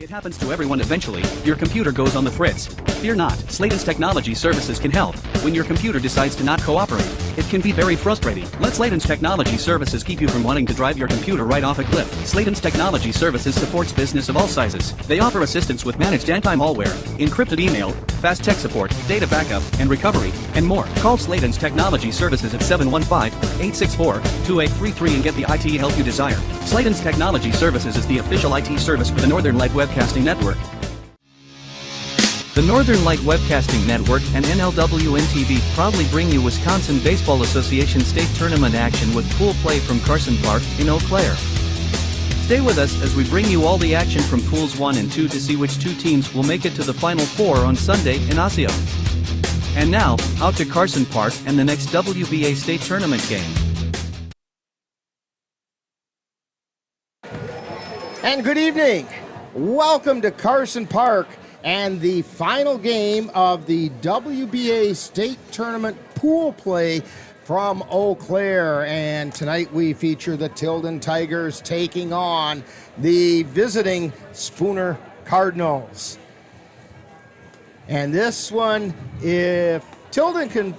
It happens to everyone eventually. Your computer goes on the fritz. Fear not, Slayton's Technology Services can help. When your computer decides to not cooperate, it can be very frustrating. Let Slayton's Technology Services keep you from wanting to drive your computer right off a cliff. Slayton's Technology Services supports business of all sizes. They offer assistance with managed anti-malware, encrypted email, fast tech support, data backup, and recovery, and more. Call Slayton's Technology Services at 715-864-2833 and get the IT help you desire. Slayton's Technology Services is the official IT service for the Northern Light Webcasting Network. The Northern Light Webcasting Network and NLWN-TV proudly bring you Wisconsin Baseball Association State Tournament action with pool play from Carson Park in Eau Claire. Stay with us as we bring you all the action from pools 1 and 2 to see which two teams will make it to the Final Four on Sunday in Osseo. And now, out to Carson Park and the next WBA State Tournament game. And good evening. Welcome to Carson Park and the final game of the WBA State Tournament pool play from Eau Claire. And tonight we feature the Tilden Tigers taking on the visiting Spooner Cardinals. And this one, if Tilden can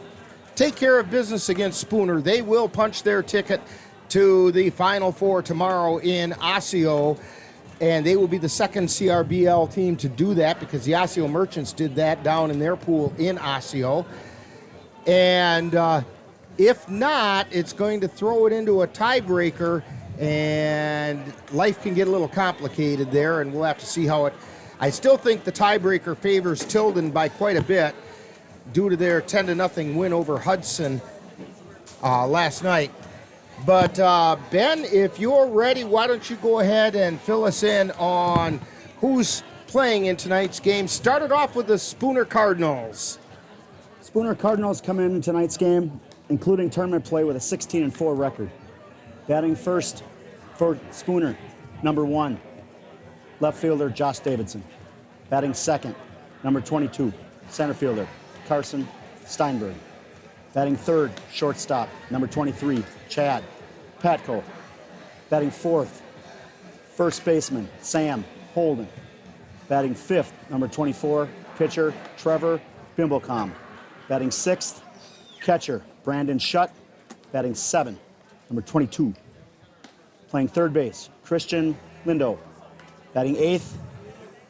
take care of business against Spooner, they will punch their ticket to the Final Four tomorrow in Osseo. And they will be the second CRBL team to do that because the Osseo Merchants did that down in their pool in Osseo. And if not, it's going to throw it into a tiebreaker, and life can get a little complicated there, and we'll have to see how it... I still think the tiebreaker favors Tilden by quite a bit due to their 10-0 win over Hudson last night. But Ben, if you're ready, why don't you go ahead and fill us in on who's playing in tonight's game. Started off with the Spooner Cardinals. Spooner Cardinals come in tonight's game, including tournament play, with a 16-4 record. Batting first for Spooner, number 1, left fielder Josh Davidson. Batting second, number 22, center fielder Carson Steinberg. Batting third, shortstop, number 23, Chad Patko. Batting fourth, first baseman, Sam Holden. Batting fifth, number 24, pitcher Trevor Bimblecom. Batting sixth, catcher Brandon Shutt. Batting seven, number 22. Playing third base, Christian Lindo. Batting eighth,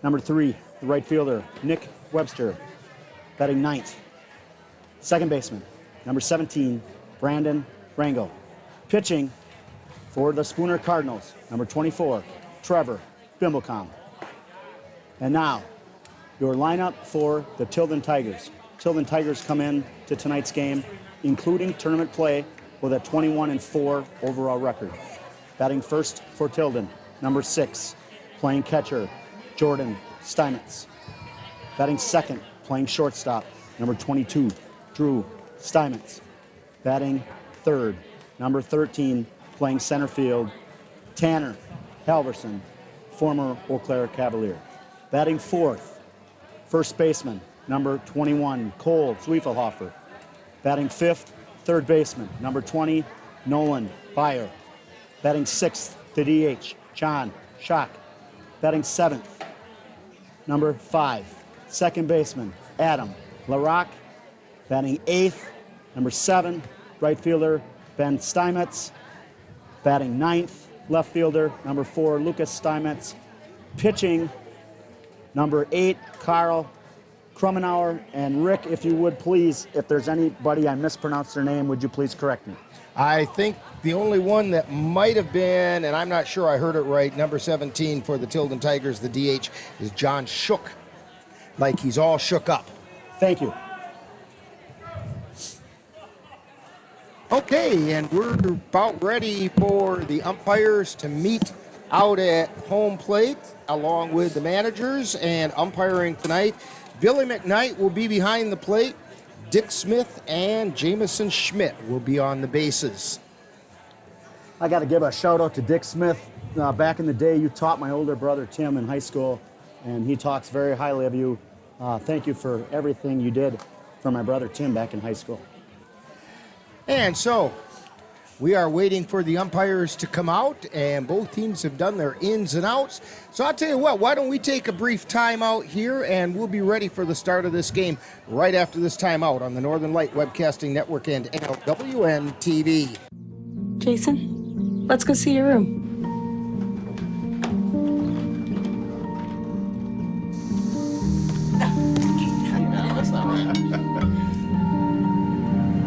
number 3, the right fielder, Nick Webster. Batting ninth, second baseman, number 17, Brandon Rango. Pitching for the Spooner Cardinals, number 24, Trevor Bimblecom. And now, your lineup for the Tilden Tigers. Tilden Tigers come in to tonight's game, including tournament play, with a 21-4 overall record. Batting first for Tilden, number 6, playing catcher, Jordan Steinmetz. Batting second, playing shortstop, number 22, Drew Steinmetz. Batting third, number 13, playing center field, Tanner Halverson, former Eau Claire Cavalier. Batting fourth, first baseman, number 21, Cole Zwiefelhofer. Batting fifth, third baseman, number 20, Nolan Byer. Batting sixth, the DH, John Schock. Batting seventh, number 5, second baseman, Adam LaRock. Batting eighth, number 7, right fielder, Ben Steinmetz. Batting ninth, left fielder, number 4, Lucas Steinmetz. Pitching, number 8, Carl Krummenauer. And Rick, if you would please, if there's anybody I mispronounced their name, would you please correct me? I think the only one that might have been, and I'm not sure I heard it right, number 17 for the Tilden Tigers, the DH, is John Shook. Like he's all shook up. Thank you. Okay, and we're about ready for the umpires to meet out at home plate along with the managers. And umpiring tonight, Billy McKnight will be behind the plate. Dick Smith and Jamison Schmidt will be on the bases. I got to give a shout out to Dick Smith. Back in the day, you taught my older brother Tim in high school, and he talks very highly of you. Thank you for everything you did for my brother Tim back in high school. And so, We are waiting for the umpires to come out, and both teams have done their ins and outs. So I'll tell you what, why don't we take a brief timeout here, and we'll be ready for the start of this game right after this timeout on the Northern Light Webcasting Network and NLWN-TV. Jason, let's go see your room.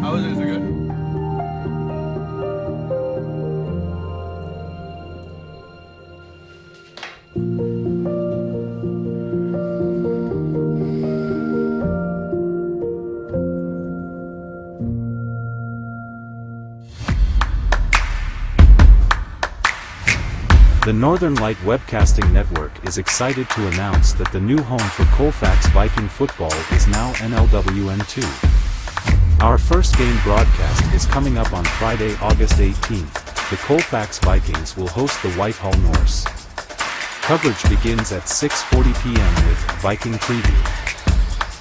How is it? Is it good? The Northern Light Webcasting Network is excited to announce that the new home for Colfax Viking football is now NLWN-TV. Our first game broadcast is coming up on Friday, August 18th. The Colfax Vikings will host the Whitehall Norse. Coverage begins at 6:40 p.m. with Viking Preview.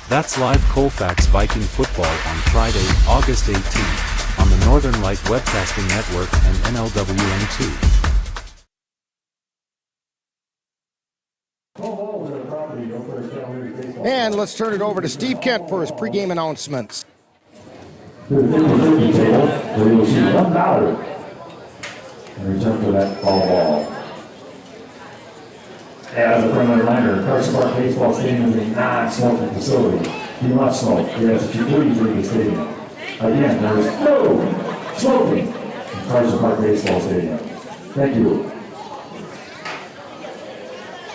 That's live Colfax Viking football on Friday, August 18th, on the Northern Light Webcasting Network and NLWN-TV. And let's turn it over to Steve Kent for his pregame announcements. To the 50-50 table, where you will see $1 in return for that ball. As a friendly reminder, Carson Park Baseball Stadium is a non-smoking facility. You must smoke. Yes, if you please leave the stadium. Again, there is no smoking in Carson Park Baseball Stadium. Thank you.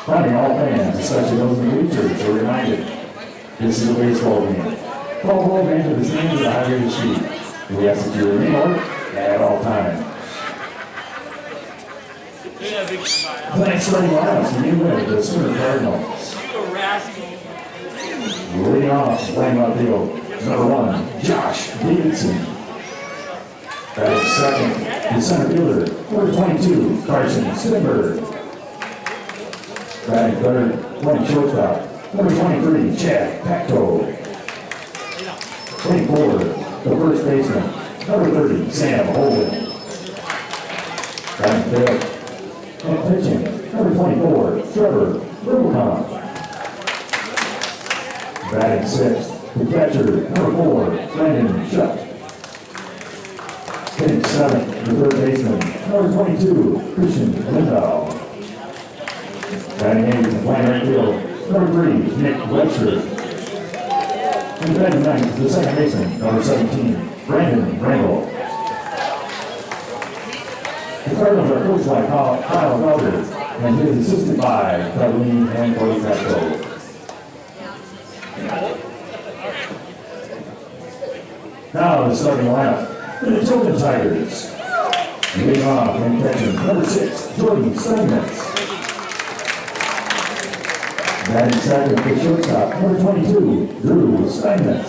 Finally, all fans, especially those in the bleachers, are reminded this is a baseball game. Call ball game to the stands at a high rate of speed. We ask that you remain alert at all times. Thanks starting lineups, and you win the Sooner Cardinals. Leading off, playing out field, number 1, Josh Davidson. Batting second, the center fielder, number 22, Carson Stenberg. Batting third, playing shortstop, number 23, Chad Pacto. Playing forward, the first baseman, number 30, Sam Holden. Batting fifth, and pitching, number 24, Trevor Rubicon. Batting sixth, the catcher, number 4, Brandon Shutt. Hitting seventh, the third baseman, number 22, Christian Lindahl. Batting eighth, playing right field, number 3, Nick Webster. And batting ninth, the second baseman, number 17, Brandon Randall. The Cardinals are coached by Kyle Felder, and he is assisted by Kathleen and Cody Petco. Now the starting lineup for the Tilden Tigers. Leading off and catching, number 6, Jordan Steinmetz. Batting second for shortstop, number 22, Drew Steinmetz.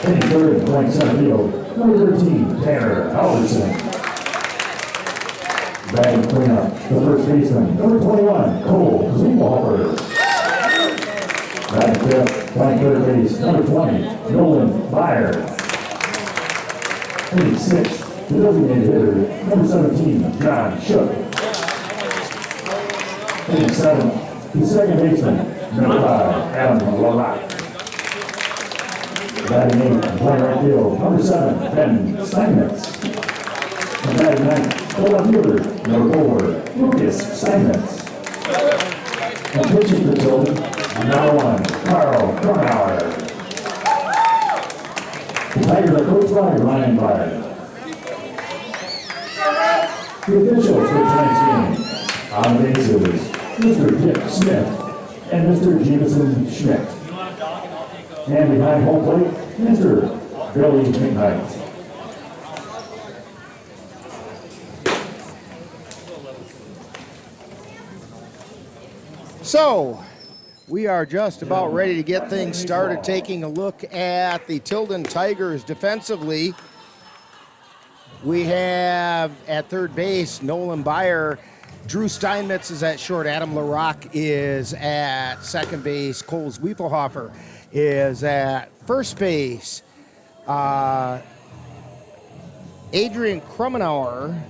Hitting third, playing center field, number 13, Tanner Alderson. Batting cleanup, the first baseman, number 21, Cole Zumwalker. Batting fifth, playing third base, number 20, Nolan Byer. Hitting sixth, the designated hitter, number 17, John Shook. Hitting seventh, the second baseman, number 5, Adam Lalak. Batting eighth, playing right field, number 7, Ben Steinmetz. And batting ninth, the left fielder, number 4, Lucas Steinmetz. And pitching for Tilden, number 1, Carl Kornauer. The Tigers are coached by Ryan Byer. The officials for tonight's game, on the bases, Mr. Dick Smith and Mr. Jameson Schmidt. And behind home plate, Mr. Billy McKnight. So, we are just about ready to get things started, taking a look at the Tilden Tigers defensively. We have at third base Nolan Byer. Drew Steinmetz is at short. Adam LaRock is at second base. Cole Zwiefelhofer is at first base. Adrian Krummenauer,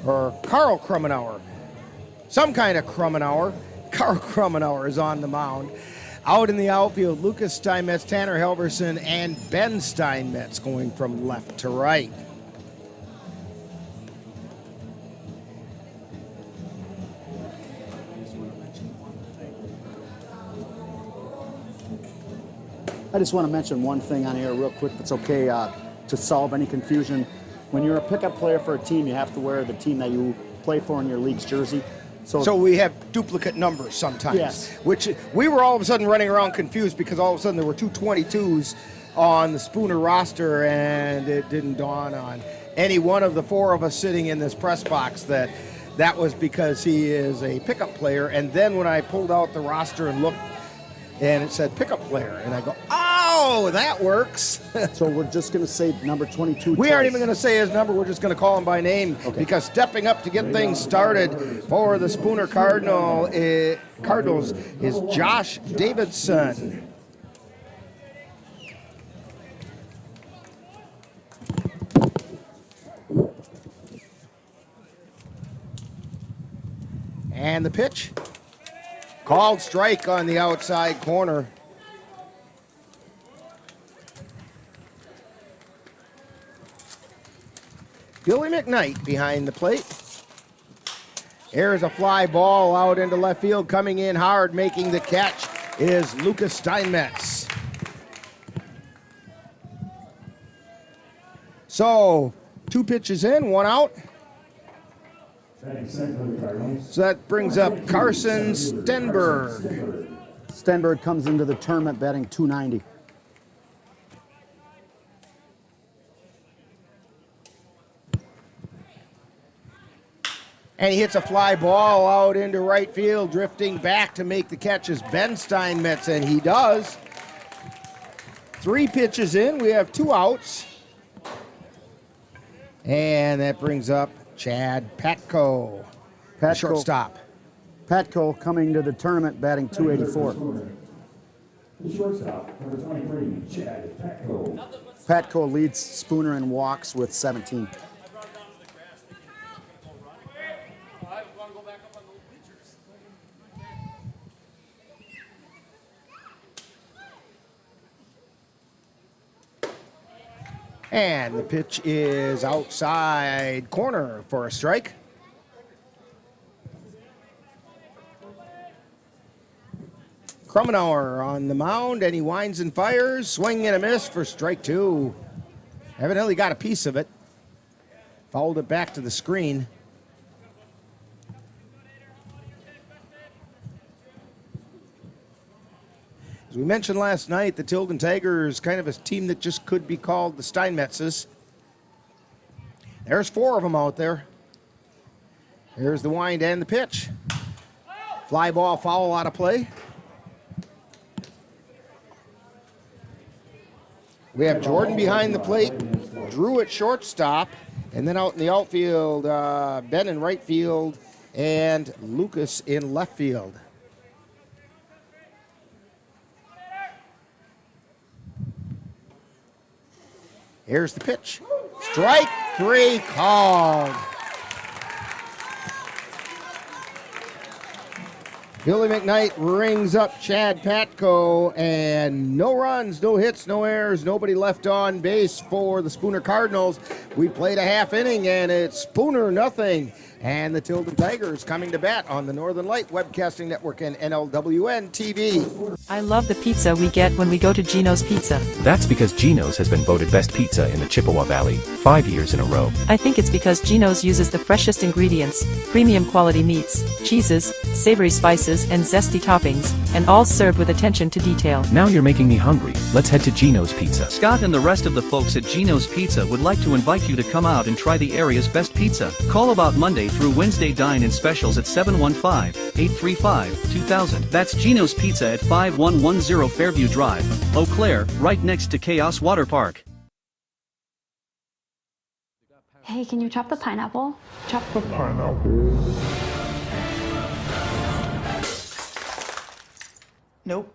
or Carl Krummenauer, some kind of Krummenauer. Carl Krummenauer is on the mound. Out in the outfield, Lucas Steinmetz, Tanner Helverson, and Ben Steinmetz going from left to right. I just want to mention one thing on here real quick, if it's okay, to solve any confusion. When you're a pickup player for a team, you have to wear the team that you play for in your league's jersey. So we have duplicate numbers sometimes, yes. Which we were all of a sudden running around confused because all of a sudden there were two 22s on the Spooner roster, and it didn't dawn on any one of the four of us sitting in this press box that was because he is a pickup player. And then when I pulled out the roster and looked, and it said pickup player, and I go, oh, that works. So we're just going to say number 22 We twice. aren't even going to say his number. We're just going to call him by name, because stepping up to get things started for the Spooner Cardinals is Josh Davidson. And the pitch. Called strike on the outside corner. Billy McKnight behind the plate. There's a fly ball out into left field. Coming in hard, making the catch is Lucas Steinmetz. So, 2 pitches in, 1 out. So that brings up Carson Stenberg. Stenberg comes into the tournament batting .290. And he hits a fly ball out into right field, drifting back to make the catch is Ben Steinmetz, and he does. 3 pitches in, we have 2 outs. And that brings up Chad Patko, shortstop. Patko coming to the tournament batting .284. The shortstop, number 23, Chad Patko. Patko leads Spooner in walks with 17. And the pitch is outside corner for a strike. Krummenauer on the mound, and he winds and fires. Swing and a miss for strike 2. Evidently got a piece of it. Fouled it back to the screen. As we mentioned last night, the Tilden Tigers, kind of a team that just could be called the Steinmetzes. There's 4 of them out there. Here's the wind and the pitch. Fly ball foul out of play. We have Jordan behind the plate, Drew at shortstop, and then out in the outfield, Ben in right field, and Lucas in left field. Here's the pitch. Strike 3 called. Billy McKnight rings up Chad Patko, and no runs, no hits, no errors, nobody left on base for the Spooner Cardinals. We played a half inning, and it's Spooner nothing. And the Tilden Tigers coming to bat on the Northern Light Webcasting Network and NLWN-TV. I love the pizza we get when we go to Gino's Pizza. That's because Gino's has been voted best pizza in the Chippewa Valley 5 years in a row. I think it's because Gino's uses the freshest ingredients, premium quality meats, cheeses, savory spices, and zesty toppings, and all served with attention to detail. Now you're making me hungry. Let's head to Gino's Pizza. Scott and the rest of the folks at Gino's Pizza would like to invite you to come out and try the area's best pizza. Call about Monday through Wednesday dine-in specials at 715-835-2000. That's Gino's Pizza at 5110 Fairview Drive, Eau Claire, right next to Chaos Water Park. Hey, can you chop the pineapple? Chop the pineapple. Nope,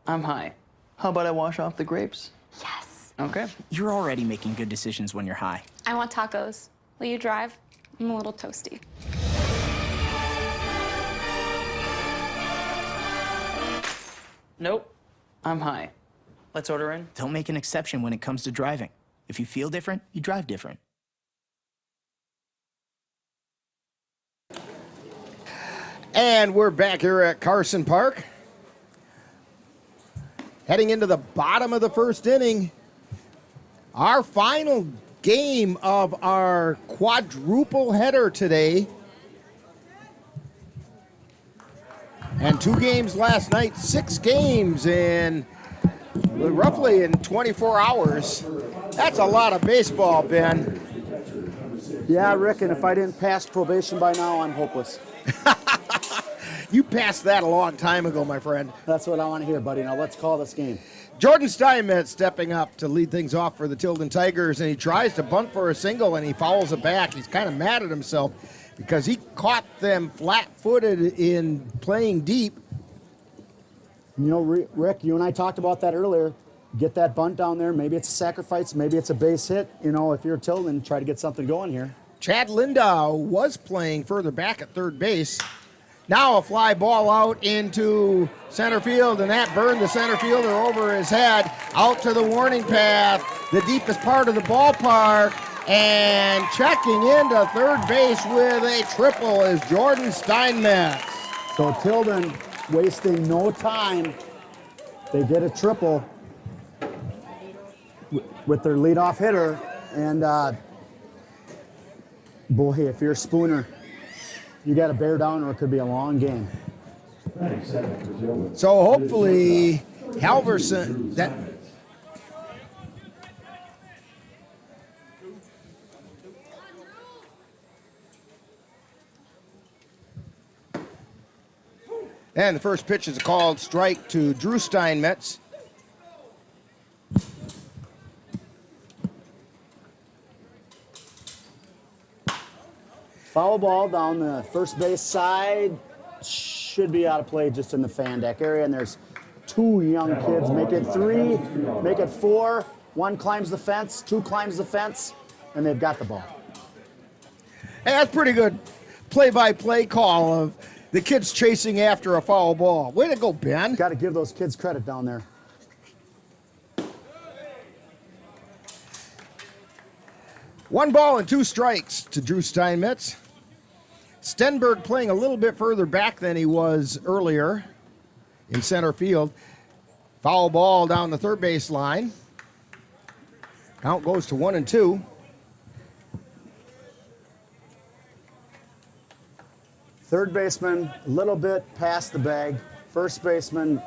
I'm high. How about I wash off the grapes? Yes. Okay. You're already making good decisions when you're high. I want tacos. Will you drive? I'm a little toasty. Nope. I'm high. Let's order in. Don't make an exception when it comes to driving. If you feel different, you drive different. And we're back here at Carson Park. Heading into the bottom of the first inning. Our final game of our quadruple header today. And 2 games last night, 6 games in roughly in 24 hours. That's a lot of baseball, Ben. Yeah, Rick, and if I didn't pass probation by now, I'm hopeless. You passed that a long time ago, my friend. That's what I want to hear, buddy. Now let's call this game. Jordan Steinmetz stepping up to lead things off for the Tilden Tigers, and he tries to bunt for a single, and he fouls it back. He's kind of mad at himself because he caught them flat-footed in playing deep. You know, Rick, you and I talked about that earlier. Get that bunt down there. Maybe it's a sacrifice. Maybe it's a base hit. You know, if you're Tilden, try to get something going here. Chad Lindau was playing further back at third base. Now a fly ball out into center field, and that burned the center fielder over his head. Out to the warning path, the deepest part of the ballpark, and checking into third base with a triple is Jordan Steinmetz. So Tilden wasting no time. They get a triple with their leadoff hitter, and boy, if you're Spooner, you got to bear down or it could be a long game. So hopefully Halverson, and the first pitch is a called strike to Drew Steinmetz. Foul ball down the first base side. Should be out of play just in the fan deck area. And there's 2 young kids. Make it 3, make it 4. 1 climbs the fence, 2 climbs the fence, and they've got the ball. Hey, that's pretty good play-by-play call of the kids chasing after a foul ball. Way to go, Ben. Got to give those kids credit down there. One ball and 2 strikes to Drew Steinmetz. Stenberg playing a little bit further back than he was earlier in center field. Foul ball down the third base line. Count goes to 1-2. Third baseman, a little bit past the bag. First baseman,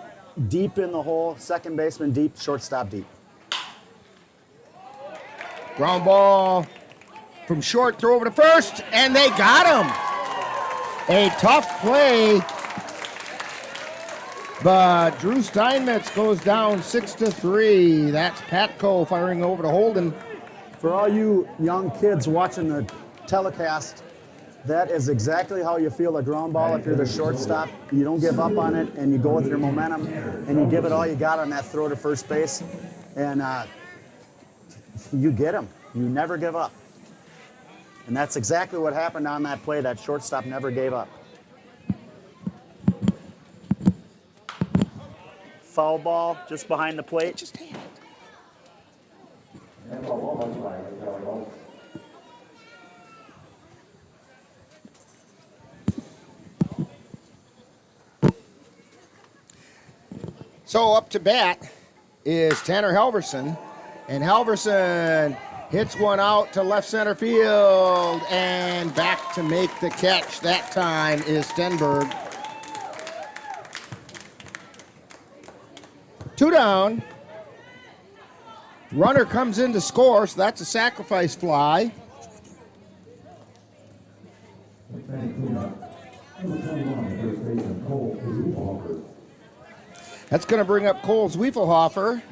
deep in the hole. Second baseman, deep. Shortstop, deep. Ground ball from short, throw over to first, and they got him. A tough play, but Drew Steinmetz goes down 6-3. That's Patco firing over to Holden. For all you young kids watching the telecast, that is exactly how you feel a ground ball if you're the shortstop. You don't give up on it, and you go with your momentum, and you give it all you got on that throw to first base, and you get them. You never give up. And that's exactly what happened on that play. That shortstop never gave up. Foul ball just behind the plate. Just hand it. So up to bat is Tanner Halverson, and Halverson hits one out to left center field, and back to make the catch that time is Stenberg. 2 down. Runner comes in to score, so that's a sacrifice fly. That's going to bring up Cole Zwiefelhofer.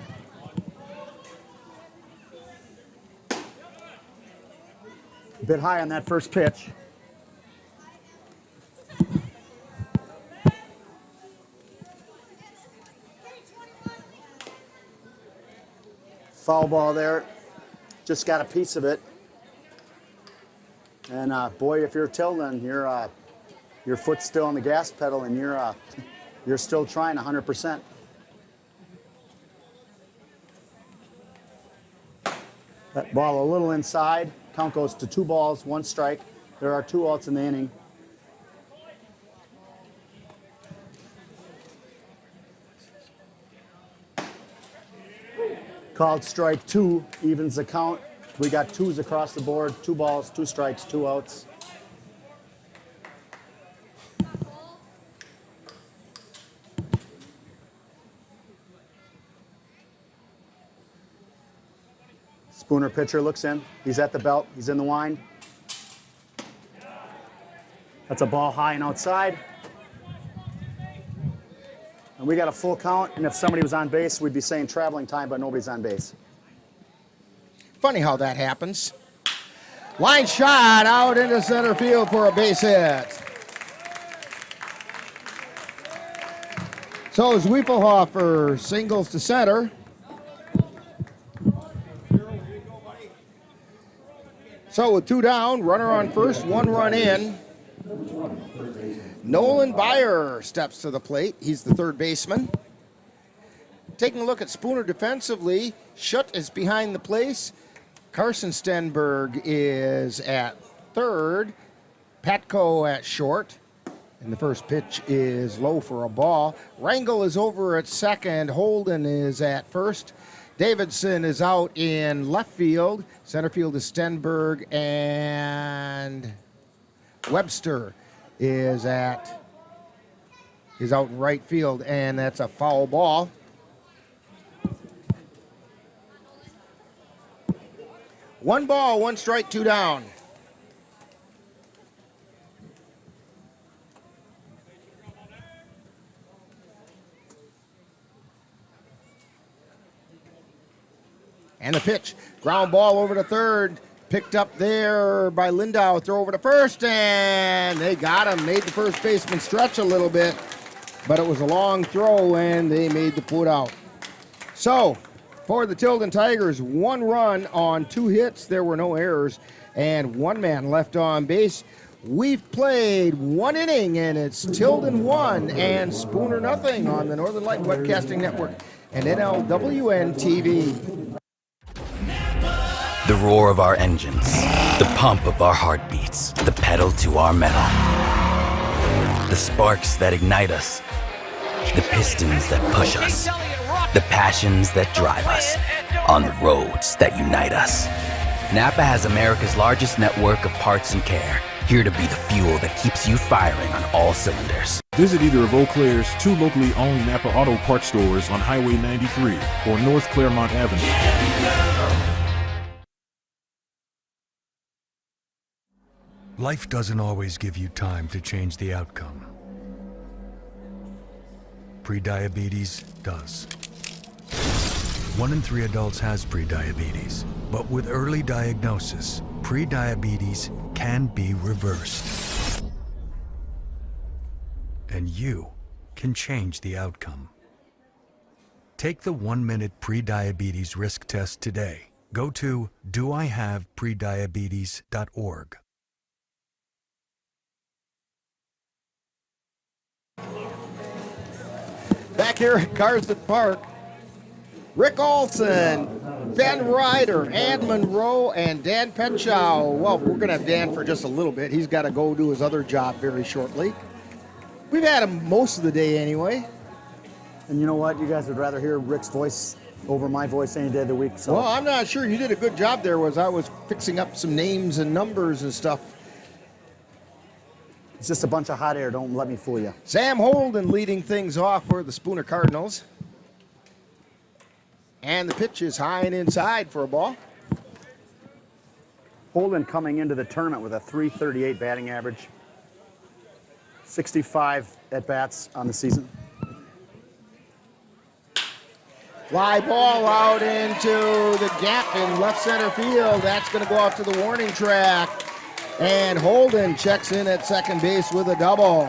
A bit high on that first pitch. Foul ball there. Just got a piece of it. And boy, if you're Tilden, your foot's still on the gas pedal, and you're still trying 100%. That ball a little inside. Count goes to 2 balls, 1 strike. There are 2 outs in the inning. Called strike 2, evens the count. We got 2s across the board, 2 balls, 2 strikes, 2 outs. Spooner pitcher looks in. He's at the belt. He's in the wind. That's a ball high and outside. And we got a full count, and if somebody was on base, we'd be saying traveling time, but nobody's on base. Funny how that happens. Line shot out into center field for a base hit. So Zwiefelhofer singles to center. So with 2 down, runner on first, 1 run in. Nolan Byer steps to the plate. He's the third baseman. Taking a look at Spooner defensively, Schutt is behind the plate. Carson Stenberg is at third. Patko at short. And the first pitch is low for a ball. Rangel is over at second. Holden is at first. Davidson is out in left field. Center field is Stenberg, and Webster is out in right field, and that's a foul ball. One ball, 1 strike, 2 down. And the pitch, ground ball over to third, picked up there by Lindau, throw over to first, and they got him, made the first baseman stretch a little bit, but it was a long throw, and they made the put out. So, for the Tilden Tigers, 1 run on 2 hits, there were no errors, and 1 man left on base. We've played 1 inning, and it's Tilden 1 and Spooner nothing on the Northern Light Webcasting Network and NLWN-TV. The roar of our engines, the pump of our heartbeats, the pedal to our metal. The sparks that ignite us, the pistons that push us, the passions that drive us, on the roads that unite us. Napa has America's largest network of parts and care, here to be the fuel that keeps you firing on all cylinders. Visit either of Eau Claire's 2 locally owned Napa Auto Parts stores on Highway 93 or North Claremont Avenue. Life doesn't always give you time to change the outcome. Prediabetes does. 1 in 3 adults has prediabetes, but with early diagnosis, prediabetes can be reversed. And you can change the outcome. Take the 1-minute prediabetes risk test today. Go to doihaveprediabetes.org. Back here at Carson Park, Rick Olson, Ben Ryder, Ann Monroe, and Dan Petschow. Well, we're going to have Dan for just a little bit. He's got to go do his other job very shortly. We've had him most of the day anyway. And you know what? You guys would rather hear Rick's voice over my voice any day of the week. So. Well, I'm not sure. You did a good job there. I was fixing up some names and numbers and stuff. It's just a bunch of hot air. Don't let me fool you. Sam Holden leading things off for the Spooner Cardinals. And the pitch is high and inside for a ball. Holden coming into the tournament with a .338 batting average. 65 at-bats on the season. Fly ball out into the gap in left center field. That's going to go out to the warning track. And Holden checks in at second base with a double.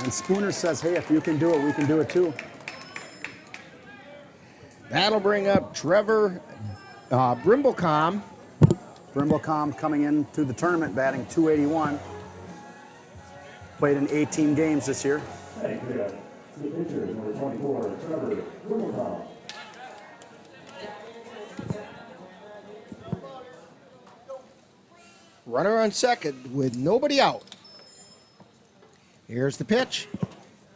And Spooner says, hey, if you can do it, we can do it too. That'll bring up Trevor Brimblecom. Brimblecom coming into the tournament batting .281. Played in 18 games this year. The pitcher, number 24, Trevor Brimblecom. Runner on second with nobody out. Here's the pitch.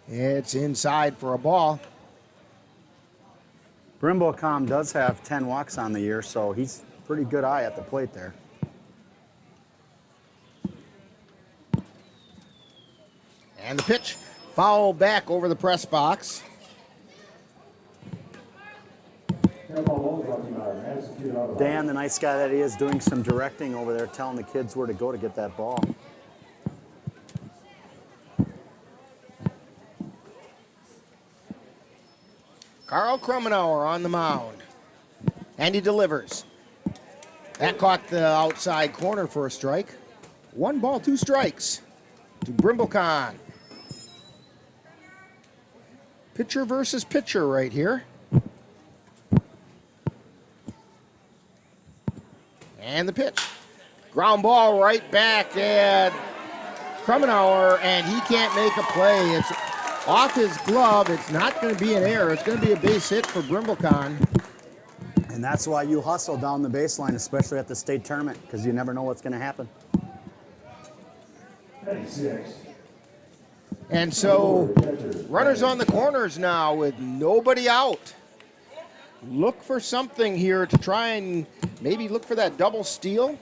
It's inside for a ball. Brimblecom does have 10 walks on the year, so he's pretty good eye at the plate there. And the pitch, foul back over the press box. Dan, the nice guy that he is, doing some directing over there, telling the kids where to go to get that ball. Carl Krummenauer on the mound. And he delivers. That caught the outside corner for a strike. 1 ball, 2 strikes to Brimblecom. Pitcher versus pitcher right here. And the pitch. Ground ball right back at Krummenauer, and he can't make a play. It's off his glove. It's not going to be an error. It's going to be a base hit for Brimblecom. And that's why you hustle down the baseline, especially at the state tournament, because you never know what's going to happen. And so, runners on the corners now with nobody out. Look for something here to try and maybe look for that double steal.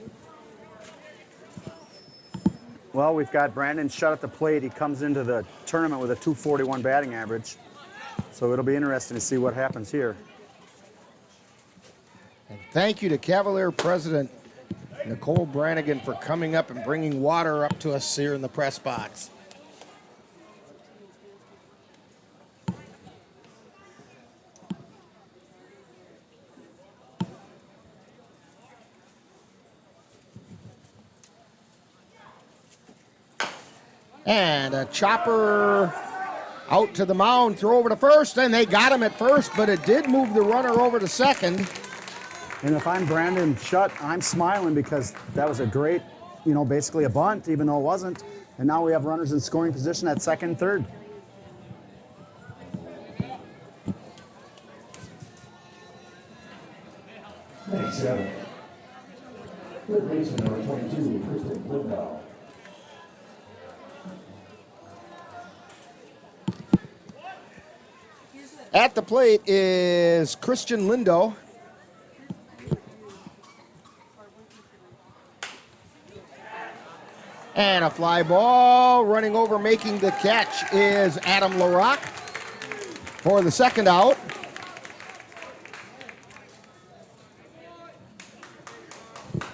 Well, we've got Brandon Shutt at the plate. He comes into the tournament with a .241 batting average. So it'll be interesting to see what happens here. And thank you to Cavalier President Nicole Brannigan for coming up and bringing water up to us here in the press box. And a chopper out to the mound, throw over to first, and they got him at first, but it did move the runner over to second. And if I'm Brandon Shutt, I'm smiling because that was a great, basically a bunt, even though it wasn't. And now we have runners in scoring position at second and third. Next, third baseman, number 22, Kristen Lindahl. At the plate is Christian Lindo. And a fly ball running over, making the catch is Adam LaRock for the second out.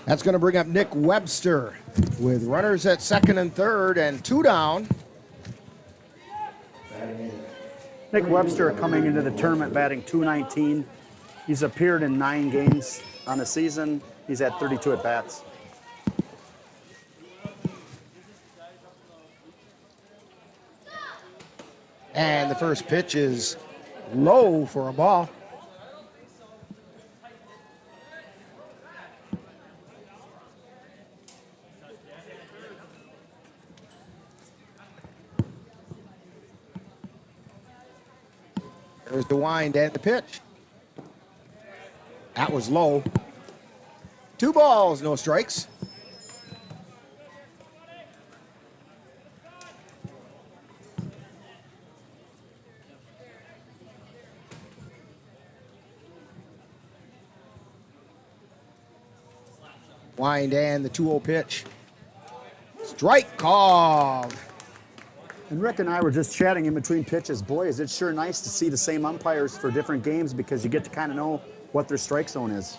That's going to bring up Nick Webster with runners at second and third and 2 down. Nick Webster coming into the tournament batting .219. He's appeared in 9 games on the season. He's had 32 at-bats. And the first pitch is low for a ball. There's the wind and the pitch. That was low. 2 balls, no strikes. Wind and the 2-0 pitch. Strike called. And Rick and I were just chatting in between pitches. Boy, is it sure nice to see the same umpires for different games because you get to kind of know what their strike zone is.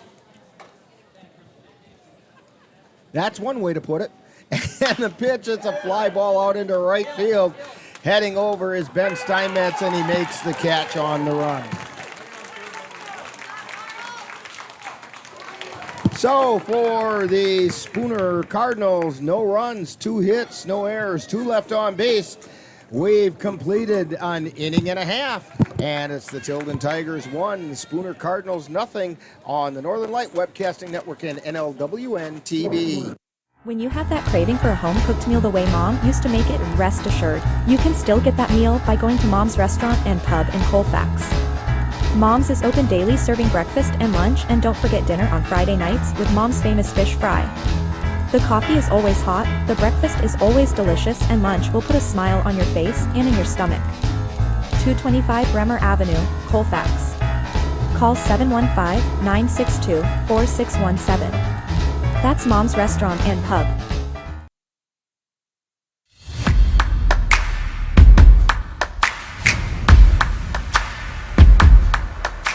That's one way to put it. And the pitch, it's a fly ball out into right field. Heading over is Ben Steinmetz, and he makes the catch on the run. So for the Spooner Cardinals, no runs, 2 hits, no errors, 2 left on base. We've completed an inning and a half, and it's the Tilden Tigers 1, the Spooner Cardinals nothing on the Northern Light Webcasting Network and NLWN-TV. When you have that craving for a home-cooked meal the way Mom used to make it, rest assured, you can still get that meal by going to Mom's Restaurant and Pub in Colfax. Mom's is open daily, serving breakfast and lunch, and don't forget dinner on Friday nights with Mom's famous fish fry. The coffee is always hot, the breakfast is always delicious, and lunch will put a smile on your face and in your stomach. 225 Bremer Avenue, Colfax. Call 715-962-4617. That's Mom's Restaurant and Pub.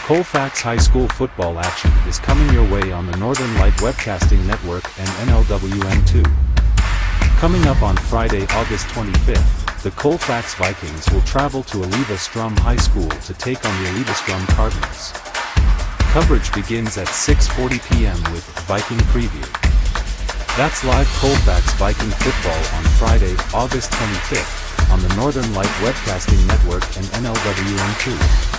Colfax High School football action is coming your way on the Northern Light Webcasting Network and NLWN-TV. Coming up on Friday, August 25th, the Colfax Vikings will travel to Eleva-Strum High School to take on the Eleva-Strum Cardinals. Coverage begins at 6:40 p.m. with Viking Preview. That's live Colfax Viking football on Friday, August 25th, on the Northern Light Webcasting Network and NLWN-TV.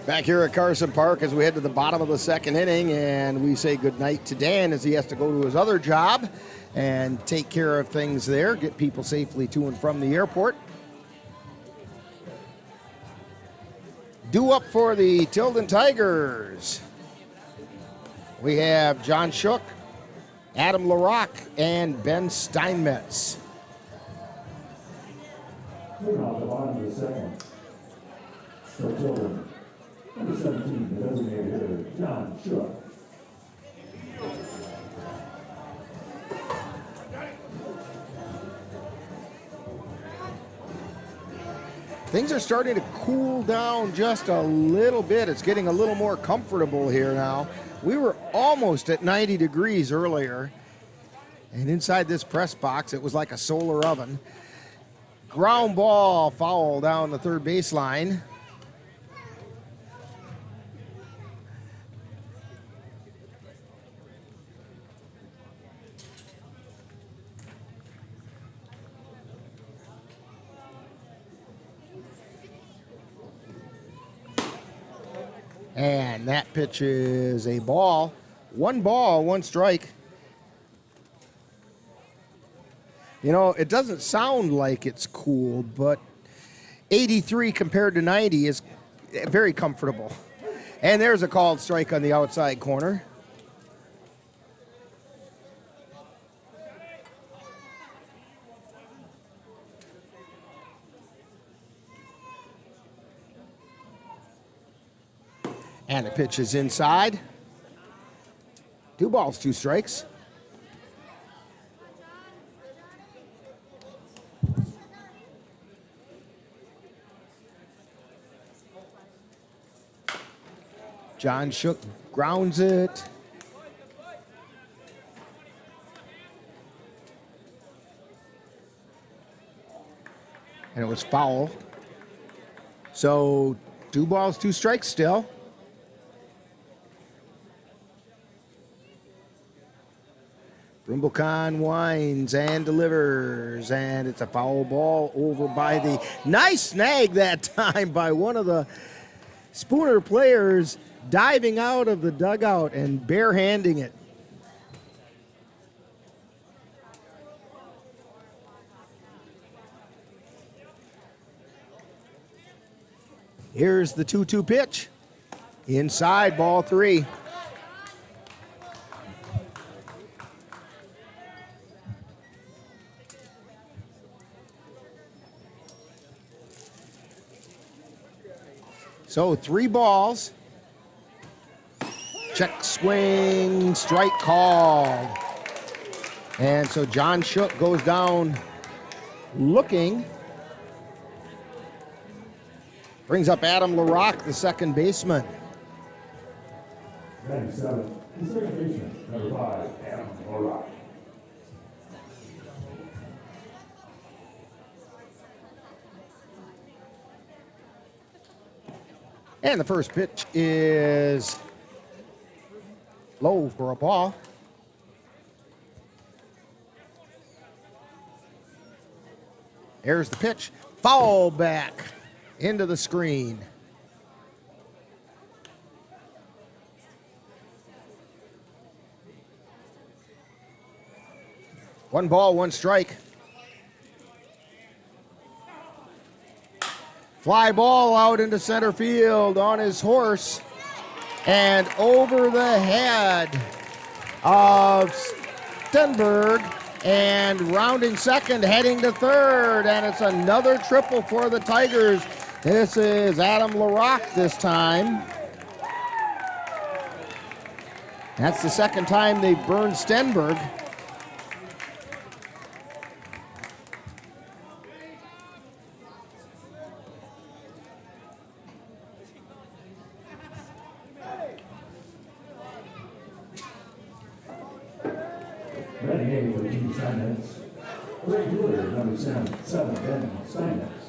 Back here at Carson Park as we head to the bottom of the second inning, and we say goodnight to Dan as he has to go to his other job and take care of things there, get people safely to and from the airport. Due up for the Tilden Tigers, we have John Shook, Adam LaRock, and Ben Steinmetz. Moving on to the bottom of the second. For Tilden, number 17, the designated hitter, John Shook. Things are starting to cool down just a little bit. It's getting a little more comfortable here now. We were almost at 90 degrees earlier, and inside this press box, it was like a solar oven. Ground ball foul down the third baseline. And that pitch is a ball. One ball, one strike. You know, it doesn't sound like it's cool, but 83 compared to 90 is very comfortable. And there's a called strike on the outside corner. And the pitch is inside. 2 balls, 2 strikes. John Shook grounds it. And it was foul. So 2 balls, 2 strikes still. Brimblecon winds and delivers, and it's a foul ball over by the nice snag that time by one of the Spooner players diving out of the dugout and barehanding it. Here's the 2-2 pitch. Inside, ball 3. So 3 balls. Check swing, strike called. And so John Shook goes down looking. Brings up Adam LaRock, the second baseman. 97, the second baseman, number 5, Adam LaRock. And the first pitch is low for a ball. Here's the pitch. Foul back into the screen. One ball, one strike. Fly ball out into center field on his horse and over the head of Stenberg, and rounding second, heading to third, and it's another triple for the Tigers. This is Adam LaRock this time. That's the second time they've burned Stenberg. Batting for the team Steinmetz. Regular number 7, Ben Steinmetz.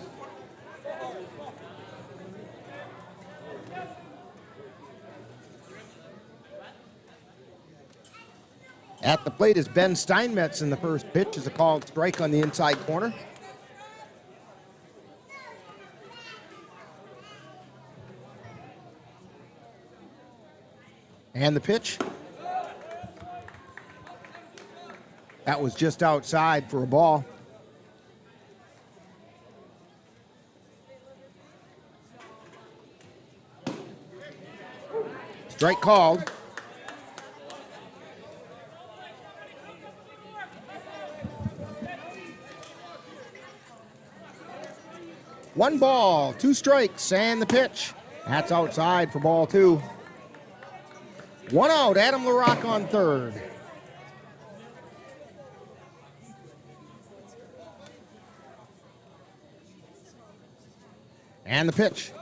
At the plate is Ben Steinmetz, and the first pitch is a called strike on the inside corner. And the pitch. That was just outside for a ball. Strike called. One ball, two strikes, and the pitch. That's outside for ball two. One out, Adam LaRock on third. And the pitch.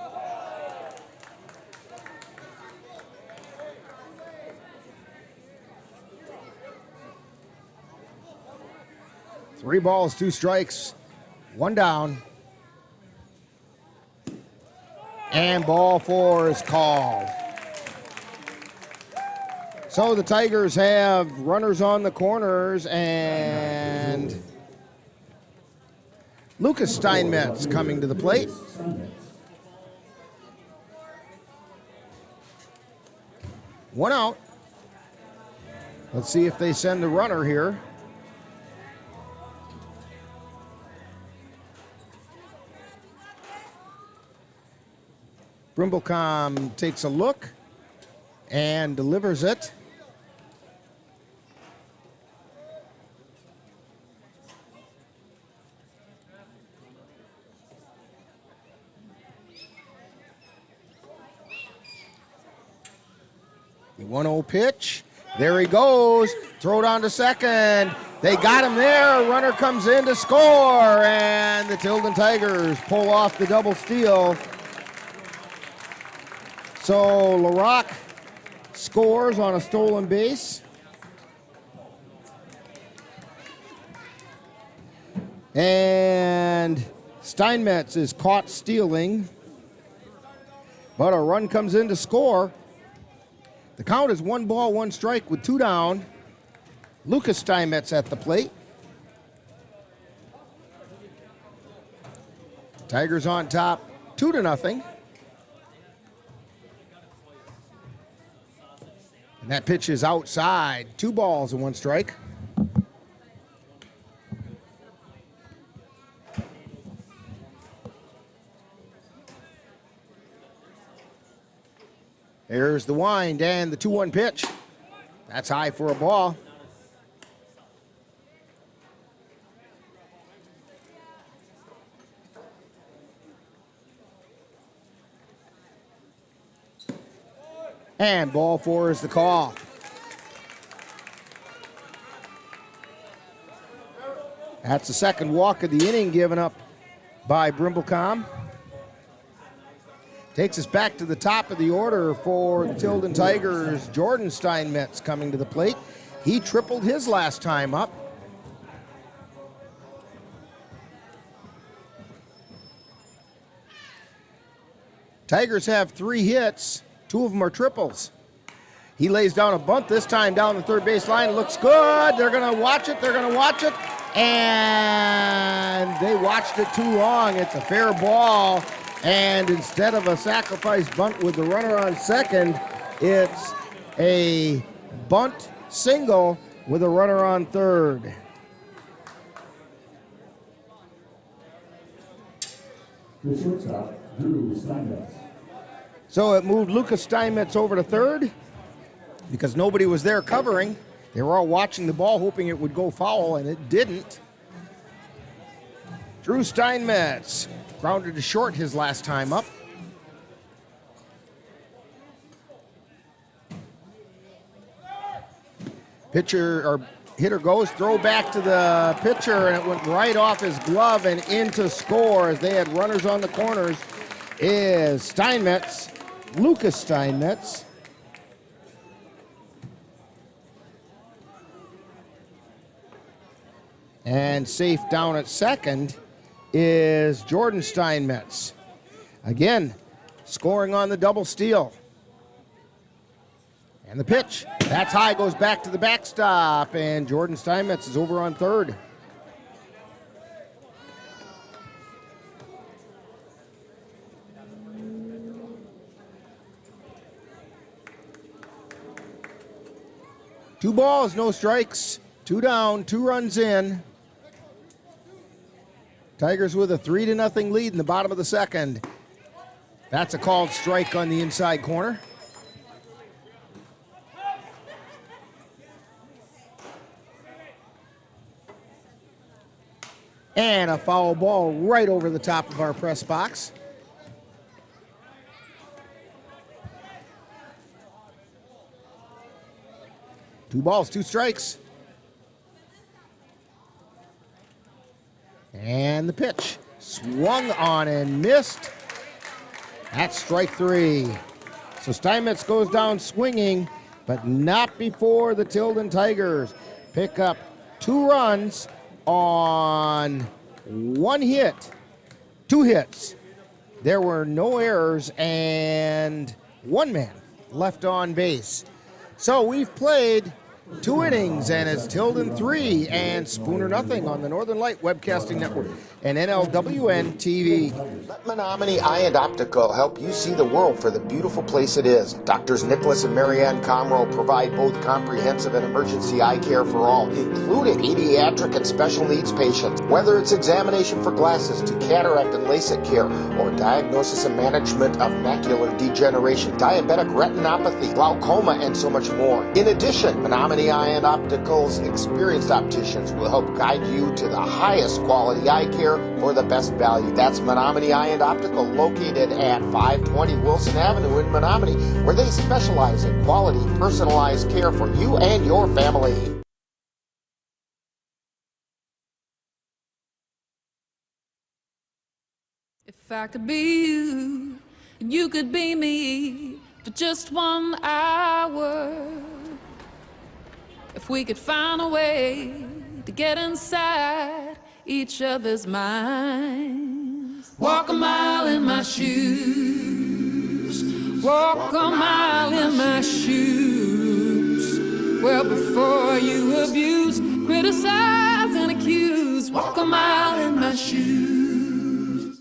Three balls, two strikes, one down. And ball four is called. So the Tigers have runners on the corners, and Lucas Steinmetz coming to the plate. One out. Let's see if they send the runner here. Brimblecom takes a look and delivers it. The 1-0 pitch. There he goes. Throw down to second. They got him there. Runner comes in to score, and the Tilden Tigers pull off the double steal. So LaRock scores on a stolen base. And Steinmetz is caught stealing, but a run comes in to score. The count is 1 ball, 1 strike with 2 down. Lucas Steinmetz at the plate. Tigers on top, 2-0. And that pitch is outside. 2 balls and 1 strike. There's the wind and the 2-1 pitch. That's high for a ball. And ball 4 is the call. That's the second walk of the inning given up by Brimblecom. Takes us back to the top of the order for the Tilden Tigers. Jordan Steinmetz coming to the plate. He tripled his last time up. Tigers have 3 hits. 2 of them are triples. He lays down a bunt this time down the third base line. Looks good. They're going to watch it. They're going to watch it. And they watched it too long. It's a fair ball. And instead of a sacrifice bunt with the runner on second, it's a bunt single with a runner on third. The shortstop, Drew Steinmetz. So it moved Lucas Steinmetz over to third because nobody was there covering. They were all watching the ball, hoping it would go foul, and it didn't. Drew Steinmetz grounded to short his last time up. Hitter goes, throw back to the pitcher, and it went right off his glove and into score as they had runners on the corners. Is Steinmetz, Lucas Steinmetz. And safe down at second is Jordan Steinmetz. Again, scoring on the double steal. And the pitch, that's high, goes back to the backstop, and Jordan Steinmetz is over on third. Two balls, no strikes, two down, 2 runs in. Tigers with a 3-0 lead in the bottom of the second. That's a called strike on the inside corner. And a foul ball right over the top of our press box. Two balls, 2 strikes. And the pitch, swung on and missed. That's strike 3. So Steinmetz goes down swinging, but not before the Tilden Tigers pick up 2 runs on 1 hit, 2 hits. There were no errors and 1 man left on base. So we've played 2 innings, and it's Tilden 3 and Spooner nothing on the Northern Light Webcasting Network and NLWN-TV. Let Menominee Eye and Optical help you see the world for the beautiful place it is. Doctors Nicholas and Marianne Comroe provide both comprehensive and emergency eye care for all, including pediatric and special needs patients. Whether it's examination for glasses to cataract and LASIK care, or diagnosis and management of macular degeneration, diabetic retinopathy, glaucoma, and so much more. In addition, Menominee Eye and Optical's experienced opticians will help guide you to the highest quality eye care for the best value. That's Menominee Eye and Optical, located at 520 Wilson Avenue in Menominee, where they specialize in quality, personalized care for you and your family. If I could be you, and you could be me for just 1 hour. If we could find a way to get inside each other's minds. Walk a mile in my shoes. Walk a mile in my shoes. Well, before you abuse, criticize, and accuse. Walk a mile in my shoes.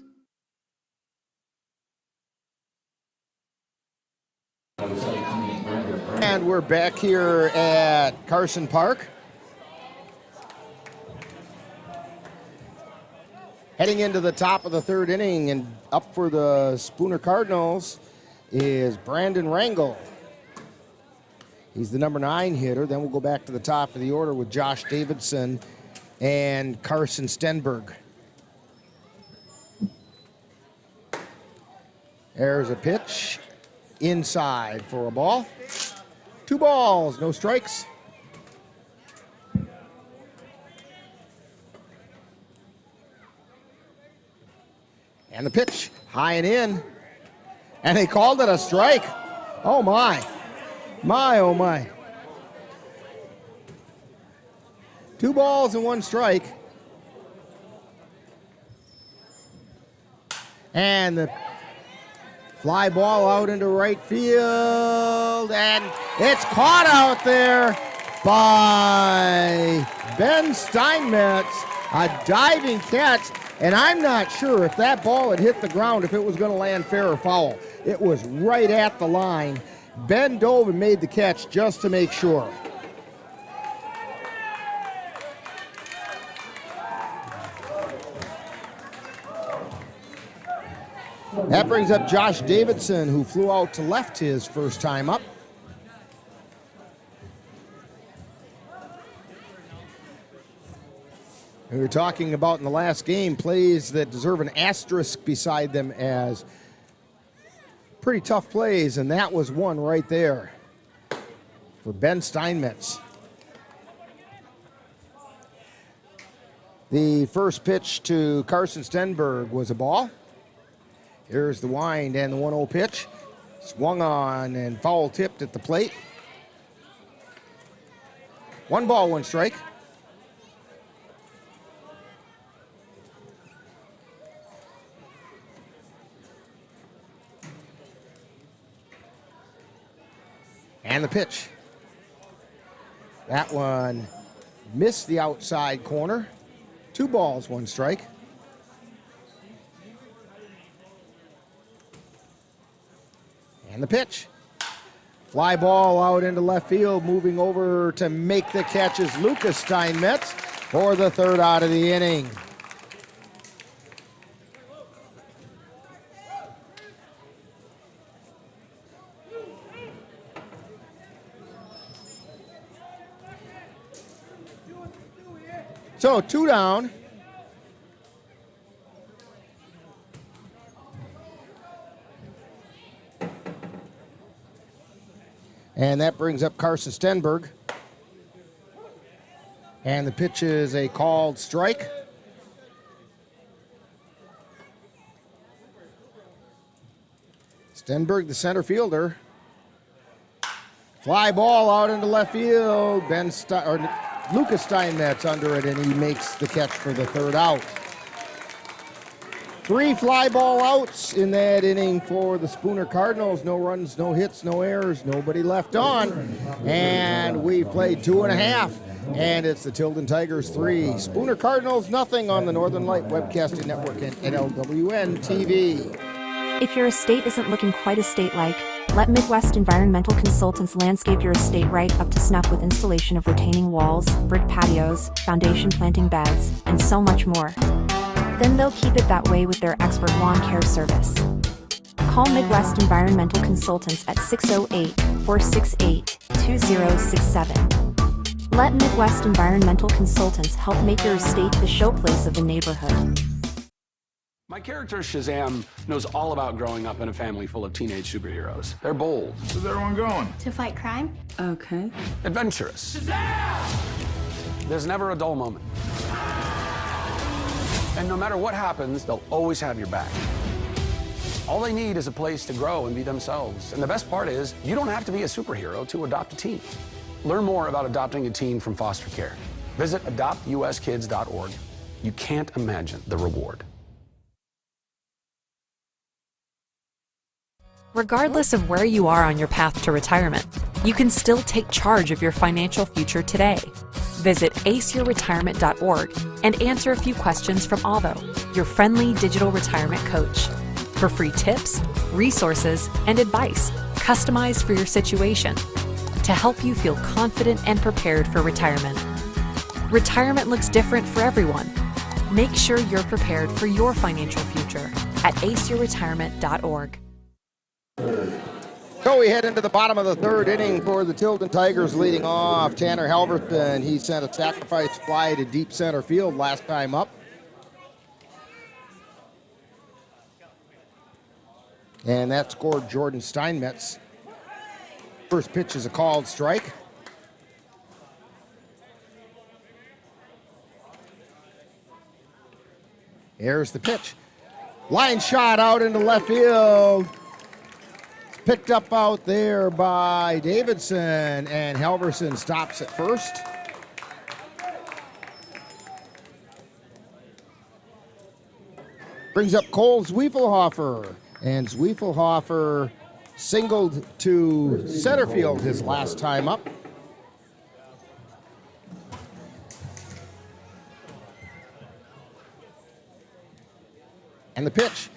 And we're back here at Carson Park. Heading into the top of the 3rd inning, and up for the Spooner Cardinals is Brandon Rangel. He's the number 9 hitter. Then we'll go back to the top of the order with Josh Davidson and Carson Stenberg. There's a pitch inside for a ball. 2 balls, no strikes. And the pitch, high and in. And they called it a strike. Oh my. My, oh my. 2 balls and 1 strike. And the fly ball out into right field, and it's caught out there. by Ben Steinmetz, a diving catch, and I'm not sure if that ball had hit the ground, if it was going to land fair or foul. It was right at the line. Ben dove and made the catch just to make sure. That brings up Josh Davidson, who flew out to left his first time up. We were talking about in the last game plays that deserve an asterisk beside them as pretty tough plays, and that was one right there for Ben Steinmetz. The first pitch to Carson Stenberg was a ball. Here's the wind and the 1-0 pitch. Swung on and foul tipped at the plate. 1 ball, 1 strike. And the pitch. That one missed the outside corner. 2 balls, 1 strike. And the pitch. Fly ball out into left field. Moving over to make the catch is Lucas Steinmetz for the 3rd out of the inning. So 2 down. And that brings up Carson Stenberg. And the pitch is a called strike. Stenberg, the center fielder. Fly ball out into left field. Lucas Steinmetz under it, and he makes the catch for the 3rd out. 3 fly ball outs in that inning for the Spooner Cardinals. No runs, no hits, no errors, nobody left on. And we've played 2.5, and it's the Tilden Tigers 3. Spooner Cardinals nothing on the Northern Light Webcasting Network and NLWN-TV. If your estate isn't looking quite estate-like, let Midwest Environmental Consultants landscape your estate right up to snuff with installation of retaining walls, brick patios, foundation planting beds, and so much more. Then they'll keep it that way with their expert lawn care service. Call Midwest Environmental Consultants at 608-468-2067. Let Midwest Environmental Consultants help make your estate the showplace of the neighborhood. My character, Shazam, knows all about growing up in a family full of teenage superheroes. They're bold. Where's everyone going? To fight crime? Okay. Adventurous. Shazam! There's never a dull moment. And no matter what happens, they'll always have your back. All they need is a place to grow and be themselves. And the best part is, you don't have to be a superhero to adopt a teen. Learn more about adopting a teen from foster care. Visit adoptuskids.org. You can't imagine the reward. Regardless of where you are on your path to retirement, you can still take charge of your financial future today. Visit aceyourretirement.org and answer a few questions from Aldo, your friendly digital retirement coach, for free tips, resources, and advice customized for your situation to help you feel confident and prepared for retirement. Retirement looks different for everyone. Make sure you're prepared for your financial future at aceyourretirement.org. So we head into the bottom of the 3rd inning for the Tilden Tigers. Leading off, Tanner Halverson. He sent a sacrifice fly to deep center field last time up. And that scored Jordan Steinmetz. First pitch is a called strike. Here's the pitch. Line shot out into left field. Picked up out there by Davidson, and Halverson stops at first. Brings up Cole Zwiefelhofer, and Zwiefelhofer singled to center field his last time up. And the pitch.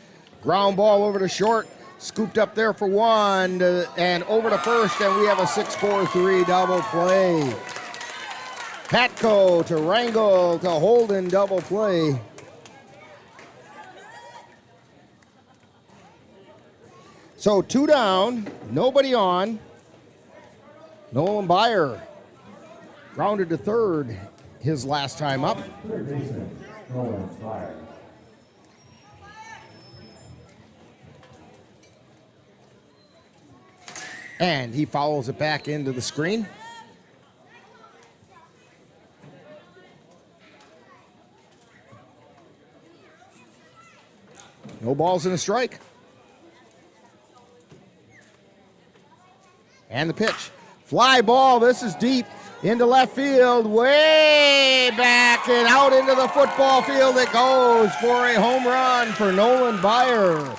Ground ball over to short. Scooped up there for one. And over to first. And we have a 6-4-3 double play. Patco to Rangel to Holden double play. So 2 down. Nobody on. Nolan Byer grounded to third his last time up. And he fouls it back into the screen. No balls and a strike. And the pitch. Fly ball, this is deep into left field, way back and out into the football field it goes for a home run for Nolan Byer.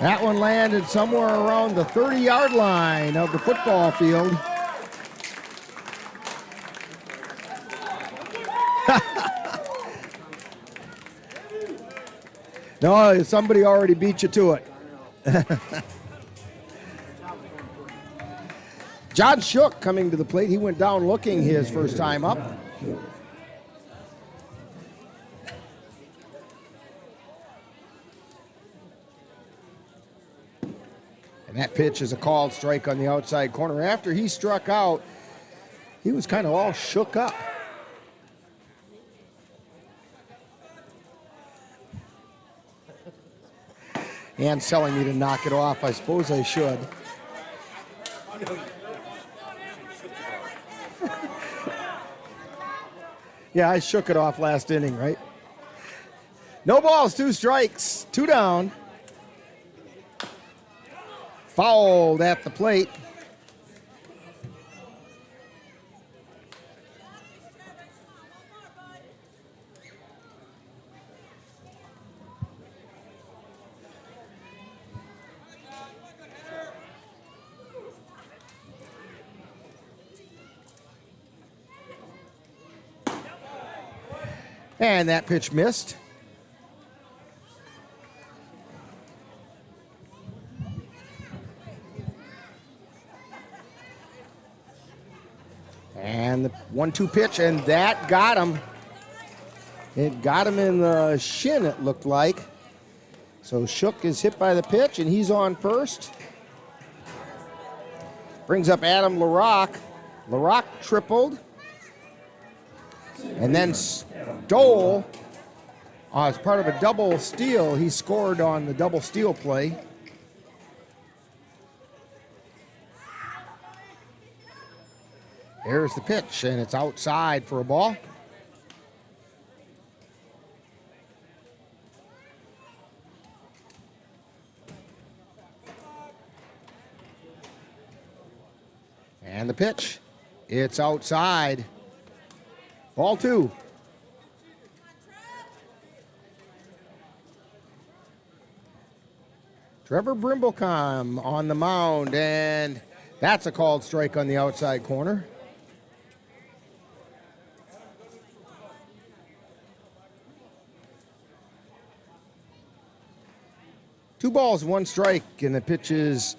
That one landed somewhere around the 30-yard line of the football field. No, somebody already beat you to it. John Shook coming to the plate. He went down looking his first time up. And that pitch is a called strike on the outside corner. After he struck out, he was kind of all shook up. Ann's telling me to knock it off. I suppose I should. Yeah, I shook it off last inning, right? No balls, 2 strikes, 2 down. Fouled at the plate. And that pitch missed. And the 1-2 pitch, and that got him. It got him in the shin, it looked like. So Shook is hit by the pitch, and he's on first. Brings up Adam LaRock. LaRock tripled. And then Stoll, as part of a double steal, he scored on the double steal play. There's the pitch, and it's outside for a ball. And the pitch, it's outside. Ball 2. Trevor Brimblecom on the mound, and that's a called strike on the outside corner. Two balls, 1 strike, and the pitch is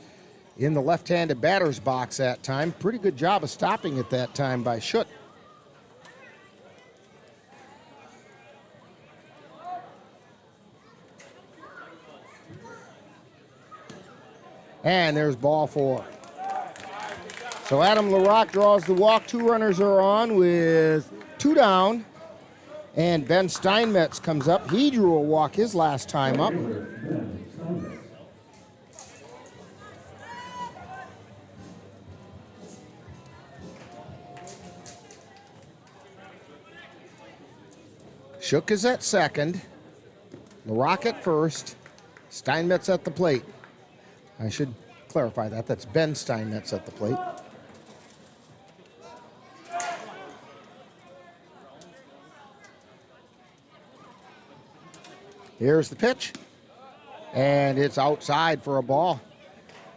in the left-handed batter's box that time. Pretty good job of stopping it that time by Schutt. And there's ball 4. So Adam LaRock draws the walk. 2 runners are on with 2 down. And Ben Steinmetz comes up. He drew a walk his last time up. Shook is at second. LaRock at first. Steinmetz at the plate. I should clarify that. That's Ben Steinmetz at the plate. Here's the pitch. And it's outside for a ball.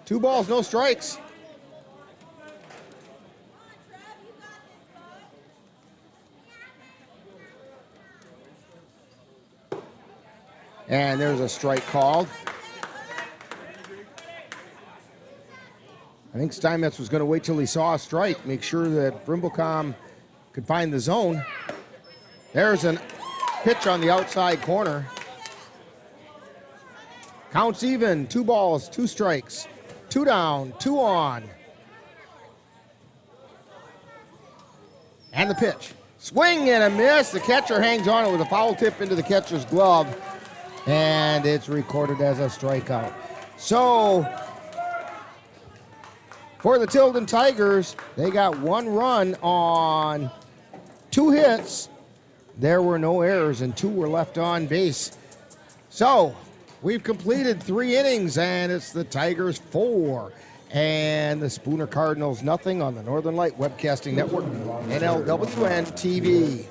2 balls, no strikes. And there's a strike called. I think Steinmetz was going to wait till he saw a strike, make sure that Brimblecom could find the zone. There's a pitch on the outside corner. Counts even, 2 balls, 2 strikes. 2 down, 2 on. And the pitch. Swing and a miss. The catcher hangs on it with a foul tip into the catcher's glove. And it's recorded as a strikeout. So, for the Tilden Tigers, they got 1 run on 2 hits. There were no errors and 2 were left on base. So, we've completed 3 innings and it's the Tigers 4 and the Spooner Cardinals nothing on the Northern Light Webcasting Network, NLWN-TV.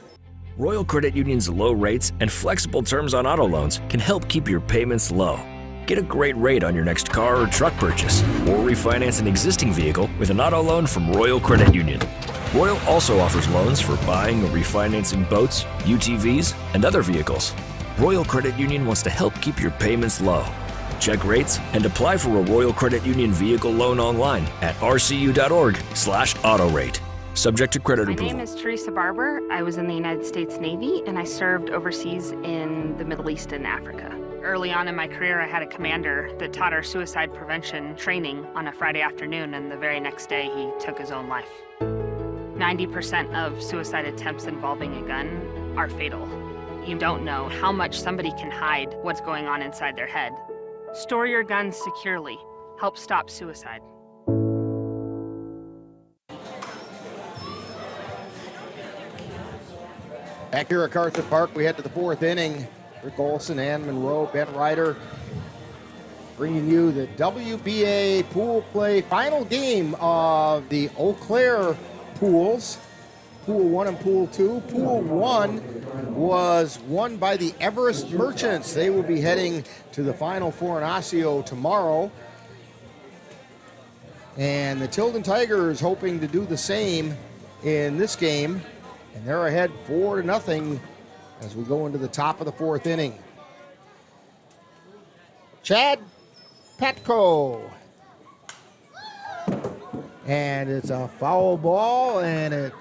Royal Credit Union's low rates and flexible terms on auto loans can help keep your payments low. Get a great rate on your next car or truck purchase, or refinance an existing vehicle with an auto loan from Royal Credit Union. Royal also offers loans for buying or refinancing boats, UTVs, and other vehicles. Royal Credit Union wants to help keep your payments low. Check rates and apply for a Royal Credit Union vehicle loan online at rcu.org/autorate. Subject to credit approval. My name is Teresa Barber. I was in the United States Navy and I served overseas in the Middle East and Africa. Early on in my career, I had a commander that taught our suicide prevention training on a Friday afternoon, and the very next day he took his own life. 90% of suicide attempts involving a gun are fatal. You don't know how much somebody can hide what's going on inside their head. Store your guns securely. Help stop suicide. Back here at Carson Park, we head to the 4th inning. Rick Olson, Ann Monroe, Ben Ryder, bringing you the WBA pool play final game of the Eau Claire pools. Pool 1 and Pool 2. Pool 1 was won by the Everest Merchants. They will be heading to the Final Four in Osseo tomorrow. And the Tilden Tigers hoping to do the same in this game. And they're ahead 4-0 as we go into the top of the 4th inning. Chad Petco. And it's a foul ball, and it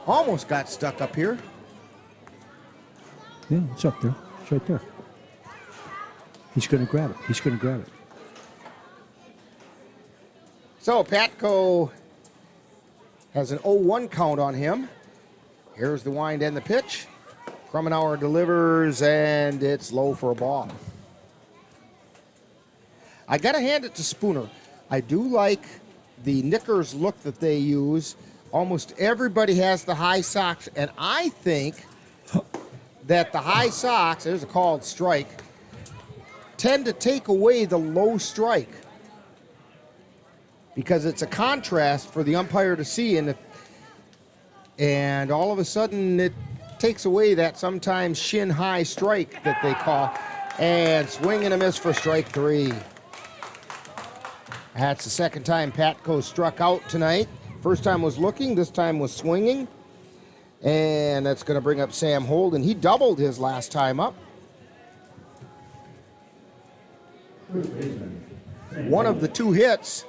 almost got stuck up here. Yeah, it's up there. It's right there. He's going to grab it. He's going to grab it. So Patco has an 0-1 count on him. Here's the wind and the pitch. Krummenauer delivers, and it's low for a ball. I got to hand it to Spooner. I do like the knickers look that they use. Almost everybody has the high socks, and I think that the high socks, there's a called strike, tend to take away the low strike because it's a contrast for the umpire to see, and all of a sudden it takes away that sometimes shin high strike that they call, and swing and a miss for strike 3. That's the second time Patco struck out tonight. First time was looking, this time was swinging. And that's going to bring up Sam Holden. He doubled his last time up. One of the 2 hits.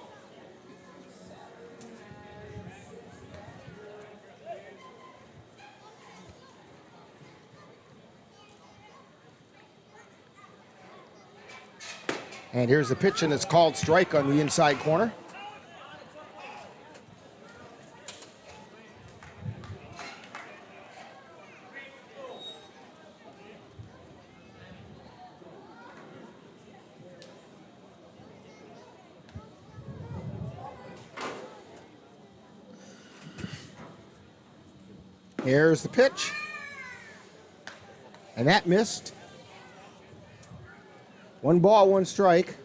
And here's the pitch, and it's called strike on the inside corner. Here's the pitch. And that missed. 1 ball, 1 strike.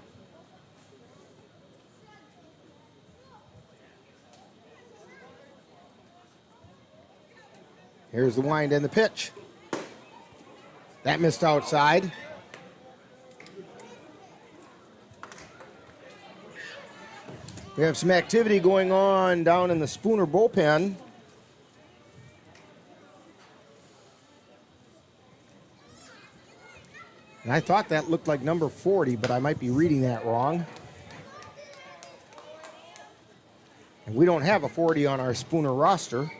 Here's the wind and the pitch. That missed outside. We have some activity going on down in the Spooner bullpen. And I thought that looked like number 40, but I might be reading that wrong. And we don't have a 40 on our Spooner roster.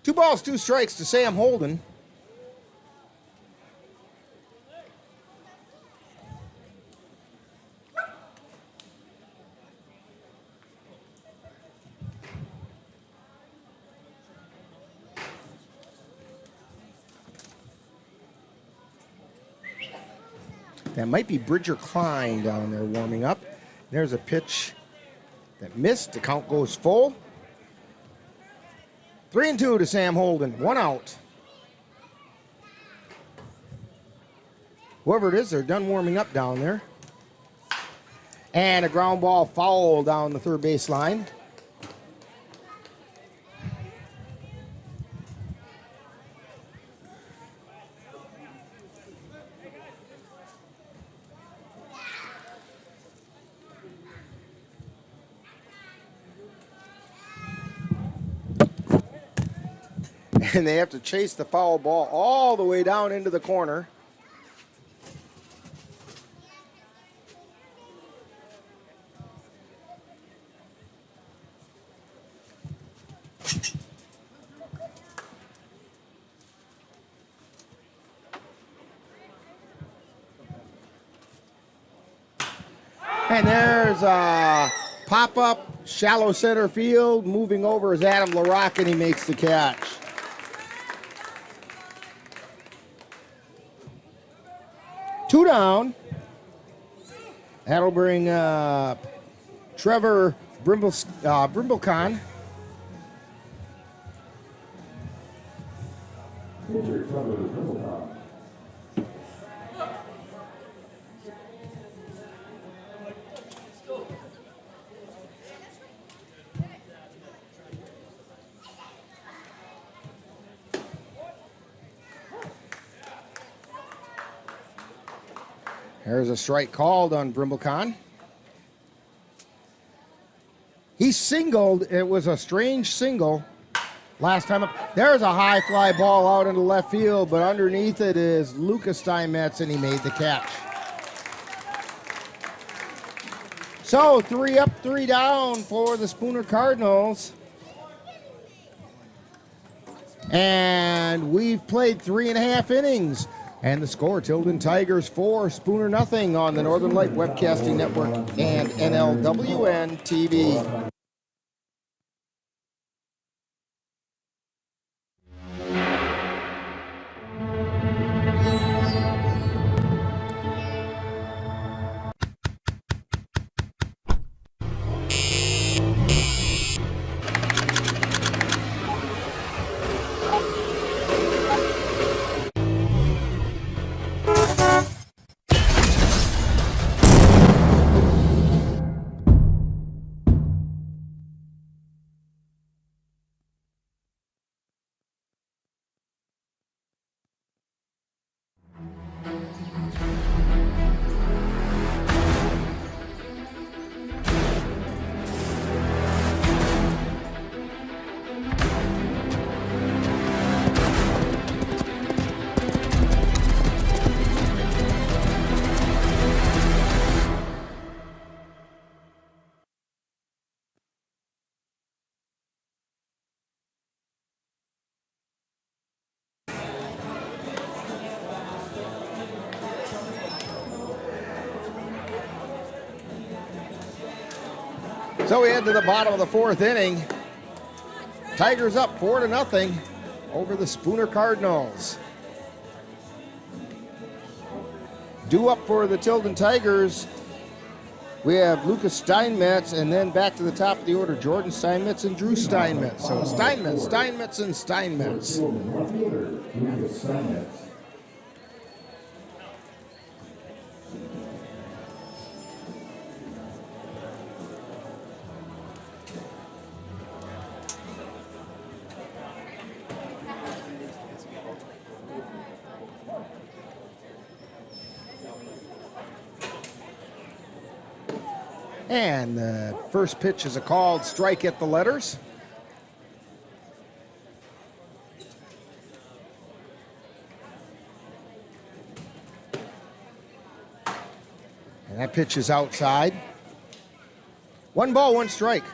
2 balls, 2 strikes to Sam Holden. That might be Bridger Klein down there warming up. There's a pitch that missed. The count goes full. 3-2 to Sam Holden. 1 out. Whoever it is, they're done warming up down there. And a ground ball foul down the third base line. And they have to chase the foul ball all the way down into the corner. And there's a pop-up, shallow center field. Moving over is Adam LaRocque, and he makes the catch. Two down. That'll bring Trevor Brimblecon. There's a strike called on Brimblecon. He singled. It was a strange single last time up. There's a high fly ball out into left field, but underneath it is Lucas Steinmetz, and he made the catch. So 3 up, 3 down for the Spooner Cardinals. And we've played 3.5 innings. And the score, Tilden Tigers 4, Spooner nothing on the Northern Light Webcasting Network and NLWN-TV. So we head to the bottom of the 4th inning. Tigers up 4-0 over the Spooner Cardinals. Due up for the Tilden Tigers, we have Lucas Steinmetz, and then back to the top of the order, Jordan Steinmetz and Drew Steinmetz. So Steinmetz, and Steinmetz. And the first pitch is a called strike at the letters. And that pitch is outside. 1 ball, 1 strike.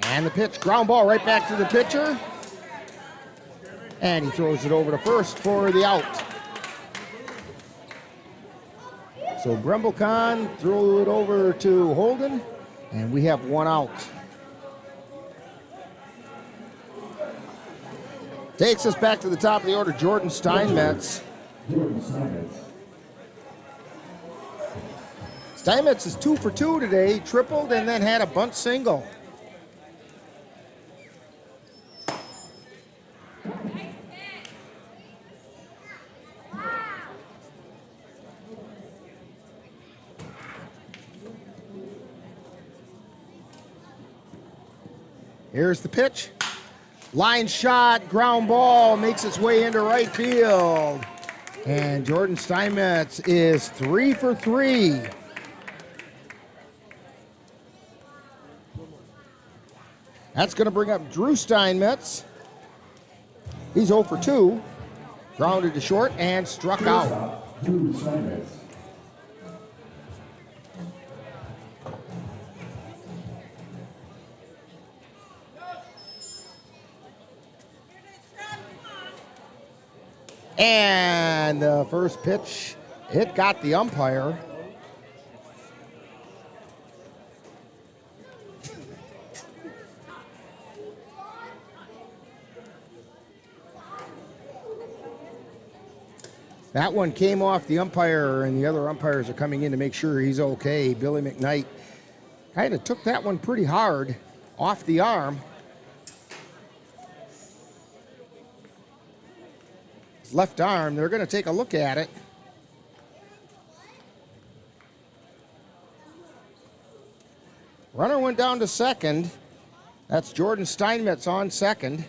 And the pitch, ground ball right back to the pitcher. And he throws it over to first for the out. So Brembleton threw it over to Holden, and we have 1 out. Takes us back to the top of the order, Jordan Steinmetz. Steinmetz is 2 for 2 today. He tripled and then had a bunt single. Here's the pitch. Line shot, ground ball, makes its way into right field. And Jordan Steinmetz is 3 for 3. That's going to bring up Drew Steinmetz. He's 0 for 2. Grounded to short and struck out. Drew Steinmetz. And the first pitch, it got the umpire. That one came off the umpire, and the other umpires are coming in to make sure he's okay. Billy McKnight kind of took that one pretty hard off the arm. Left arm, they're going to take a look at it. Runner went down to second. That's Jordan Steinmetz on second.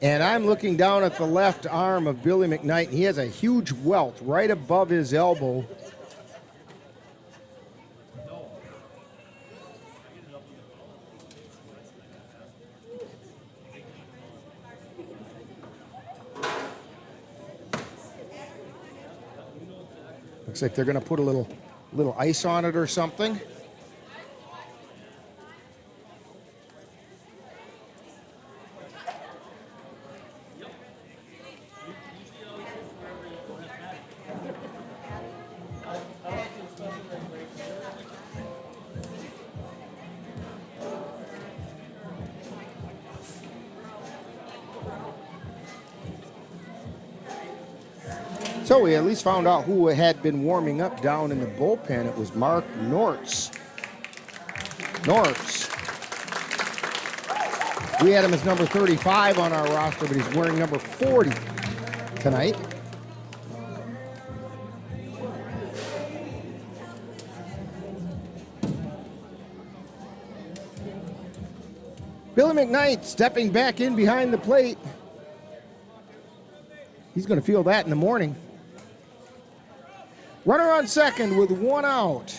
And I'm looking down at the left arm of Billy McKnight. He has a huge welt right above his elbow. Looks like they're going to put a little ice on it or something. So we at least found out who had been warming up down in the bullpen. It was Mark Nortz. We had him as number 35 on our roster, but he's wearing number 40 tonight. Billy McKnight stepping back in behind the plate. He's going to feel that in the morning. Runner on second with 1 out.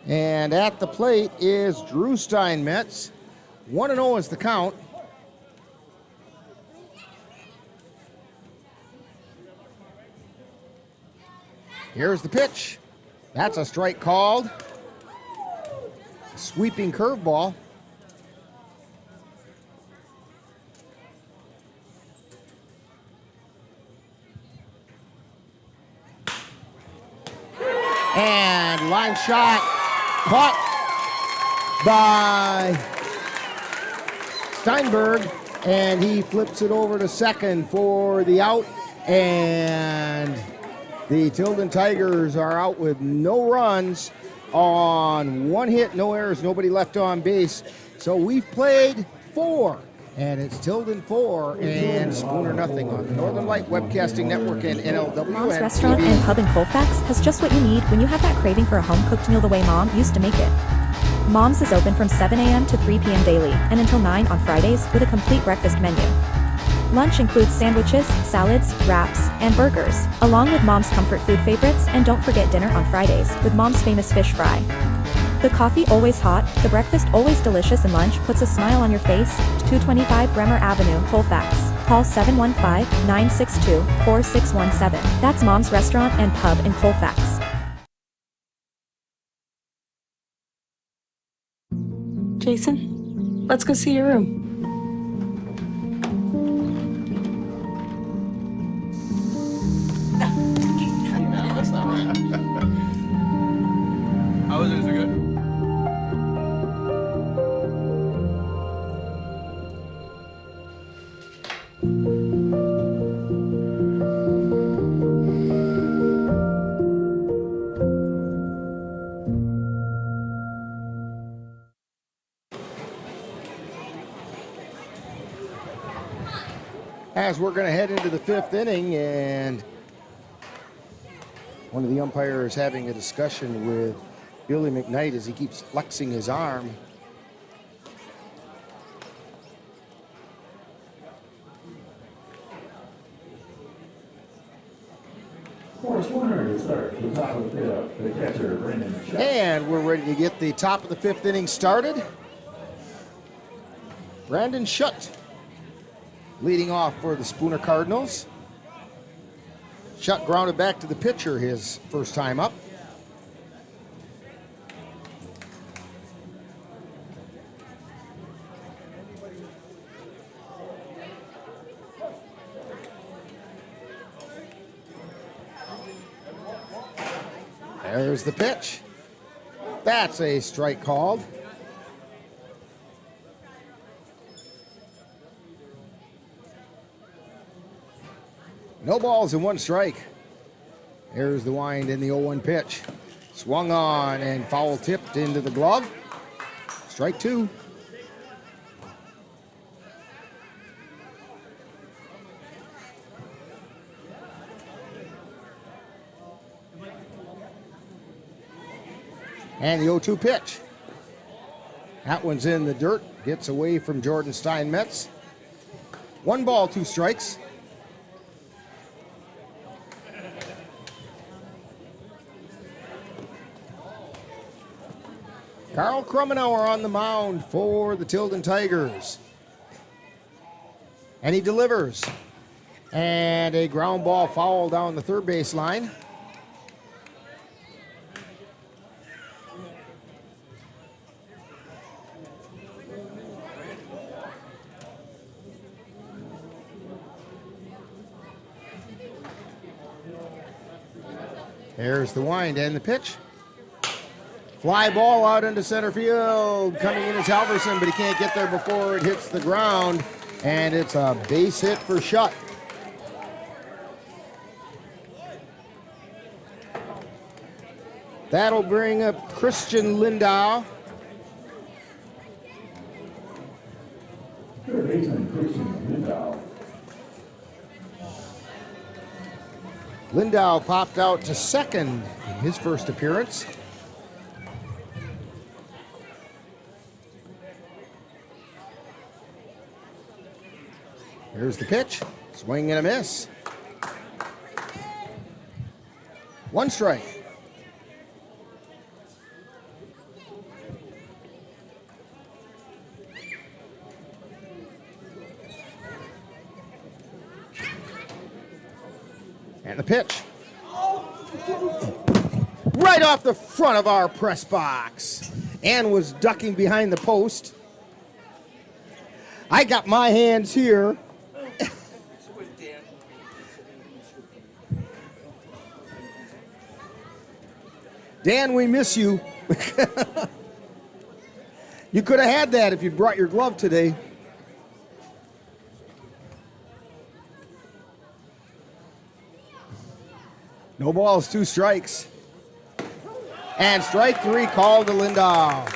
And at the plate is Drew Steinmetz. 1-0 is the count. Here's the pitch. That's a strike called. Sweeping curveball. And line shot caught by Steinberg, and he flips it over to second for the out, and the Tilden Tigers are out with no runs on 1 hit, no errors, nobody left on base. So we've played 4. And it's Tilden 4 and Spooner nothing on the Northern Light Webcasting Network and NLWN-TV. Mom's Restaurant and Pub in Colfax has just what you need when you have that craving for a home-cooked meal the way Mom used to make it. Mom's is open from 7 a.m. to 3 p.m. daily and until 9 on Fridays with a complete breakfast menu. Lunch includes sandwiches, salads, wraps, and burgers, along with Mom's comfort food favorites, and don't forget dinner on Fridays with Mom's famous fish fry. The coffee always hot, the breakfast always delicious, and lunch puts a smile on your face. 225 Bremer Avenue, Colfax. Call 715-962-4617. That's Mom's Restaurant and Pub in Colfax. Jason, let's go see your room. That's not right. How was it? Is it good? As we're going to head into the 5th inning, and one of the umpires having a discussion with Billy McKnight as he keeps flexing his arm. And we're ready to get the top of the 5th inning started. Brandon Schutt leading off for the Spooner Cardinals. Schutt grounded back to the pitcher his first time up. There's the pitch. That's a strike called. No balls and 1 strike. There's the wind in the 0-1 pitch. Swung on and foul tipped into the glove. Strike 2. And the 0-2 pitch. That one's in the dirt. Gets away from Jordan Steinmetz. 1 ball, 2 strikes. Carl Krummenauer on the mound for the Tilden Tigers. And he delivers. And a ground ball foul down the third base line. There's the wind and the pitch. Fly ball out into center field. Coming in is Halverson, but he can't get there before it hits the ground. And it's a base hit for Schutt. That'll bring up Christian Lindau. Third baseman Christian Lindau. Lindau popped out to second in his first appearance. Here's the pitch. Swing and a miss. 1 strike. And the pitch. Right off the front of our press box. Ann was ducking behind the post. I got my hands here. Dan, we miss you. You could have had that if you brought your glove today. No balls, 2 strikes. And strike 3 called to Lindau.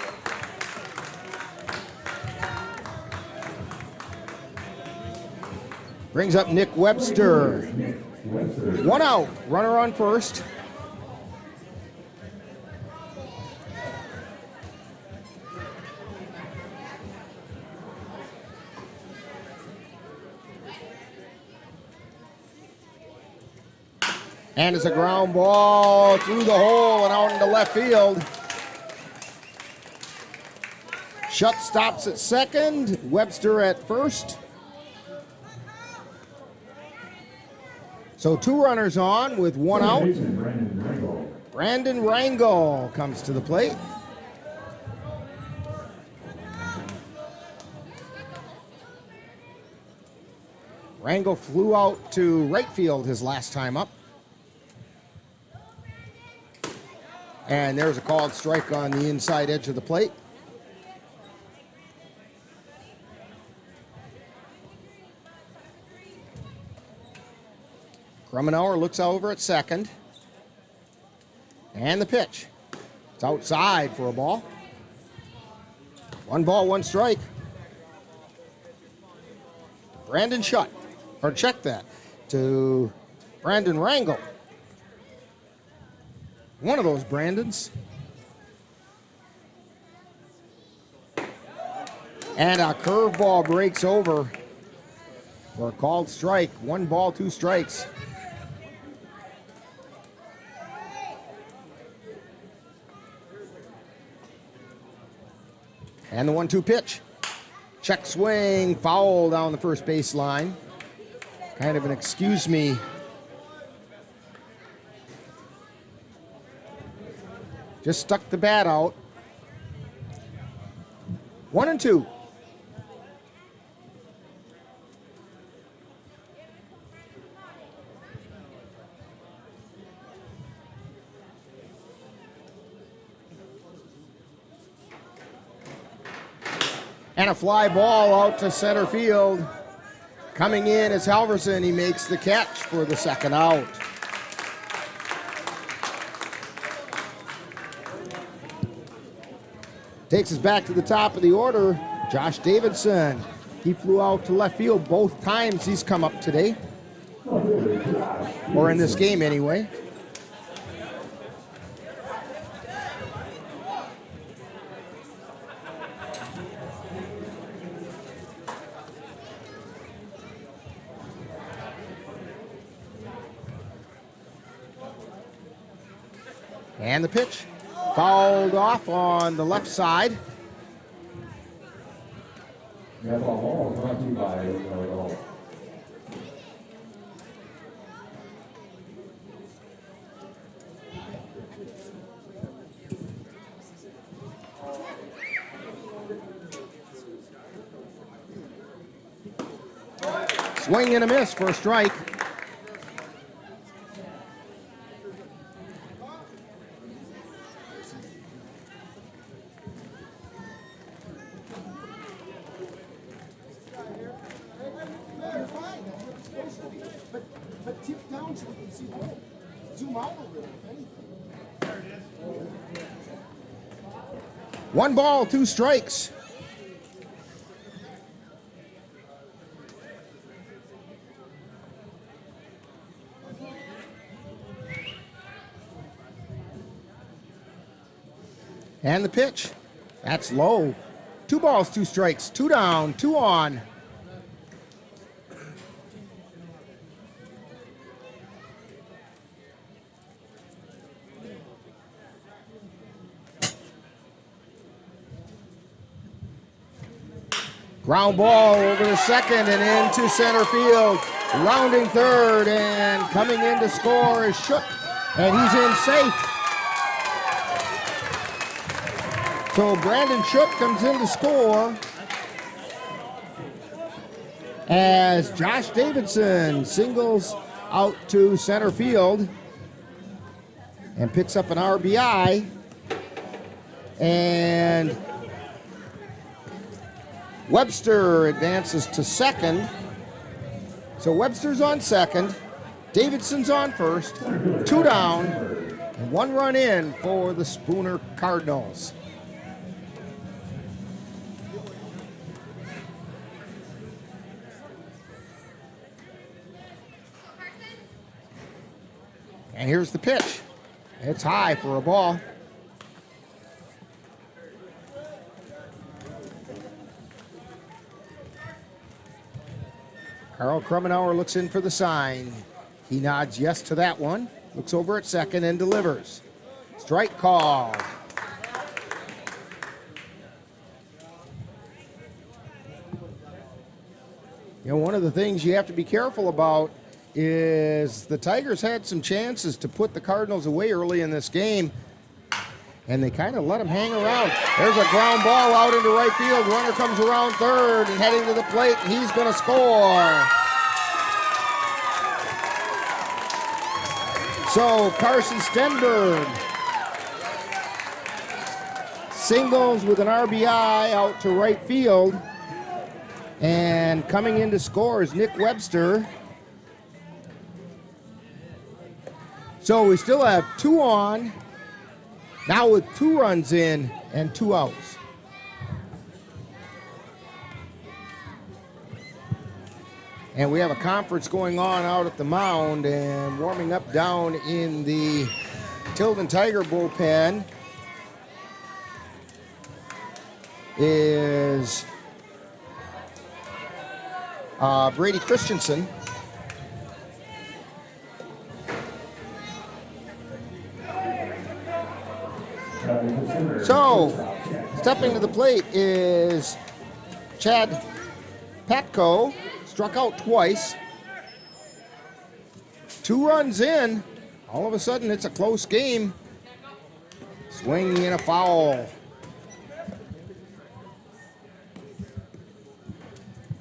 Brings up Nick Webster. 1 out, runner on first. And it's a ground ball through the hole and out into left field. Shutt stops at second, Webster at first. So 2 runners on with 1 out. Brandon Rangel comes to the plate. Rangel flew out to right field his last time up. And there's a called strike on the inside edge of the plate. Krummenauer looks over at second. And the pitch. It's outside for a ball. 1 ball, 1 strike. Brandon Shutt. Or check that. To Brandon Rangel. One of those Brandons. And a curveball breaks over for a called strike. 1 ball, 2 strikes. And the 1-2 pitch. Check swing, foul down the first base line. Kind of an excuse me. Just stuck the bat out. 1-2. And a fly ball out to center field. Coming in is Halverson. He makes the catch for the second out. Takes us back to the top of the order. Josh Davidson. He flew out to left field both times he's come up today. Or in this game anyway. And the pitch fouled off on the left side. Swing and a miss for a strike. One ball, 2 strikes. And the pitch. That's low. 2 balls, 2 strikes. 2 down, 2 on. Ground ball over to second and into center field. Rounding third and coming in to score is Shook. And he's in safe. So Brandon Shook comes in to score as Josh Davidson singles out to center field and picks up an RBI. And Webster advances to second. So Webster's on second. Davidson's on first. 2 down. And 1 run in for the Spooner Cardinals. And here's the pitch. It's high for a ball. Carl Krummenauer looks in for the sign. He nods yes to that one. Looks over at second and delivers. Strike call. You know, one of the things you have to be careful about is the Tigers had some chances to put the Cardinals away early in this game, and they kind of let them hang around. There's a ground ball out into right field. Runner comes around third and heading to the plate, and he's going to score. So Carson Stenberg singles with an RBI out to right field. And coming in to score is Nick Webster. So we still have 2 on, now with 2 runs in and 2 outs. And we have a conference going on out at the mound, and warming up down in the Tilden Tiger bullpen is Brady Christensen. So, stepping to the plate is Chad Patko, struck out twice. 2 runs in, all of a sudden it's a close game. Swing and a foul.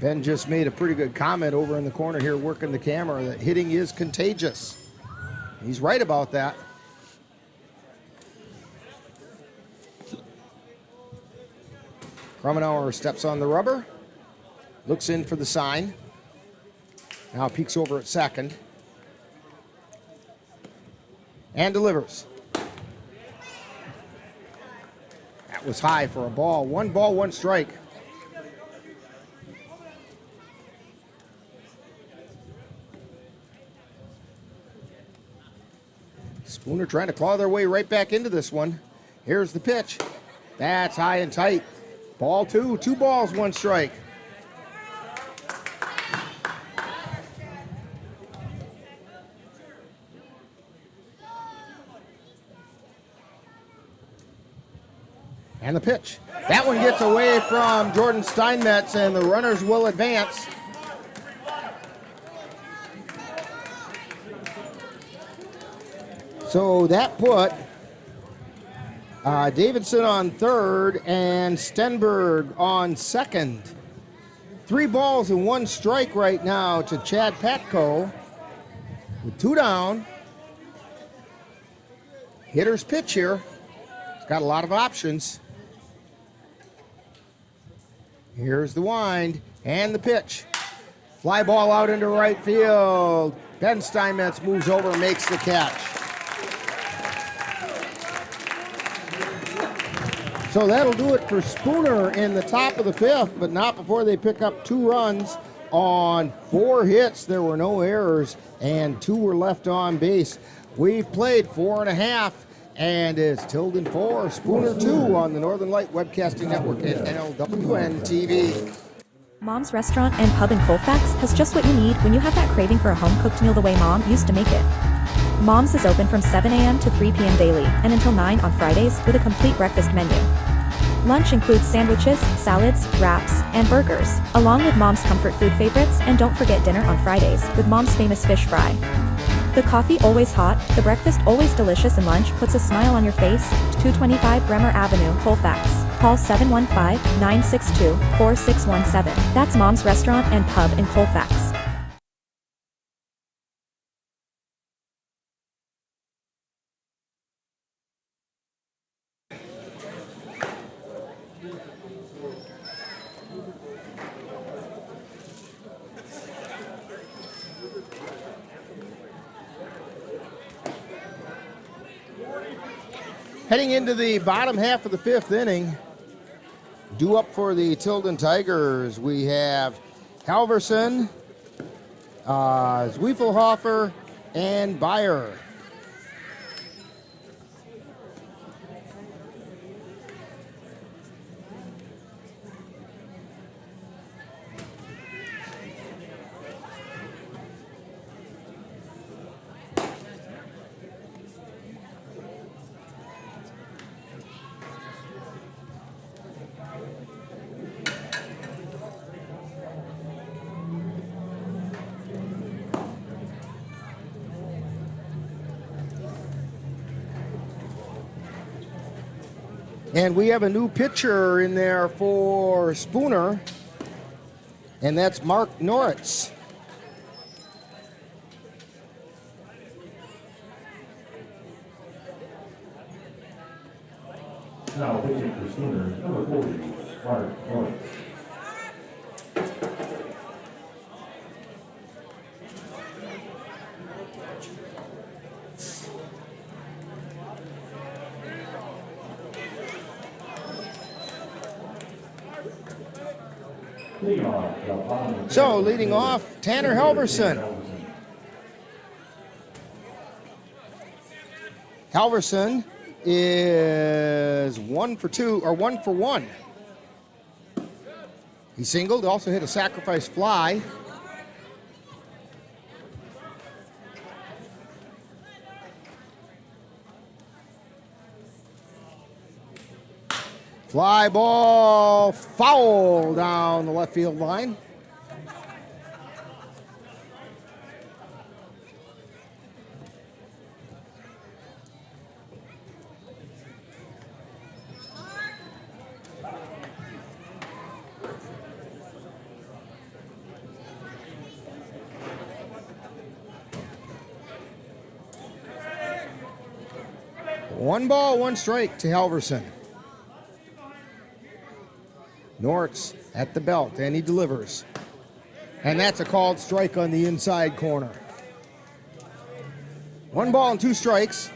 Ben just made a pretty good comment over in the corner here working the camera that hitting is contagious. He's right about that. Krummenauer steps on the rubber, looks in for the sign. Now peeks over at second. And delivers. That was high for a ball. 1 ball, 1 strike. Spooner trying to claw their way right back into this one. Here's the pitch. That's high and tight. Ball 2, 2 balls, 1 strike. And the pitch. That one gets away from Jordan Steinmetz, and the runners will advance. So that put Davidson on third and Stenberg on second. 3 balls and 1 strike right now to Chad Patko with 2 down. Hitter's pitch here. It's got a lot of options. Here's the wind and the pitch. Fly ball out into right field. Ben Steinmetz moves over and makes the catch. So that'll do it for Spooner in the top of the 5th, but not before they pick up 2 runs on 4 hits. There were no errors, and 2 were left on base. We've played 4.5, and it's Tilden 4, Spooner 2 on the Northern Light Webcasting Network and NLWN-TV. Mom's Restaurant and Pub in Colfax has just what you need when you have that craving for a home-cooked meal the way Mom used to make it. Mom's is open from 7 a.m. to 3 p.m. daily and until 9 on Fridays with a complete breakfast menu. Lunch includes sandwiches, salads, wraps, and burgers, along with Mom's comfort food favorites, and don't forget dinner on Fridays with Mom's famous fish fry. The coffee always hot, the breakfast always delicious, and lunch puts a smile on your face. 225 Bremer Avenue, Colfax. Call 715-962-4617. That's Mom's Restaurant and Pub in Colfax. Heading into the bottom half of the 5th inning, due up for the Tilden Tigers, we have Halverson, Zwiefelhofer, and Beyer. And we have a new pitcher in there for Spooner, and that's Mark Norritz. Now pitching for Spooner, number 40, Mark Norris. So, leading off, Tanner Halverson. Halverson is 1 for 2, or 1 for 1. He singled, also hit a sacrifice fly. Fly ball, foul down the left field line. One ball, one strike to Halverson. Nortz at the belt, and he delivers. And that's a called strike on the inside corner. 1 ball and 2 strikes.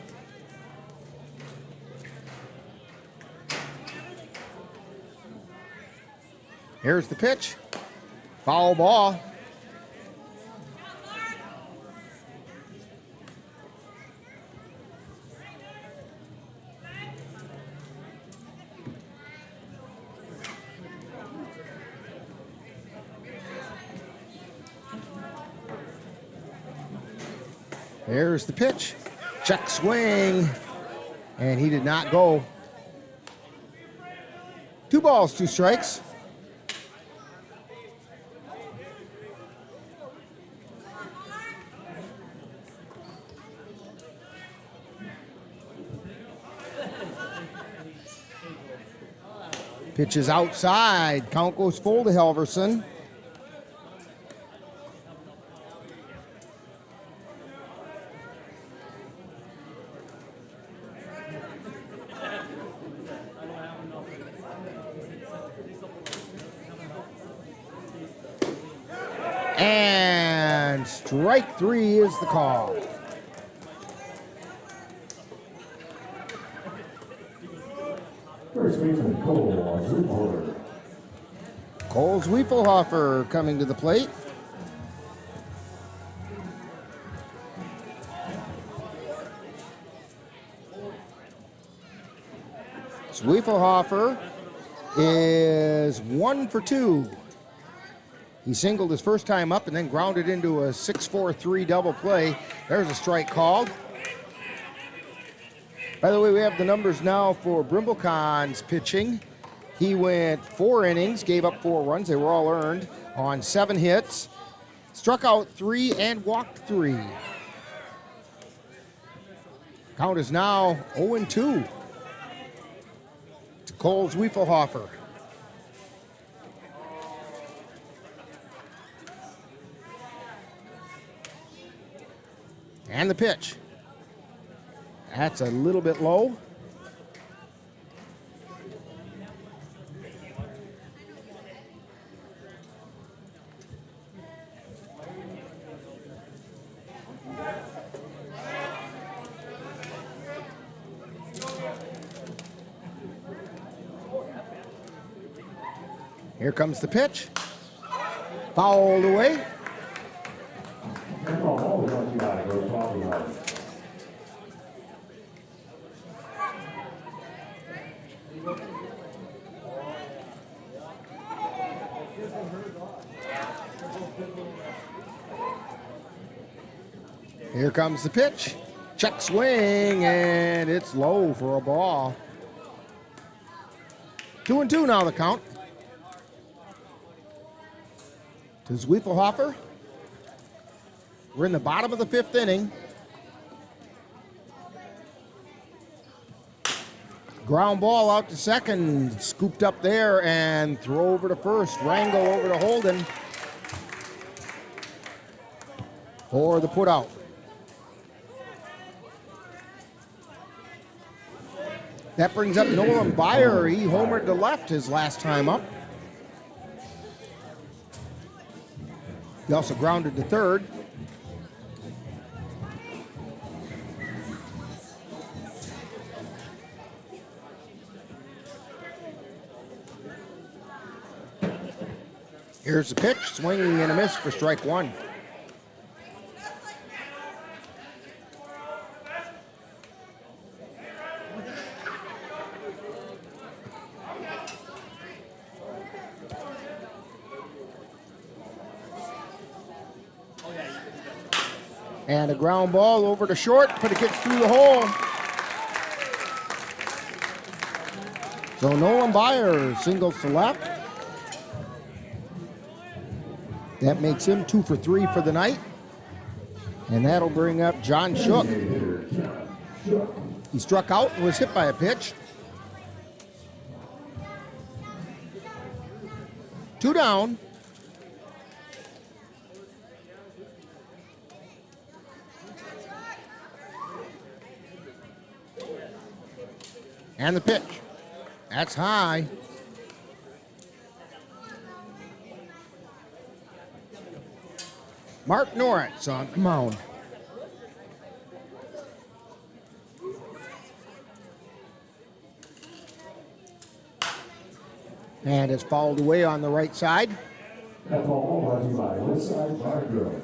Here's the pitch. Foul ball. There's the pitch. Check swing. And he did not go. 2 balls, 2 strikes. Pitch is outside. Count goes full to Halverson. And strike 3 is the call. First baseman Cole Zwiefelhofer. Cole Zwiefelhofer coming to the plate. Zwiefelhofer is 1 for 2. He singled his first time up and then grounded into a 6-4-3 double play. There's a strike called. By the way, we have the numbers now for Brimblecon's pitching. He went 4 innings, gave up 4 runs. They were all earned on 7 hits. Struck out 3 and walked 3. Count is now 0-2 to Cole Zwiefelhofer. And the pitch. That's a little bit low. Here comes the pitch. Fouled away. Here comes the pitch. Check swing, and it's low for a ball. 2-2 now the count. To Zwiefelhofer. We're in the bottom of the 5th inning. ground ball out to second, scooped up there and throw over to first. Wrangle over to Holden for the put out. That brings up Nolan Byer. He homered to left his last time up. He also grounded to third. Here's the pitch, swinging and a miss for strike one. And a ground ball over to short, but it gets through the hole. So Nolan Byer singles to left. That makes him 2 for 3 for the night. And that'll bring up John Shook. He struck out and was hit by a pitch. 2 down. And the pitch. That's high. Mark Norris on the mound. And it's fouled away on the right side. That ball brought to you by Westside Bar Grill.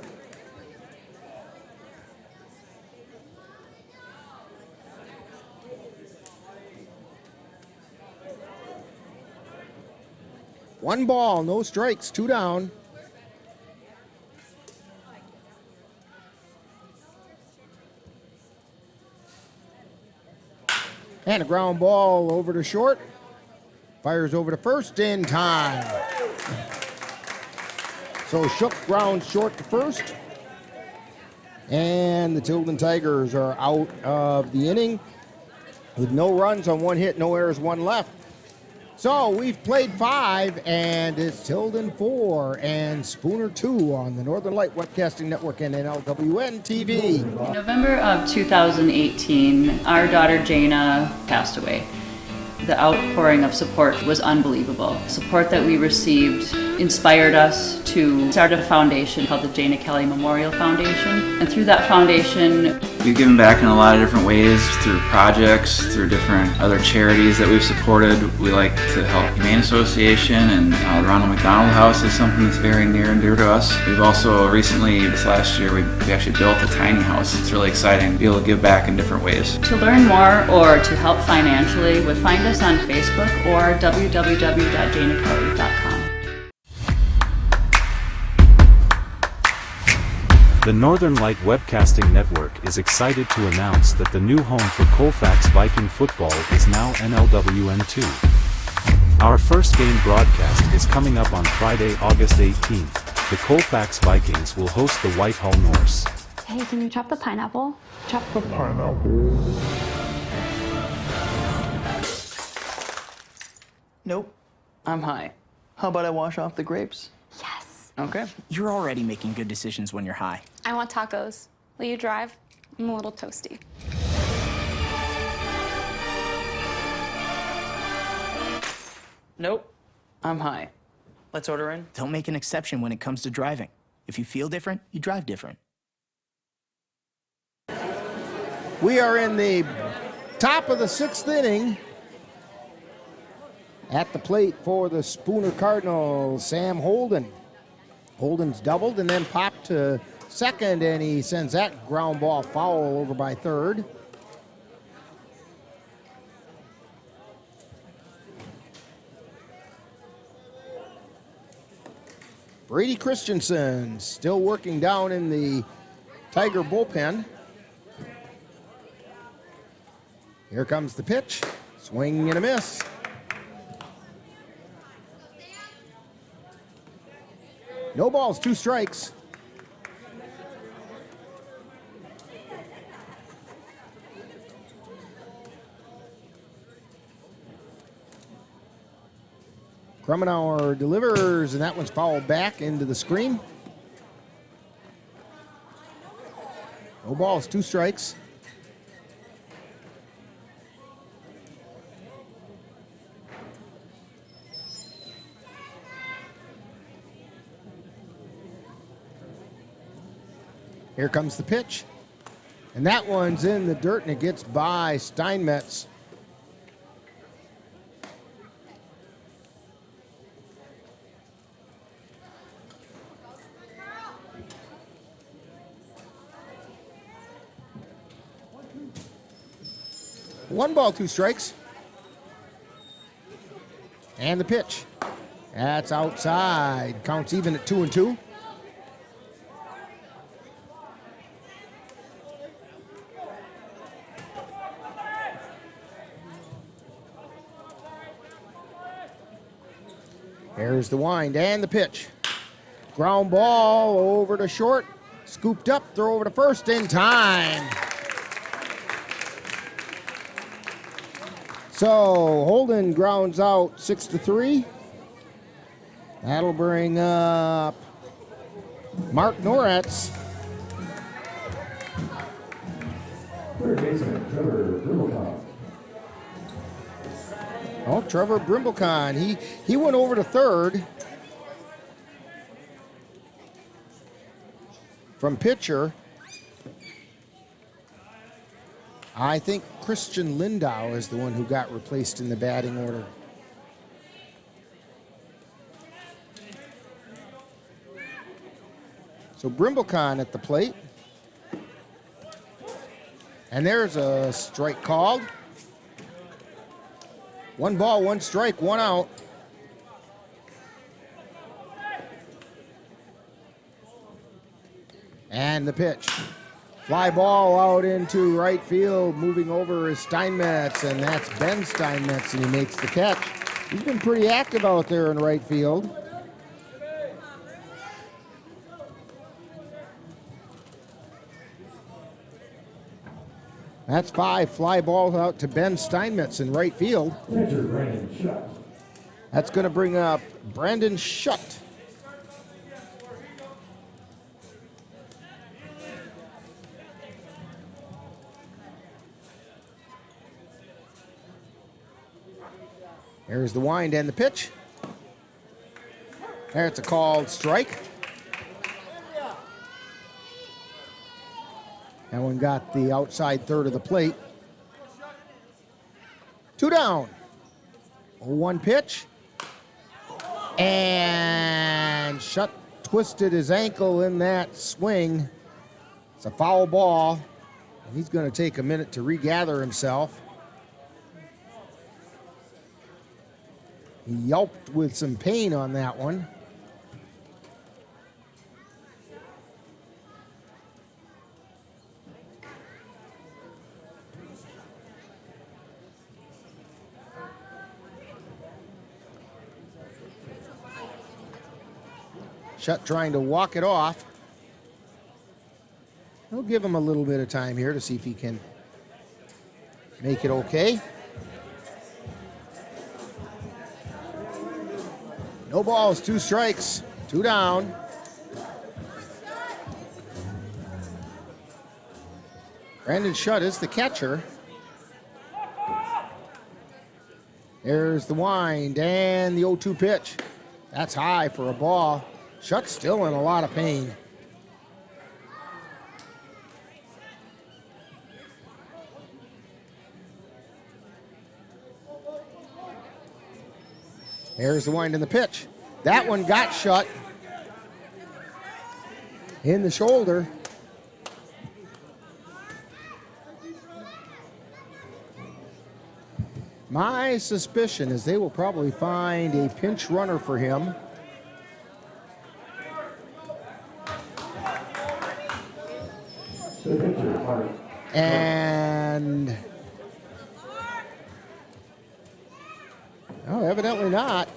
One ball, no strikes, 2 down. And a ground ball over to short. Fires over to first in time. So Shook grounds short to first. And the Tilden Tigers are out of the inning with no runs on 1 hit, no errors, 1 left. So we've played 5, and it's Tilden 4 and Spooner 2 on the Northern Light Webcasting Network and NLWN-TV. In November of 2018, our daughter Jana passed away. The outpouring of support was unbelievable. Support that we received inspired us to start a foundation called the Jana Kelly Memorial Foundation. And through that foundation, we've given back in a lot of different ways, through projects, through different other charities that we've supported. We like to help Humane Association, and the Ronald McDonald House is something that's very near and dear to us. We've also recently, this last year, we actually built a tiny house. It's really exciting to be able to give back in different ways. to learn more or to help financially, find us on Facebook or www.janakelly.com. The Northern Light Webcasting Network is excited to announce that the new home for Colfax Viking football is now NLWN-TV. Our first game broadcast is coming up on Friday, August 18th. The Colfax Vikings will host the Whitehall Norse. Hey, can you chop the pineapple? Chop the pineapple. Nope, I'm high. How about I wash off the grapes? Yes. Okay. You're already making good decisions when you're high. I want tacos. Will you drive? I'm a little toasty. Nope, I'm high. Let's order in. Don't make an exception when it comes to driving. If you feel different, you drive different. We are in the top of the 6th inning. At the plate for the Spooner Cardinals, Sam Holden. Holden's doubled and then popped to second, and he sends that ground ball foul over by third. Brady Christensen still working down in the Tiger bullpen. Here comes the pitch. Swing and a miss. No balls, 2 strikes. Kremenauer delivers, and that one's fouled back into the screen. No balls, 2 strikes. Here comes the pitch. And that one's in the dirt, and it gets by Steinmetz. One ball, 2 strikes. And the pitch. That's outside. Counts even at 2-2. Here's the wind and the pitch. Ground ball over to short. Scooped up, throw over to first in time. So Holden grounds out 6-3. That'll bring up Mark Noretz. Third baseman, Trevor Brimblecon. Oh, Trevor Brimblecon. He went over to third. From pitcher, I think Christian Lindau is the one who got replaced in the batting order. So Brimblecon at the plate. And there's a strike called. 1 ball, 1 strike, 1 out. And the pitch. Fly ball out into right field. Moving over is Steinmetz, and that's Ben Steinmetz, and he makes the catch. He's been pretty active out there in right field. That's 5 fly balls out to Ben Steinmetz in right field. That's going to bring up Brandon Schutt. There's the wind and the pitch. There's a called strike. That one got the outside third of the plate. 2 down. 1 pitch. And Schutt twisted his ankle in that swing. It's a foul ball. And he's going to take a minute to regather himself. He yelped with some pain on that one. Schutt trying to walk it off. We'll give him a little bit of time here to see if he can make it okay. No balls, 2 strikes, 2 down. Brandon Schutt is the catcher. There's the wind and the 0-2 pitch. That's high for a ball. Schutt's still in a lot of pain. There's the wind and the pitch. That one got Schutt in the shoulder. My suspicion is they will probably find a pinch runner for him. And oh, evidently not.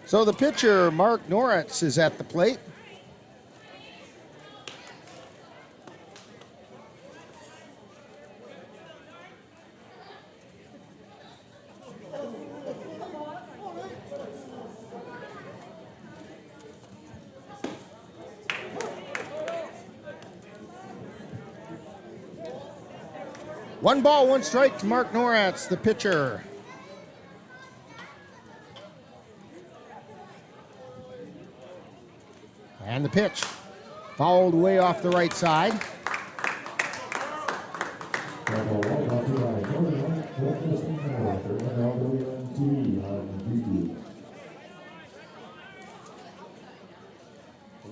So the pitcher, Mark Noretz, is at the plate. 1 ball, 1 strike to Mark Noratz, the pitcher. And the pitch, fouled way off the right side.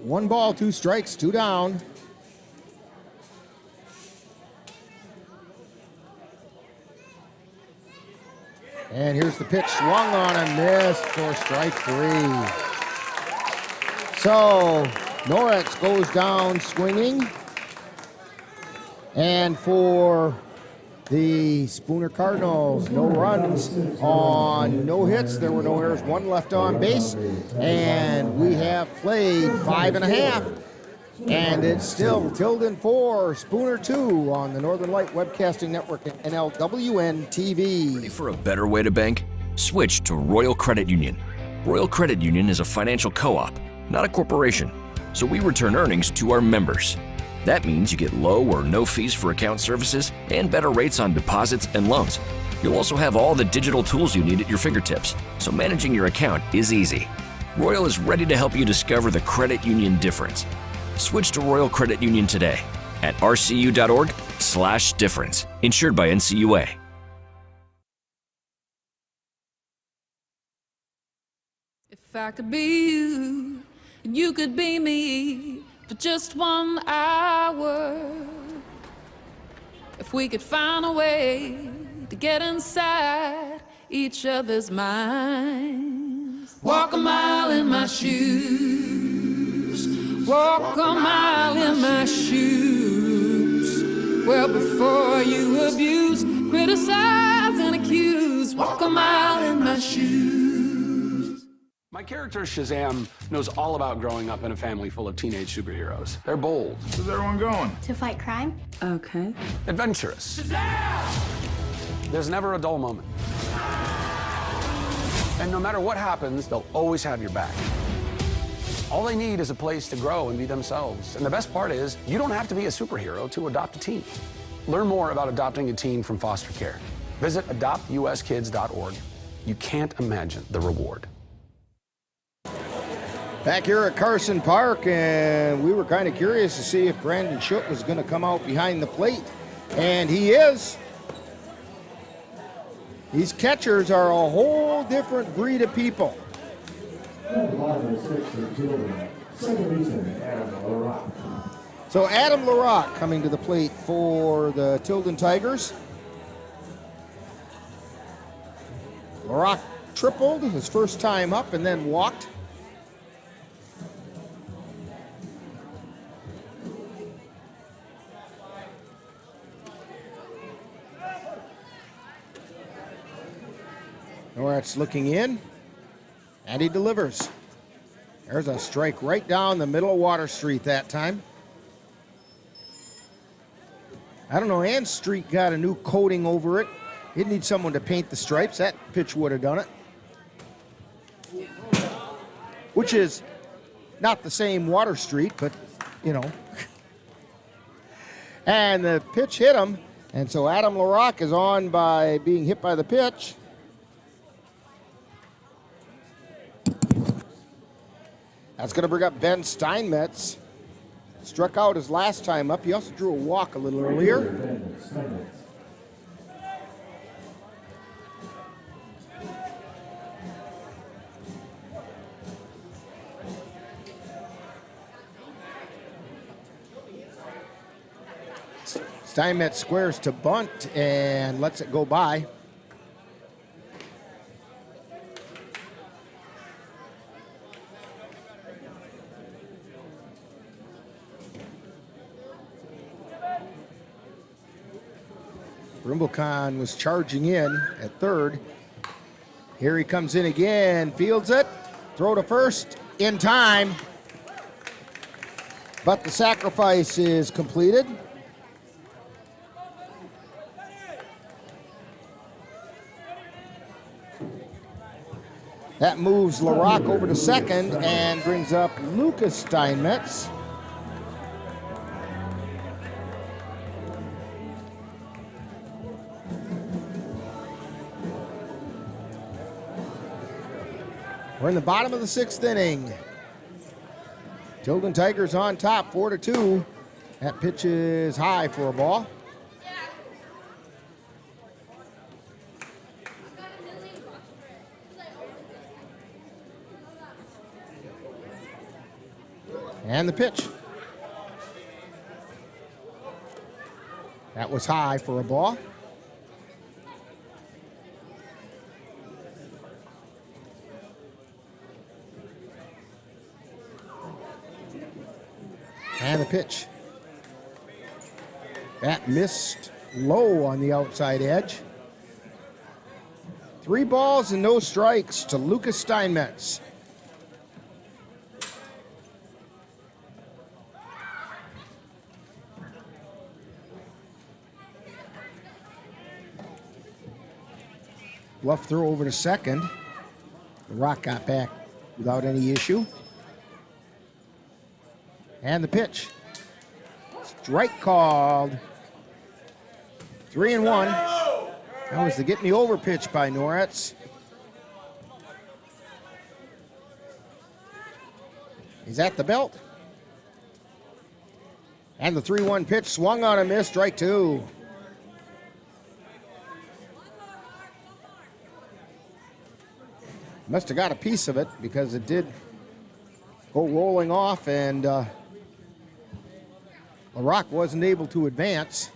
One ball, 2 strikes, 2 down. And here's the pitch, swung on and missed for strike 3. So Noratz goes down swinging. And for the Spooner Cardinals, no runs on no hits. There were no errors, 1 left on base. And we have played 5.5. And it's still Tilden 4, Spooner 2 on the Northern Light Webcasting Network and NLWN-TV. Ready for a better way to bank? Switch to Royal Credit Union. Royal Credit Union is a financial co-op, not a corporation. So we return earnings to our members. That means you get low or no fees for account services and better rates on deposits and loans. You'll also have all the digital tools you need at your fingertips, so managing your account is easy. Royal is ready to help you discover the credit union difference. Switch to Royal Credit Union today at rcu.org/difference. Insured by NCUA. If I could be you, and you could be me for just 1 hour. If we could find a way to get inside each other's minds. Walk a mile in my shoes. Walk a mile in my shoes. Well, before you abuse, criticize, and accuse. Walk a mile in my shoes. My character, Shazam, knows all about growing up in a family full of teenage superheroes. They're bold. Where's everyone going? To fight crime? Okay. Adventurous. Shazam! There's never a dull moment. And no matter what happens, they'll always have your back. All they need is a place to grow and be themselves. And the best part is, you don't have to be a superhero to adopt a teen. Learn more about adopting a teen from foster care. Visit adoptuskids.org. You can't imagine the reward. Back here at Carson Park, and we were kind of curious to see if Brandon Schutt was going to come out behind the plate. And he is. These catchers are a whole different breed of people. So Adam LaRock coming to the plate for the Tilden Tigers. LaRock tripled his first time up and then walked. Noratz looking in, and he delivers. There's a strike right down the middle of Water Street that time. I don't know, Ann Street got a new coating over it. He'd need someone to paint the stripes. That pitch would have done it. Which is not the same Water Street, but, you know. And the pitch hit him, and so Adam LaRock is on by being hit by the pitch. That's going to bring up Ben Steinmetz. Struck out his last time up. He also drew a walk a little earlier. Steinmetz squares to bunt and lets it go by. Brimblecon was charging in at third. Here he comes in again, fields it, throw to first, in time. But the sacrifice is completed. That moves LaRock over to second and brings up Lucas Steinmetz. We're in the bottom of the 6th inning. Tilden Tigers on top, 4-2. That pitch is high for a ball. And the pitch. That was high for a ball. And the pitch. That missed low on the outside edge. 3 balls and no strikes to Lucas Steinmetz. Bluff throw over to second. The Rock got back without any issue. And the pitch. Strike called. 3-1. That was the get me over pitch by Noretz. He's at the belt. And the 3-1 pitch swung on a miss, strike 2. Must have got a piece of it because it did go rolling off, and LaRock wasn't able to advance.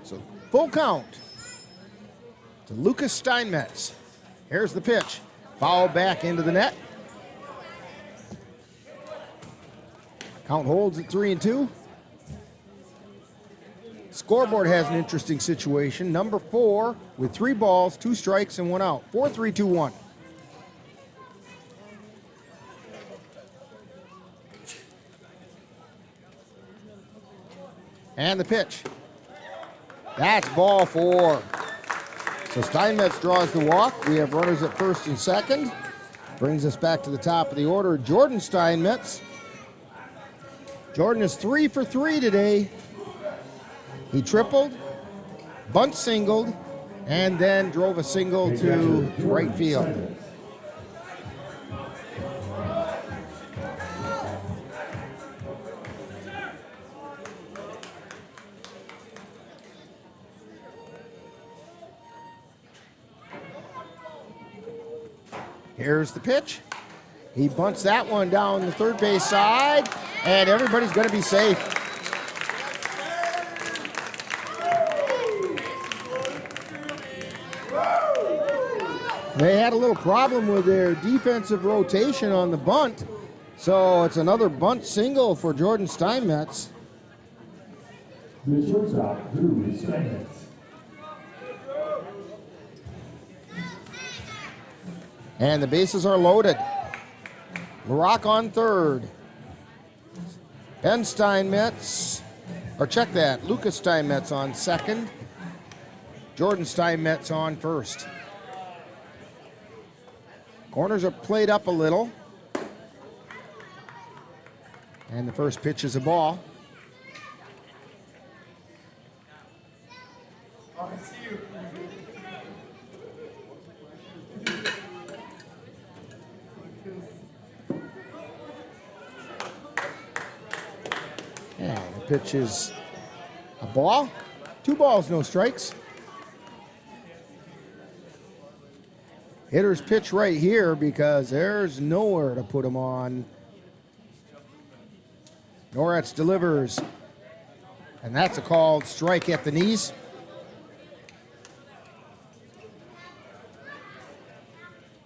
So full count to Lucas Steinmetz. Here's the pitch. Foul back into the net. Count holds at 3-2. Scoreboard has an interesting situation. Number 4 with 3 balls, 2 strikes, and 1 out. 4-3-2-1. And the pitch. That's ball 4. So Steinmetz draws the walk. We have runners at first and second. Brings us back to the top of the order. Jordan Steinmetz. Jordan is 3 for 3 today. He tripled, bunt singled, and then drove a single to right field. Here's the pitch. He bunts that one down the third base side, and everybody's going to be safe. They had a little problem with their defensive rotation on the bunt, so it's another bunt single for Jordan Steinmetz. The shortstop, Drew Steinmetz. And the bases are loaded. LaRock on third. Ben Steinmetz, or check that, Lucas Steinmetz on second. Jordan Steinmetz on first. Corners are played up a little. And the first pitch is a ball. And the pitch is a ball. 2 balls, no strikes. Hitter's pitch right here because there's nowhere to put him on. Noretz delivers. And that's a called strike at the knees.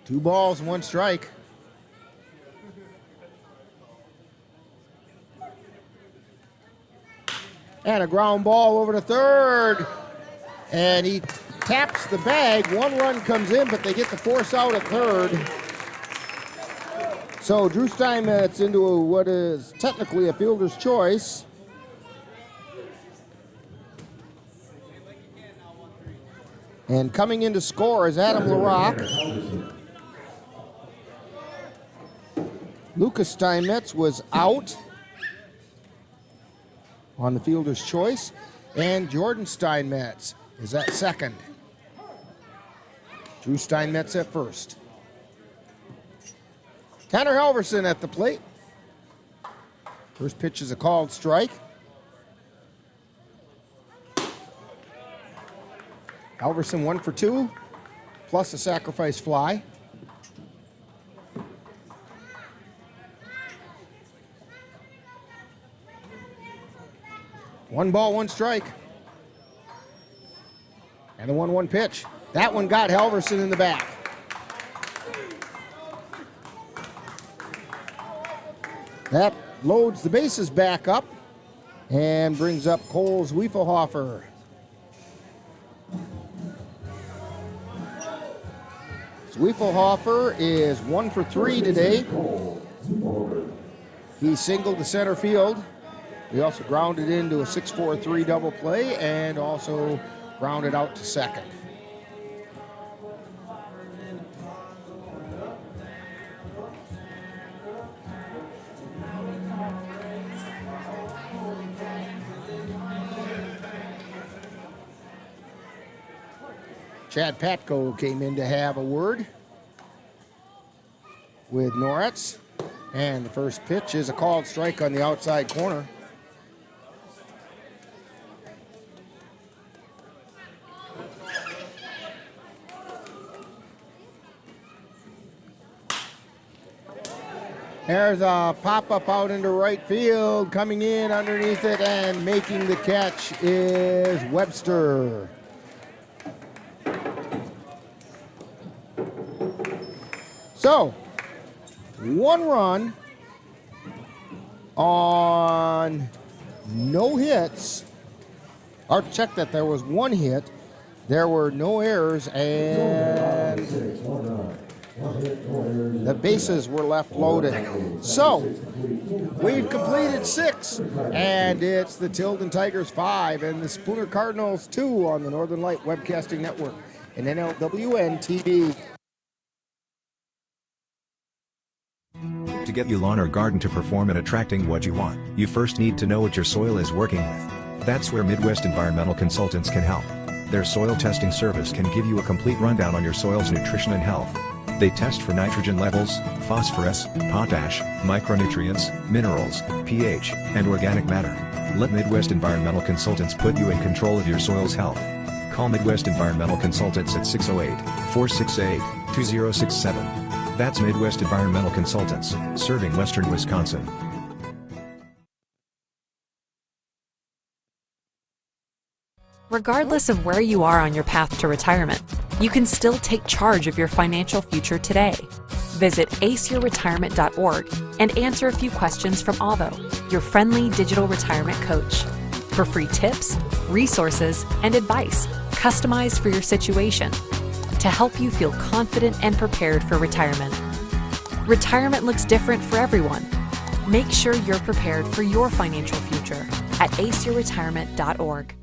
Two balls, 1 strike. And a ground ball over to third. And he taps the bag. 1 run comes in, but they get the force out at third. So Drew Steinmetz into what is technically a fielder's choice. And coming in to score is Adam LaRock. Lucas Steinmetz was out on the fielder's choice. And Jordan Steinmetz is at second. Drew Steinmetz at first. Tanner Halverson at the plate. First pitch is a called strike. Halverson 1 for 2, plus a sacrifice fly. One ball, one strike. And the 1-1 pitch. That one got Halverson in the back. That loads the bases back up and brings up Cole Zwiefelhofer. Zwiefelhofer is 1 for 3 today. He singled to center field. He also grounded into a 6-4-3 double play and also grounded out to second. Chad Patko came in to have a word with Noretz. And the first pitch is a called strike on the outside corner. There's a pop-up out into right field. Coming in underneath it and making the catch is Webster. So, 1 run on no hits. Or check that, there was 1 hit. There were no errors, and the bases were left loaded. So, we've completed 6, and it's the Tilden Tigers 5 and the Spooner Cardinals 2 on the Northern Light Webcasting Network and NLWN-TV. To get your lawn or garden to perform at attracting what you want, you first need to know what your soil is working with. That's where Midwest Environmental Consultants can help. Their soil testing service can give you a complete rundown on your soil's nutrition and health. They test for nitrogen levels, phosphorus, potash, micronutrients, minerals, pH, and organic matter. Let Midwest Environmental Consultants put you in control of your soil's health. Call Midwest Environmental Consultants at 608-468-2067. That's Midwest Environmental Consultants, serving Western Wisconsin. Regardless of where you are on your path to retirement, you can still take charge of your financial future today. Visit aceyourretirement.org and answer a few questions from Alvo, your friendly digital retirement coach, for free tips, resources, and advice customized for your situation to help you feel confident and prepared for retirement. Retirement looks different for everyone. Make sure you're prepared for your financial future at aceyourretirement.org.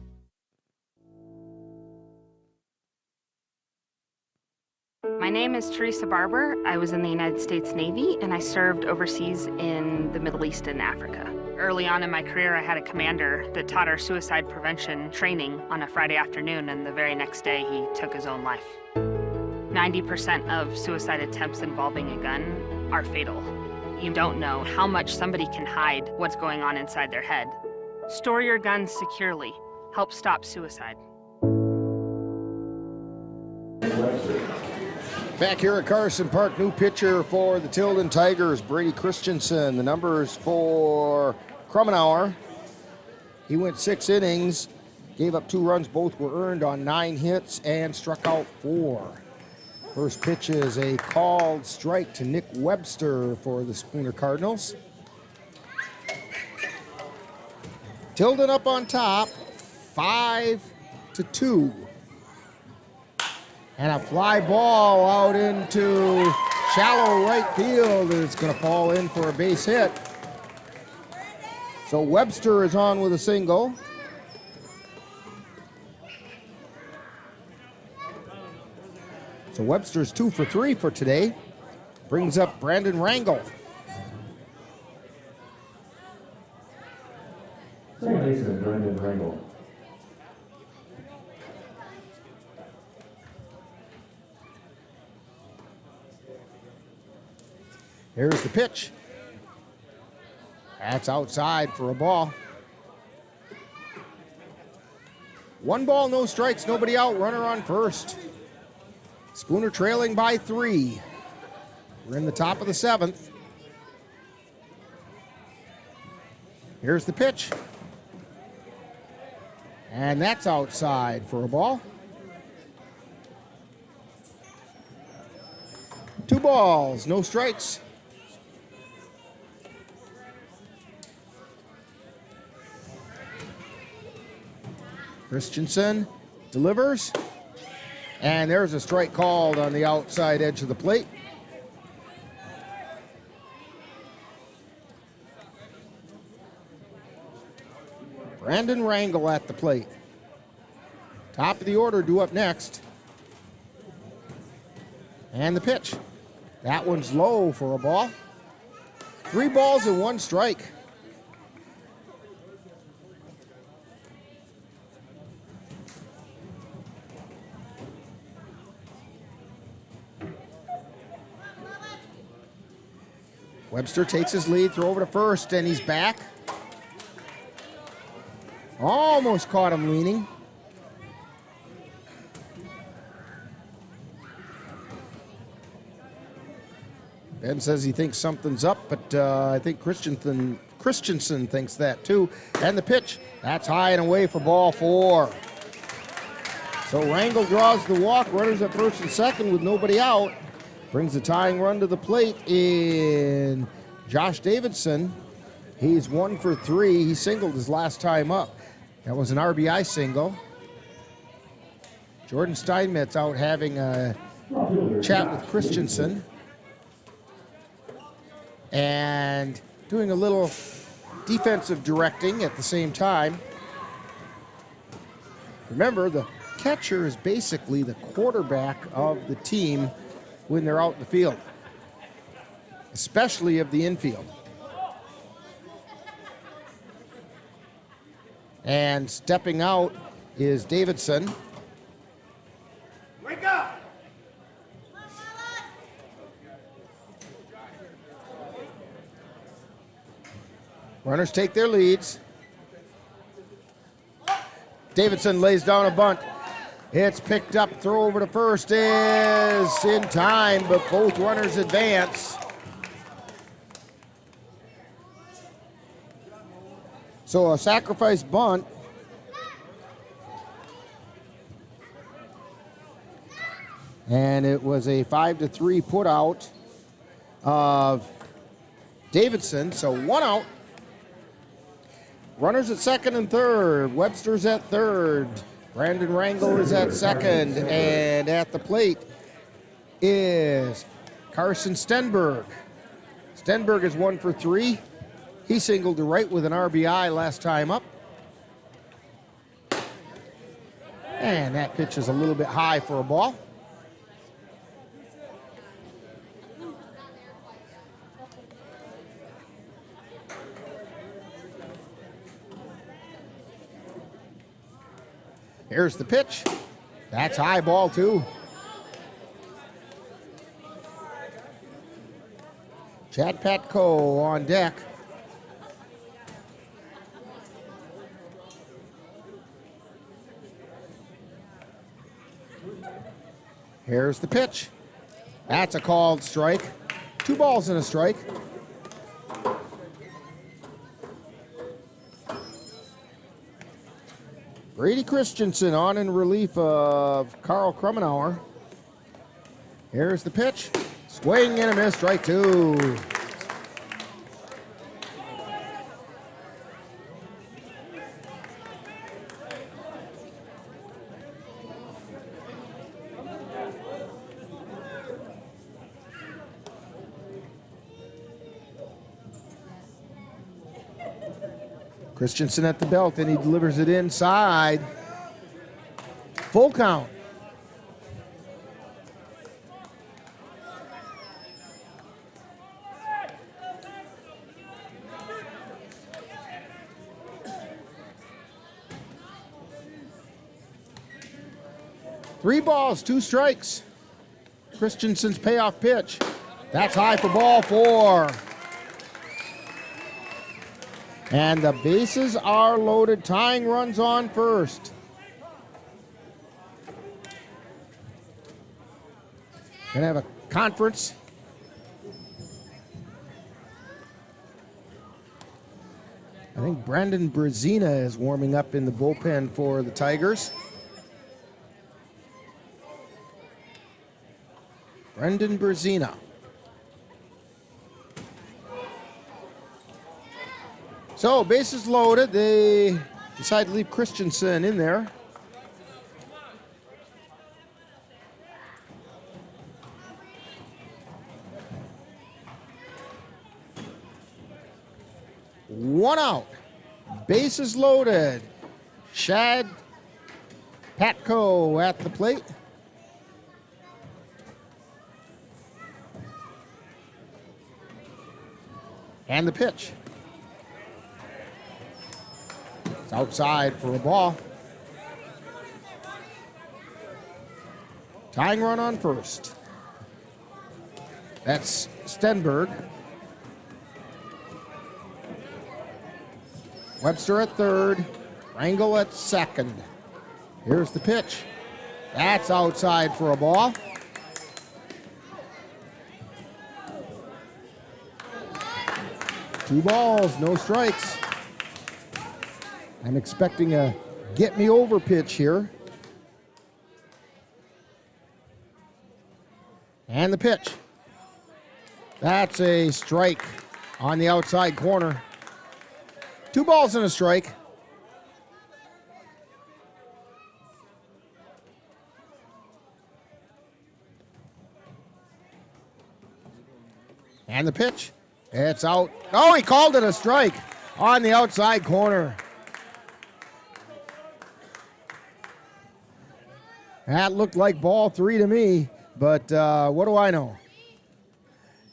My name is Teresa Barber. I was in the United States Navy and I served overseas in the Middle East and Africa. Early on in my career, I had a commander that taught our suicide prevention training on a Friday afternoon, and the very next day he took his own life. 90% of suicide attempts involving a gun are fatal. You don't know how much somebody can hide what's going on inside their head. Store your guns securely. Help stop suicide. Back here at Carson Park, new pitcher for the Tilden Tigers, Brady Christensen. The numbers for Krummenauer. He went 6 innings, gave up 2 runs. Both were earned on 9 hits and struck out 4. First pitch is a called strike to Nick Webster for the Spooner Cardinals. Tilden up on top, 5-2. And a fly ball out into shallow right field. It's going to fall in for a base hit. So Webster is on with a single. So Webster's 2 for 3 for today. Brings up Brandon Rangel. Second baseman, Here's the pitch. That's outside for a ball. 1 ball, no strikes, nobody out, runner on first. Spooner trailing by 3. We're in the top of the 7th. Here's the pitch. And that's outside for a ball. 2 balls, no strikes. Christensen delivers, and there's a strike called on the outside edge of the plate. Brandon Rangel at the plate. Top of the order due up next. And the pitch. That one's low for a ball. 3 balls and 1 strike. Webster takes his lead, throw over to first, and he's back. Almost caught him leaning. Ben says he thinks something's up, but I think Christensen thinks that too. And the pitch, that's high and away for ball 4. So Rangel draws the walk, runners at first and second with nobody out. Brings the tying run to the plate in Josh Davidson. He's 1 for 3. He singled his last time up. That was an RBI single. Jordan Steinmetz out having a chat with Christensen and doing a little defensive directing at the same time. Remember, the catcher is basically the quarterback of the team when they're out in the field, especially of the infield. And stepping out is Davidson. Wake up! Runners take their leads. Davidson lays down a bunt. It's picked up, throw over to first is in time, but both runners advance. So a sacrifice bunt. And it was a 5-3 put out of Davidson, so 1 out. Runners at second and third. Webster's at third. Brandon Rangel is at second. And at the plate is Carson Stenberg. Stenberg is 1 for 3. He singled to right with an RBI last time up. And that pitch is a little bit high for a ball. Here's the pitch. That's high ball too. Chad Patko on deck. Here's the pitch. That's a called strike. 2 balls and a strike. Brady Christensen on in relief of Carl Krummenauer. Here's the pitch. Swing and a miss, strike 2. Christensen at the belt, and he delivers it inside. Full count. Three balls, 2 strikes. Christensen's payoff pitch. That's high for ball 4. And the bases are loaded. Tying runs on first. Gonna have a conference. I think Brandon Brazina is warming up in the bullpen for the Tigers. Brendan Brazina. So, bases loaded. They decide to leave Christensen in there. One out. Bases loaded. Shad Patko at the plate. And the pitch. It's outside for a ball. Tying run on first. That's Stenberg. Webster at third. Rangel at second. Here's the pitch. That's outside for a ball. Two balls, no strikes. I'm expecting a get me over pitch here. And the pitch. That's a strike on the outside corner. 2 balls and a strike. And the pitch. It's out. Oh, he called it a strike on the outside corner. That looked like ball 3 to me, but what do I know?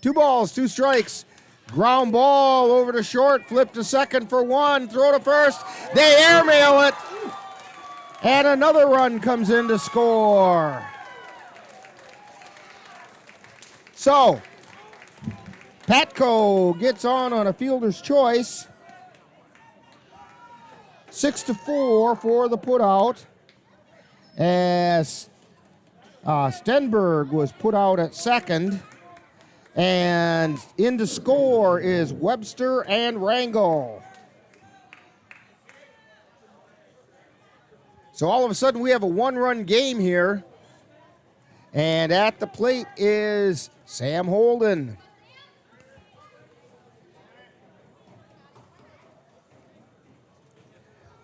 2 balls, 2 strikes. Ground ball over to short, flip to second for 1, throw to first. They airmail it. And another run comes in to score. So, Patko gets on a fielder's choice. 6-4 for the putout. As Stenberg was put out at second. And in to score is Webster and Rangel. So all of a sudden we have a 1-run game here. And at the plate is Sam Holden.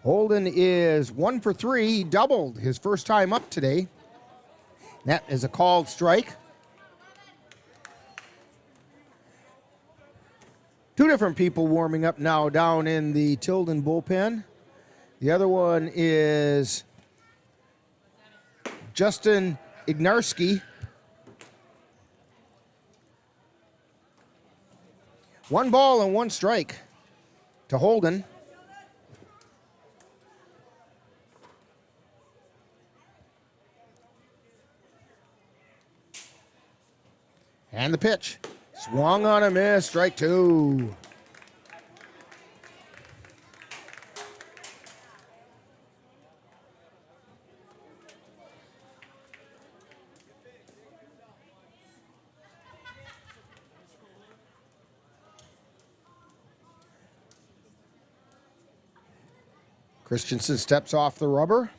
Holden is 1 for 3. He doubled his first time up today. That is a called strike. 2 different people warming up now down in the Tilden bullpen. The other one is Justin Ignarski. 1 ball and 1 strike to Holden. And the pitch. Swung on a miss, strike 2. Christensen steps off the rubber.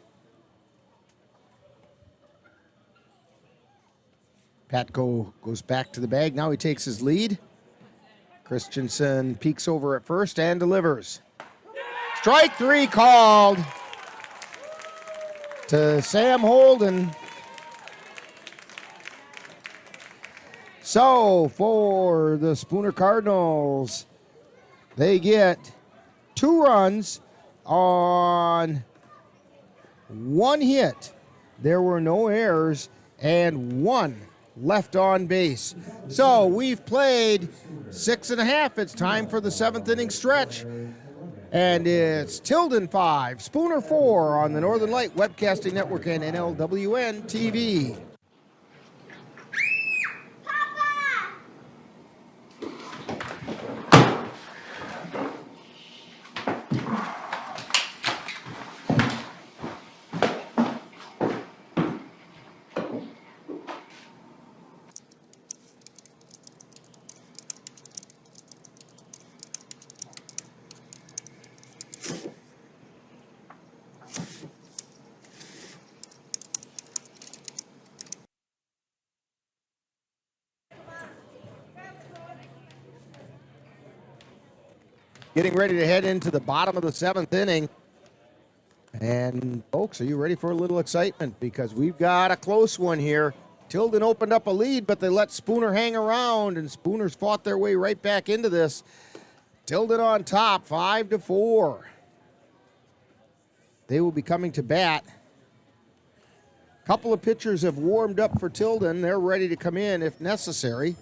Patko goes back to the bag. Now he takes his lead. Christensen peeks over at first and delivers. Strike 3 called to Sam Holden. So for the Spooner Cardinals, they get 2 runs on 1 hit. There were no errors and 1 left on base. So we've played 6.5. It's time for the 7th inning stretch. And it's Tilden 5, Spooner 4 on the Northern Light Webcasting Network and NLWN-TV. getting ready to head into the bottom of the 7th inning. And, folks, are you ready for a little excitement? Because we've got a close one here. Tilden opened up a lead, but they let Spooner hang around, and Spooner's fought their way right back into this. Tilden on top, 5-4. They will be coming to bat. A couple of pitchers have warmed up for Tilden. They're ready to come in if necessary.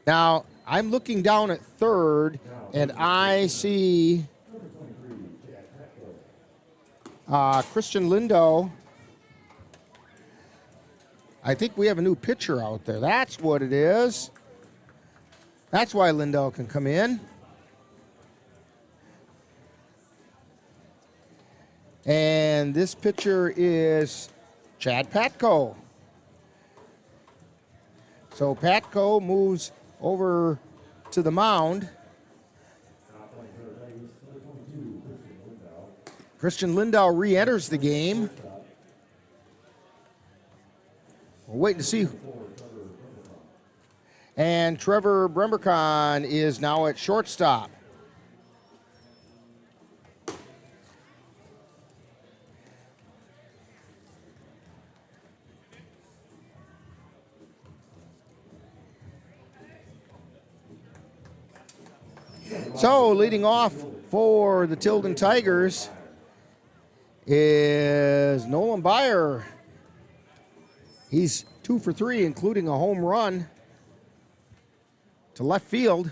Now, I'm looking down at third, and I see Christian Lindo. I think we have a new pitcher out there. That's what it is. That's why Lindo can come in. And this pitcher is Chad Patko. So Patko moves over to the mound. Christian Lindau re-enters the game. We're waiting to see. And Trevor Brembercon is now at shortstop. So, leading off for the Tilden Tigers is Nolan Byer. He's 2 for 3, including a home run to left field.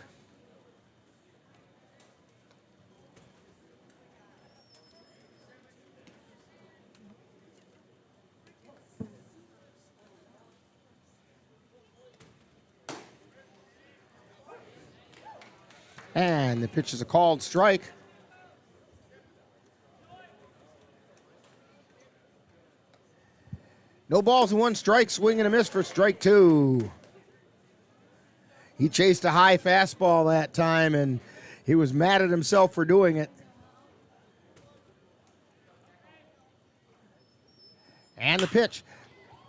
And the pitch is a called strike. No balls and 1 strike, swing and a miss for strike 2. He chased a high fastball that time, and he was mad at himself for doing it. And the pitch.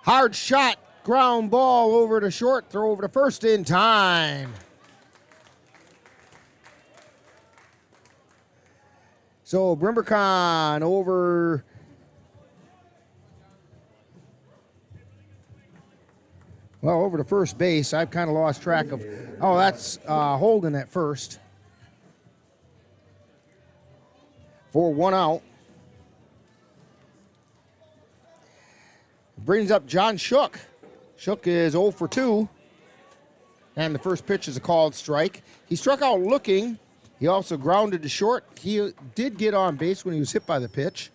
Hard shot, ground ball over to short, throw over to first in time. So Brimbercon over to first base. I've kind of lost track of. Oh, that's Holden at first. For 1 out. Brings up John Shook. Shook is 0 for 2. And the first pitch is a called strike. He struck out looking. He also grounded to short. He did get on base when he was hit by the pitch.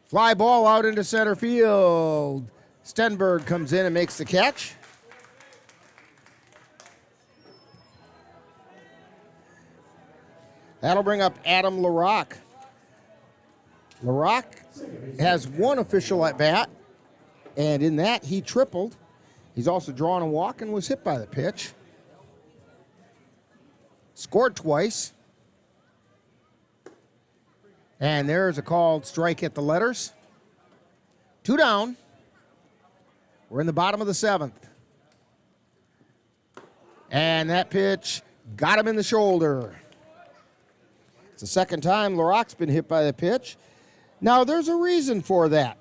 Fly ball out into center field. Stenberg comes in and makes the catch. That'll bring up Adam LaRock. LaRock has 1 official at bat, and in that he tripled. He's also drawn a walk and was hit by the pitch. Scored twice. And there's a called strike at the letters. 2 down. We're in the bottom of the 7th. And that pitch got him in the shoulder. It's the second time LaRock's been hit by the pitch. Now, there's a reason for that.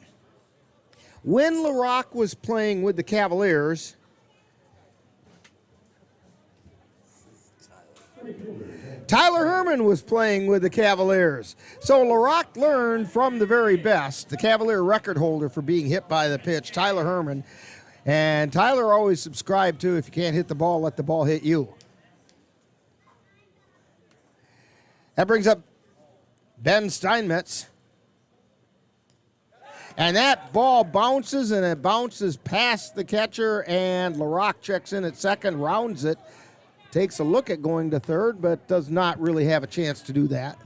When LaRock was playing with the Cavaliers, Tyler Herman was playing with the Cavaliers. So LaRock learned from the very best, the Cavalier record holder for being hit by the pitch, Tyler Herman. And Tyler always subscribed to, if you can't hit the ball, let the ball hit you. That brings up Ben Steinmetz. And that ball bounces, and it bounces past the catcher, and LaRock checks in at second, rounds it. Takes a look at going to third, but does not really have a chance to do that.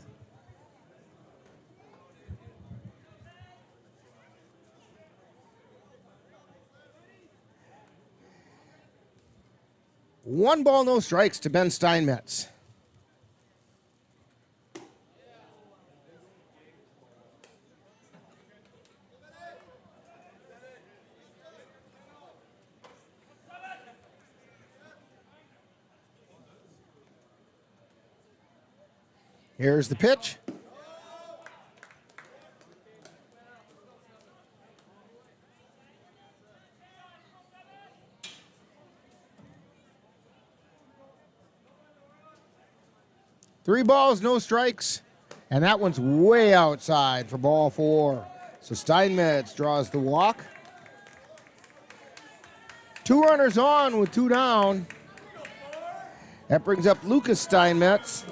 One ball, no strikes to Ben Steinmetz. Here's the pitch. Three balls, no strikes, and that one's way outside for ball 4. So Steinmetz draws the walk. 2 runners on with 2 down. That brings up Lucas Steinmetz.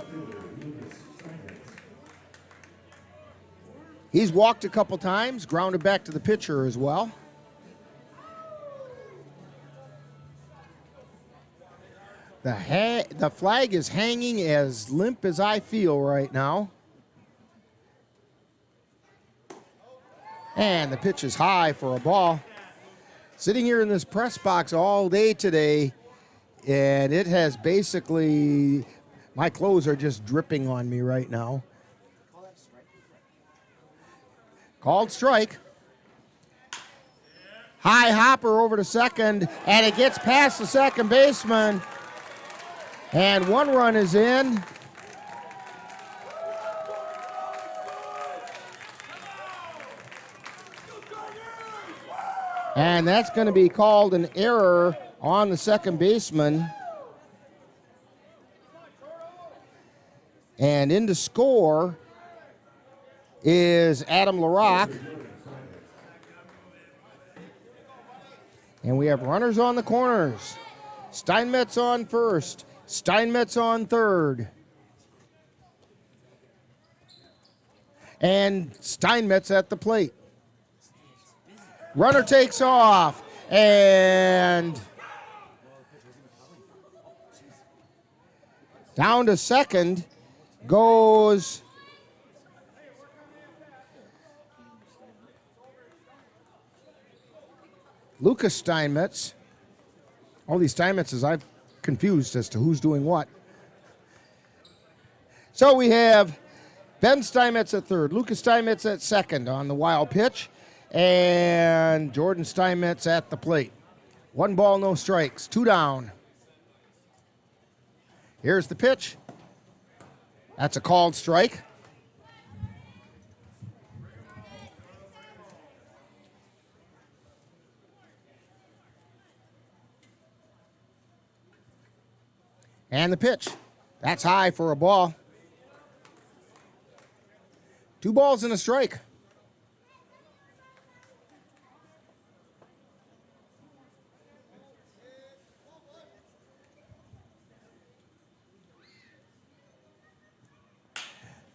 He's walked a couple times, grounded back to the pitcher as well. The flag is hanging as limp as I feel right now. And the pitch is high for a ball. Sitting here in this press box all day today, and it has basically, my clothes are just dripping on me right now. Called strike. High hopper over to second, and it gets past the second baseman. And 1 run is in. And that's going to be called an error on the second baseman. And in to score is Adam LaRock. And we have runners on the corners. Steinmetz on first. Steinmetz on third. And Steinmetz at the plate. Runner takes off, and down to second goes Lucas Steinmetz. All these Steinmetzes, I'm confused as to who's doing what. So we have Ben Steinmetz at third, Lucas Steinmetz at second on the wild pitch, and Jordan Steinmetz at the plate. 1 ball, no strikes, 2 down. Here's the pitch. That's a called strike. And the pitch. That's high for a ball. 2 balls and a strike.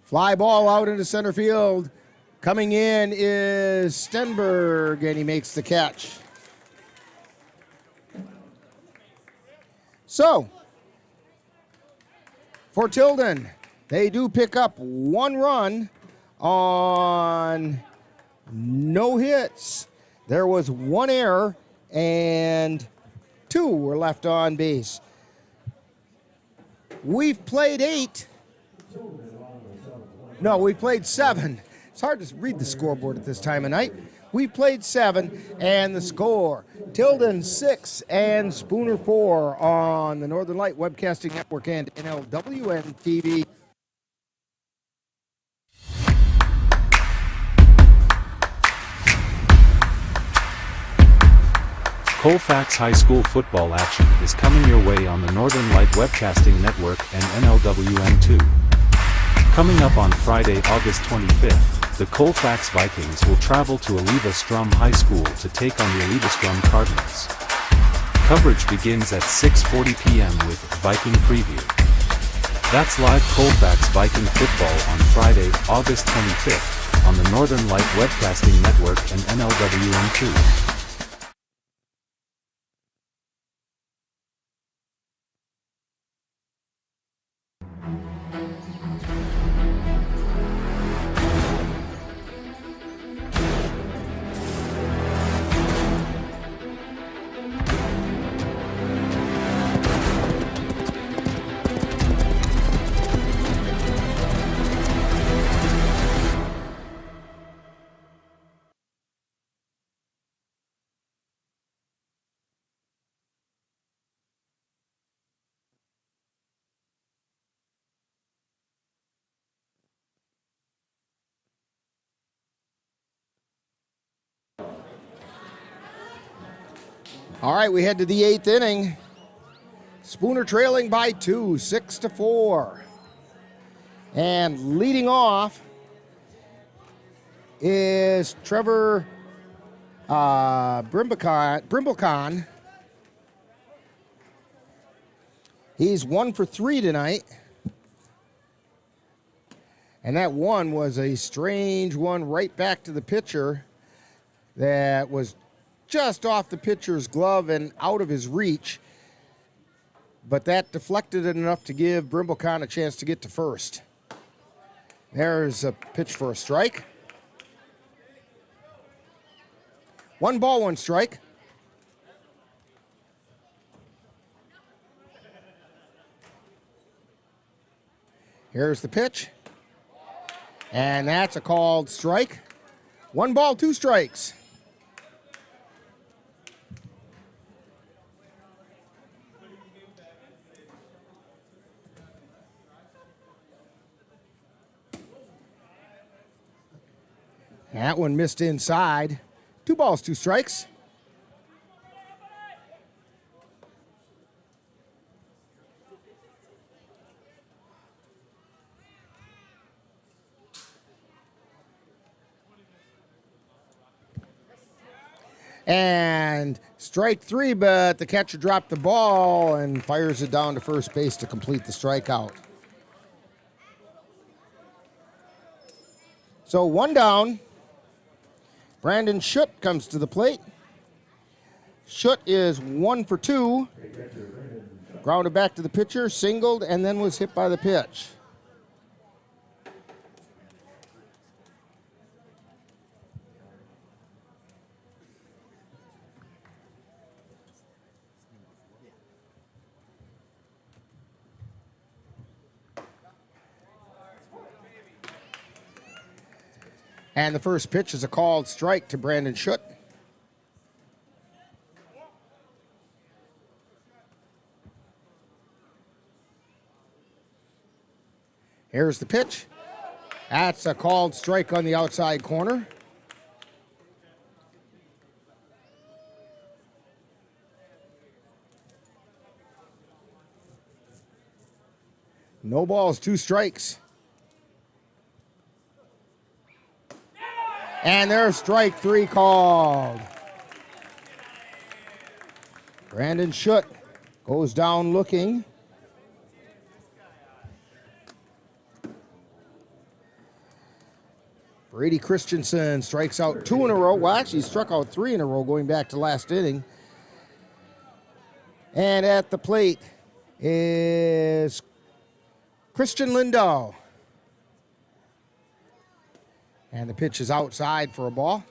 Fly ball out into center field. Coming in is Stenberg, and he makes the catch. So, for Tilden, they do pick up 1 run on no hits. There was 1 error, and 2 were left on base. We've played 8. No, we played 7. It's hard to read the scoreboard at this time of night. We played 7, and the score, Tilden 6 and Spooner 4 on the Northern Light Webcasting Network and NLWN-TV. Colfax High School football action is coming your way on the Northern Light Webcasting Network and NLWN-TV. Coming up on Friday, August 25th, the Colfax Vikings will travel to Eleva-Strum High School to take on the Eleva-Strum Cardinals. Coverage begins at 6:40 p.m. with Viking Preview. That's live Colfax Viking football on Friday, August 25th, on the Northern Light Webcasting Network and NLWN-TV. All right, we head to the 8th inning. Spooner trailing by 2, 6-4. And leading off is Trevor Brimblecon. He's 1 for 3 tonight. And that one was a strange one right back to the pitcher that was just off the pitcher's glove and out of his reach. But that deflected it enough to give Brimblecon a chance to get to first. There's a pitch for a strike. 1 ball, 1 strike. Here's the pitch. And that's a called strike. 1 ball, 2 strikes. That one missed inside. 2 balls, 2 strikes. And strike 3, but the catcher dropped the ball and fires it down to first base to complete the strikeout. So 1 down. Brandon Schutt comes to the plate. Schutt is 1 for 2. Grounded back to the pitcher, singled, and then was hit by the pitch. And the first pitch is a called strike to Brandon Schutt. Here's the pitch. That's a called strike on the outside corner. No balls, 2 strikes. And there's strike 3 called. Brandon Schutt goes down looking. Brady Christensen strikes out 2 in a row. Well, actually, he struck out 3 in a row going back to last inning. And at the plate is Christian Lindahl. And the pitch is outside for a ball.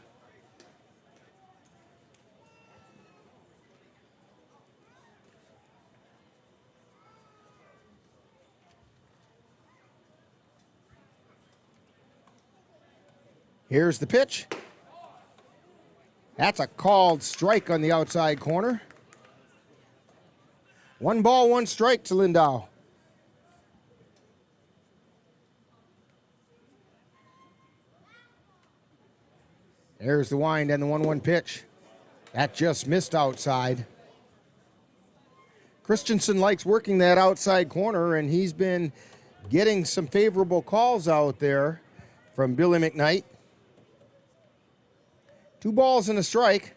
Here's the pitch. That's a called strike on the outside corner. 1 ball, 1 strike to Lindahl. There's the wind and the 1-1 pitch. That just missed outside. Christensen likes working that outside corner, and he's been getting some favorable calls out there from Billy McKnight. 2 balls and a strike.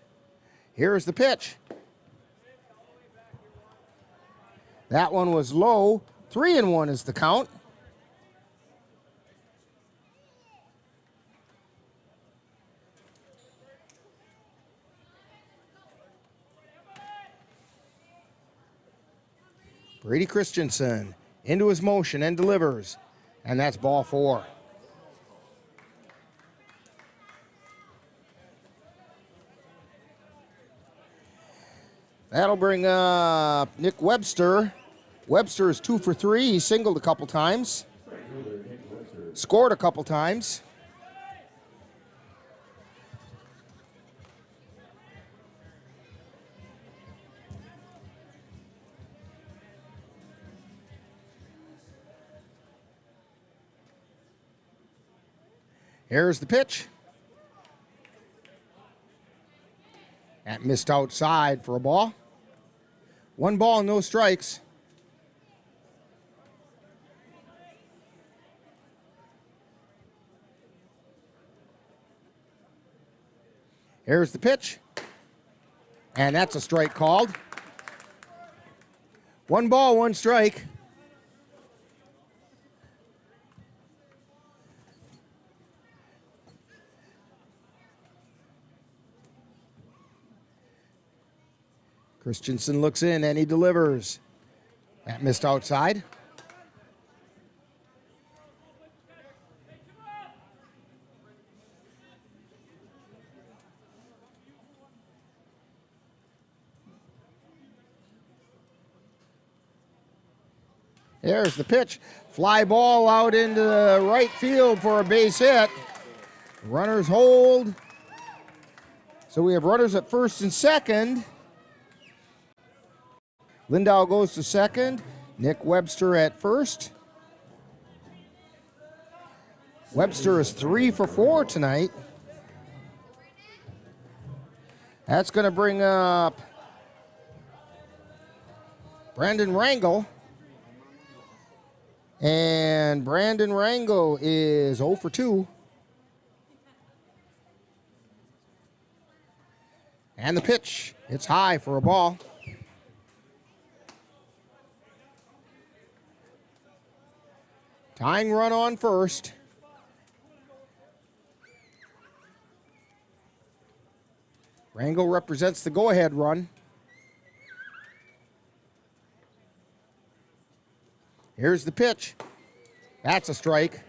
Here's the pitch. That one was low. 3-1 is the count. Brady Christensen into his motion and delivers. And that's ball 4. That'll bring up Nick Webster. Webster is 2 for 3. He singled a couple times. Scored a couple times. Here's the pitch. That missed outside for a ball. 1 ball, no strikes. Here's the pitch. And that's a strike called. 1 ball, 1 strike. Christensen looks in and he delivers. That missed outside. There's the pitch. Fly ball out into the right field for a base hit. Runners hold. So we have runners at first and second. Lindau goes to second. Nick Webster at first. Webster is 3 for 4 tonight. That's going to bring up Brandon Rangel. And Brandon Rangel is 0 for 2. And the pitch, it's high for a ball. Tying run on first. Rangel represents the go-ahead run. Here's the pitch. That's a strike.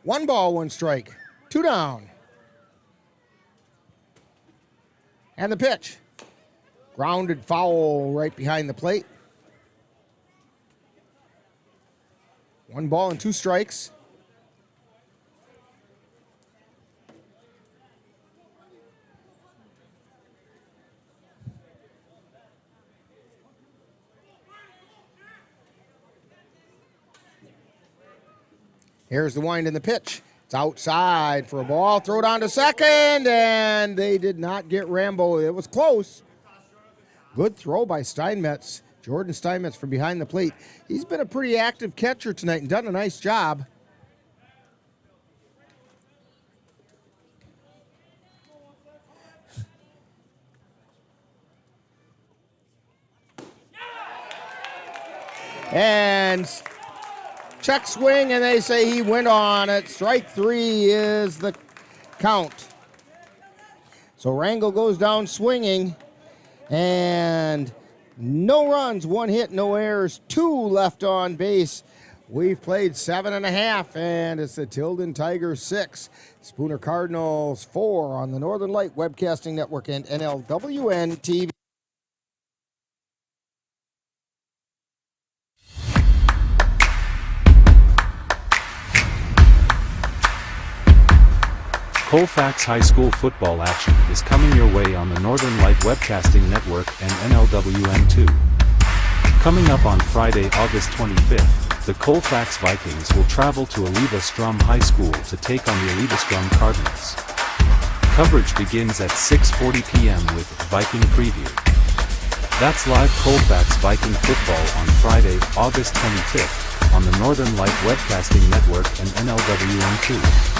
One ball, 1 strike. 2 down. And the pitch. Grounded foul right behind the plate. 1 ball and 2 strikes. Here's the wind in the pitch. It's outside for a ball. Throw down to second, and they did not get Rambo. It was close. Good throw by Steinmetz. Jordan Steinmetz from behind the plate. He's been a pretty active catcher tonight and done a nice job. And check swing, and they say he went on it. Strike 3 is the count. So Rangel goes down swinging, and no runs, 1 hit, no errors, 2 left on base. We've played 7.5, and it's the Tilden Tigers 6, Spooner Cardinals 4 on the Northern Light Webcasting Network and NLWN-TV. Colfax High School football action is coming your way on the Northern Light Webcasting Network and NLWN-TV. Coming up on Friday, August 25th, the Colfax Vikings will travel to Oliva-Strum High School to take on the Oliva-Strum Cardinals. Coverage begins at 6:40 p.m. with Viking Preview. That's live Colfax Viking football on Friday, August 25th, on the Northern Light Webcasting Network and NLWN-TV.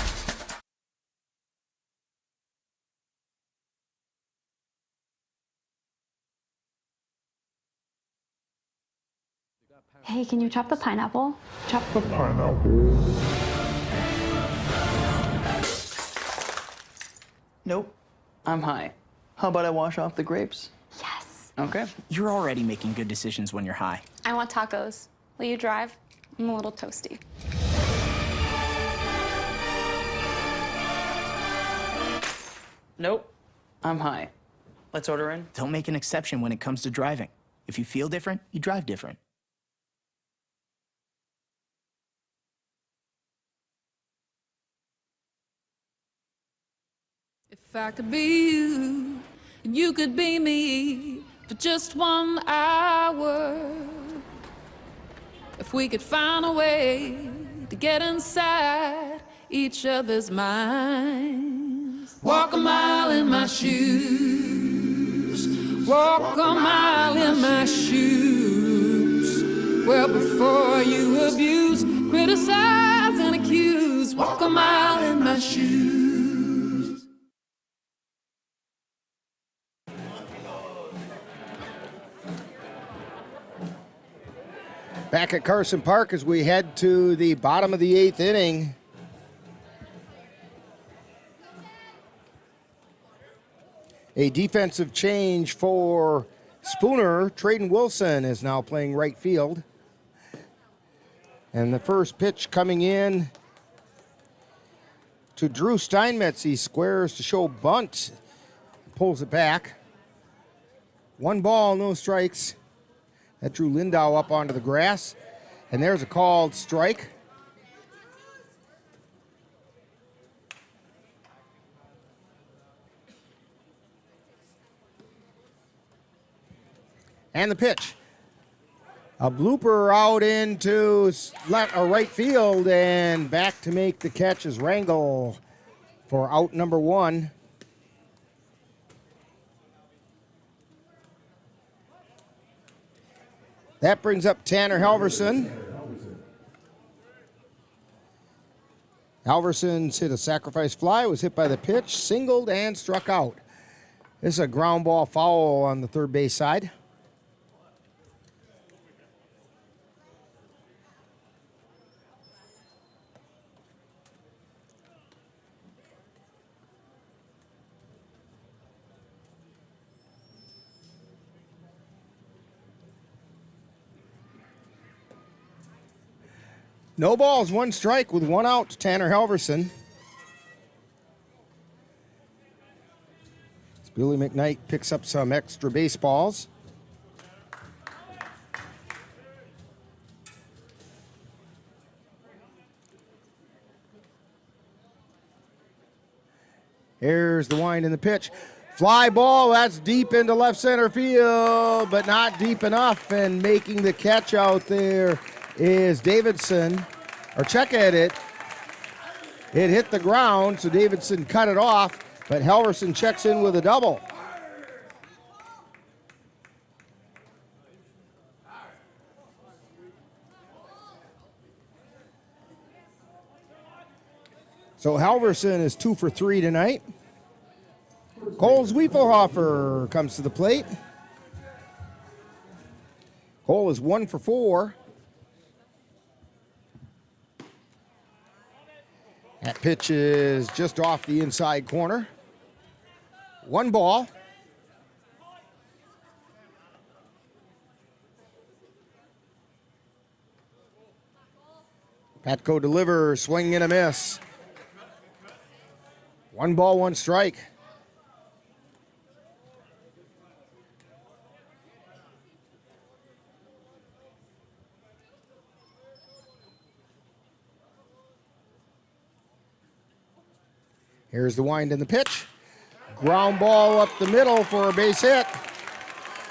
Hey, can you chop the pineapple? Chop the pineapple. Nope. I'm high. How about I wash off the grapes? Yes. Okay. You're already making good decisions when you're high. I want tacos. Will you drive? I'm a little toasty. Nope. I'm high. Let's order in. Don't make an exception when it comes to driving. If you feel different, you drive different. If I could be you, and you could be me for just 1 hour, If we could find a way to get inside each other's minds. Walk a mile in my shoes. Walk a mile in my shoes. Well, before you abuse, criticize, and accuse, walk a mile in my shoes. Back at Carson Park as we head to the bottom of the 8th inning. A defensive change for Spooner. Traden Wilson is now playing right field. And the first pitch coming in to Drew Steinmetz. He squares to show bunt. Pulls it back. 1 ball, no strikes. That drew Lindau up onto the grass. And there's a called strike. And the pitch. A blooper out into right field, and back to make the catch is Rangel for out number 1. That brings up Tanner Halverson. Halverson's hit a sacrifice fly, was hit by the pitch, singled, and struck out. This is a ground ball foul on the third base side. No balls, 1 strike with 1 out to Tanner Halverson. Billy McKnight picks up some extra baseballs. Here's the wind in the pitch. Fly ball, that's deep into left center field, but not deep enough, and making the catch out there is Davidson, or check at it. It hit the ground, so Davidson cut it off, but Halverson checks in with a double. So Halverson is 2 for 3 tonight. Cole Zwiefelhofer comes to the plate. Cole is 1 for 4. That pitch is just off the inside corner. 1 ball. Patco delivers, swing and a miss. 1 ball, 1 strike. Here's the wind in the pitch. Ground ball up the middle for a base hit.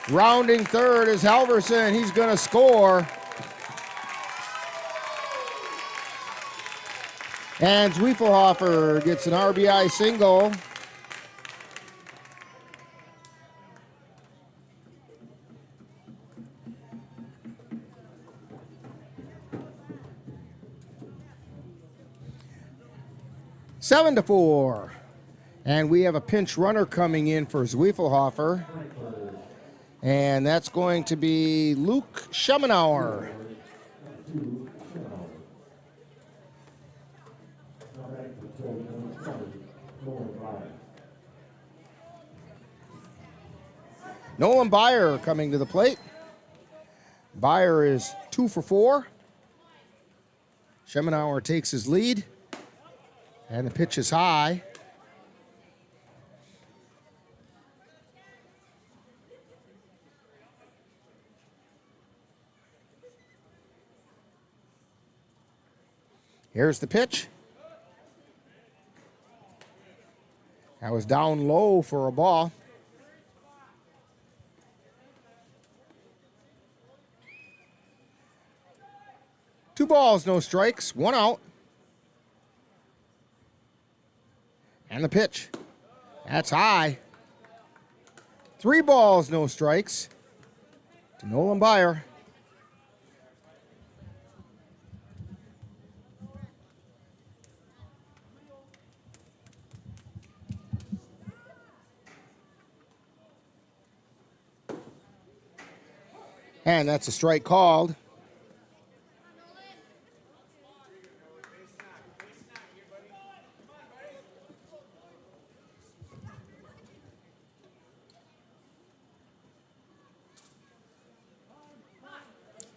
Rounding third is Halverson. He's going to score. And Zwiefelhofer gets an RBI single. Seven to 4. And we have a pinch runner coming in for Zwiefelhofer. And that's going to be Luke Schemenauer. Nolan Byer coming to the plate. Byer is 2 for 4. Schemenauer takes his lead. And the pitch is high. Here's the pitch. That was down low for a ball. 2 balls, no strikes, 1 out. And the pitch. That's high. 3 balls, no strikes to Nolan Byer. And that's a strike called.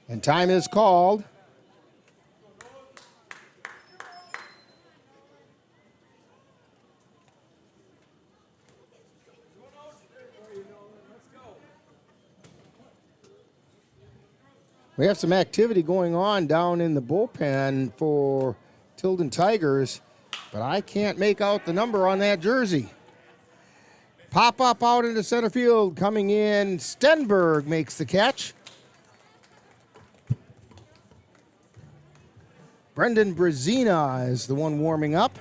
And time is called. We have some activity going on down in the bullpen for Tilden Tigers, but I can't make out the number on that jersey. Pop up out into center field, coming in. Stenberg makes the catch. Brendan Brazina is the one warming up.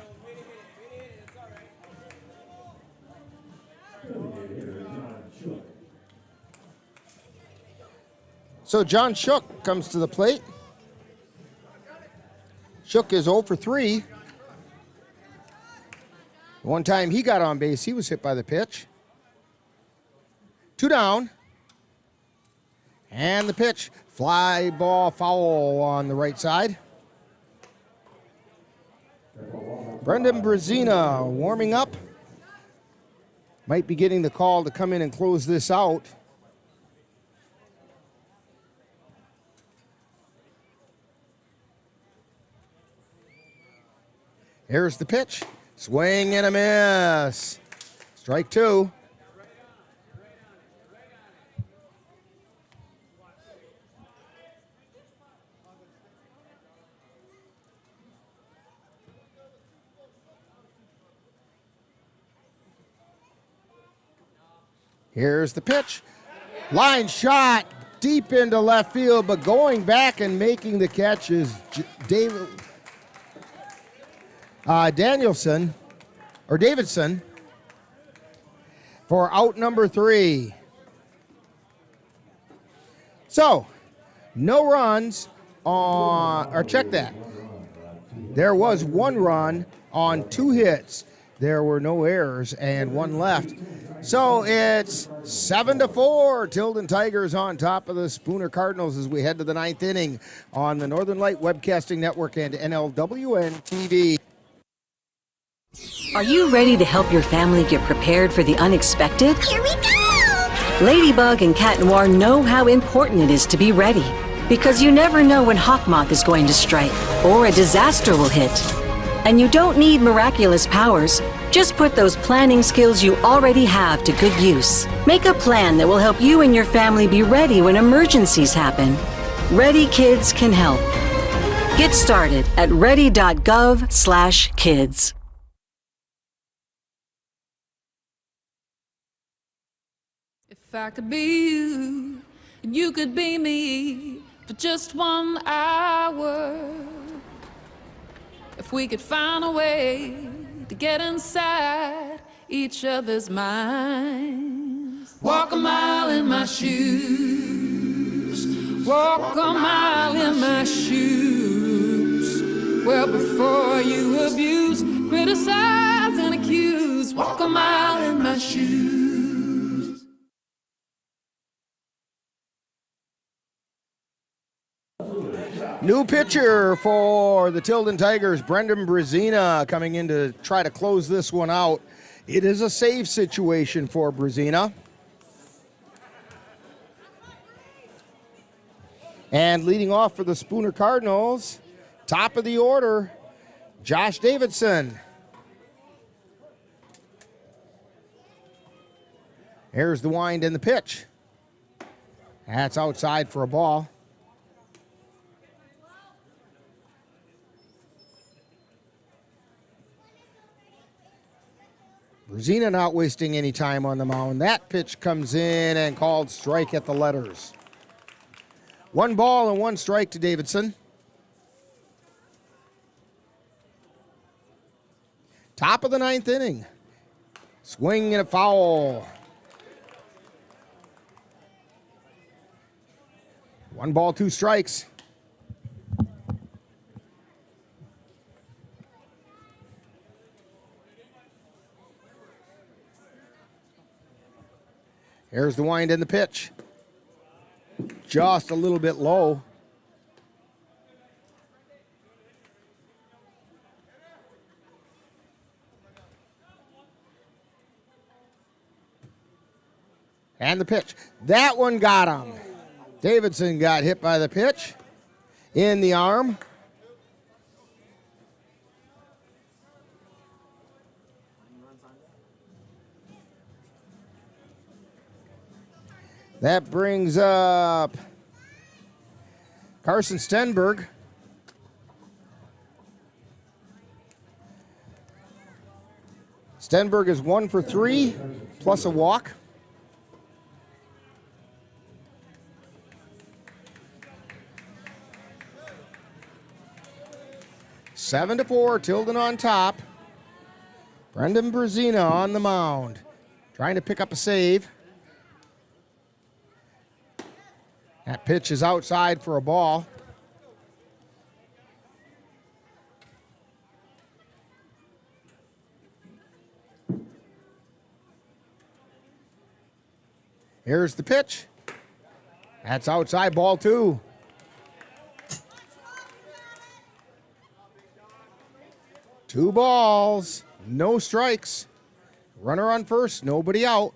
So John Shook comes to the plate. Shook is 0 for 3. One time he got on base, he was hit by the pitch. 2 down. And the pitch. Fly ball foul on the right side. Brendan Brazina warming up. Might be getting the call to come in and close this out. Here's the pitch. Swing and a miss. Strike 2. Here's the pitch. Line shot deep into left field, but going back and making the catch is Davidson for out number 3. So, no runs on, or check that. There was 1 run on 2 hits. There were no errors and 1 left. So it's 7-4. Tilden Tigers on top of the Spooner Cardinals as we head to the 9th inning on the Northern Light Webcasting Network and NLWN-TV. Are you ready to help your family get prepared for the unexpected? Here we go! Ladybug and Cat Noir know how important it is to be ready, because you never know when Hawkmoth is going to strike or a disaster will hit. And you don't need miraculous powers. Just put those planning skills you already have to good use. Make a plan that will help you and your family be ready when emergencies happen. Ready Kids can help. Get started at ready.gov/kids. If I could be you, and you could be me for just 1 hour. If we could find a way to get inside each other's minds. Walk a mile in my shoes. Walk a mile in my shoes. Well, before you abuse, criticize, and accuse. Walk a mile in my shoes. New pitcher for the Tilden Tigers, Brendan Brazina, coming in to try to close this one out. It is a save situation for Brazina. And leading off for the Spooner Cardinals, top of the order, Josh Davidson. Here's the wind and the pitch. That's outside for a ball. Brazina not wasting any time on the mound. That pitch comes in and called strike at the letters. 1 ball and 1 strike to Davidson. Top of the 9th inning. Swing and a foul. 1 ball, 2 strikes. Here's the wind and the pitch. Just a little bit low. And the pitch. That one got him. Davidson got hit by the pitch in the arm. That brings up Carson Stenberg. Stenberg is 1 for 3 plus a walk. Seven to 4, Tilden on top. Brendan Brzezina on the mound, trying to pick up a save. That pitch is outside for a ball. Here's the pitch. That's outside, ball 2. Two balls, no strikes. Runner on first, nobody out.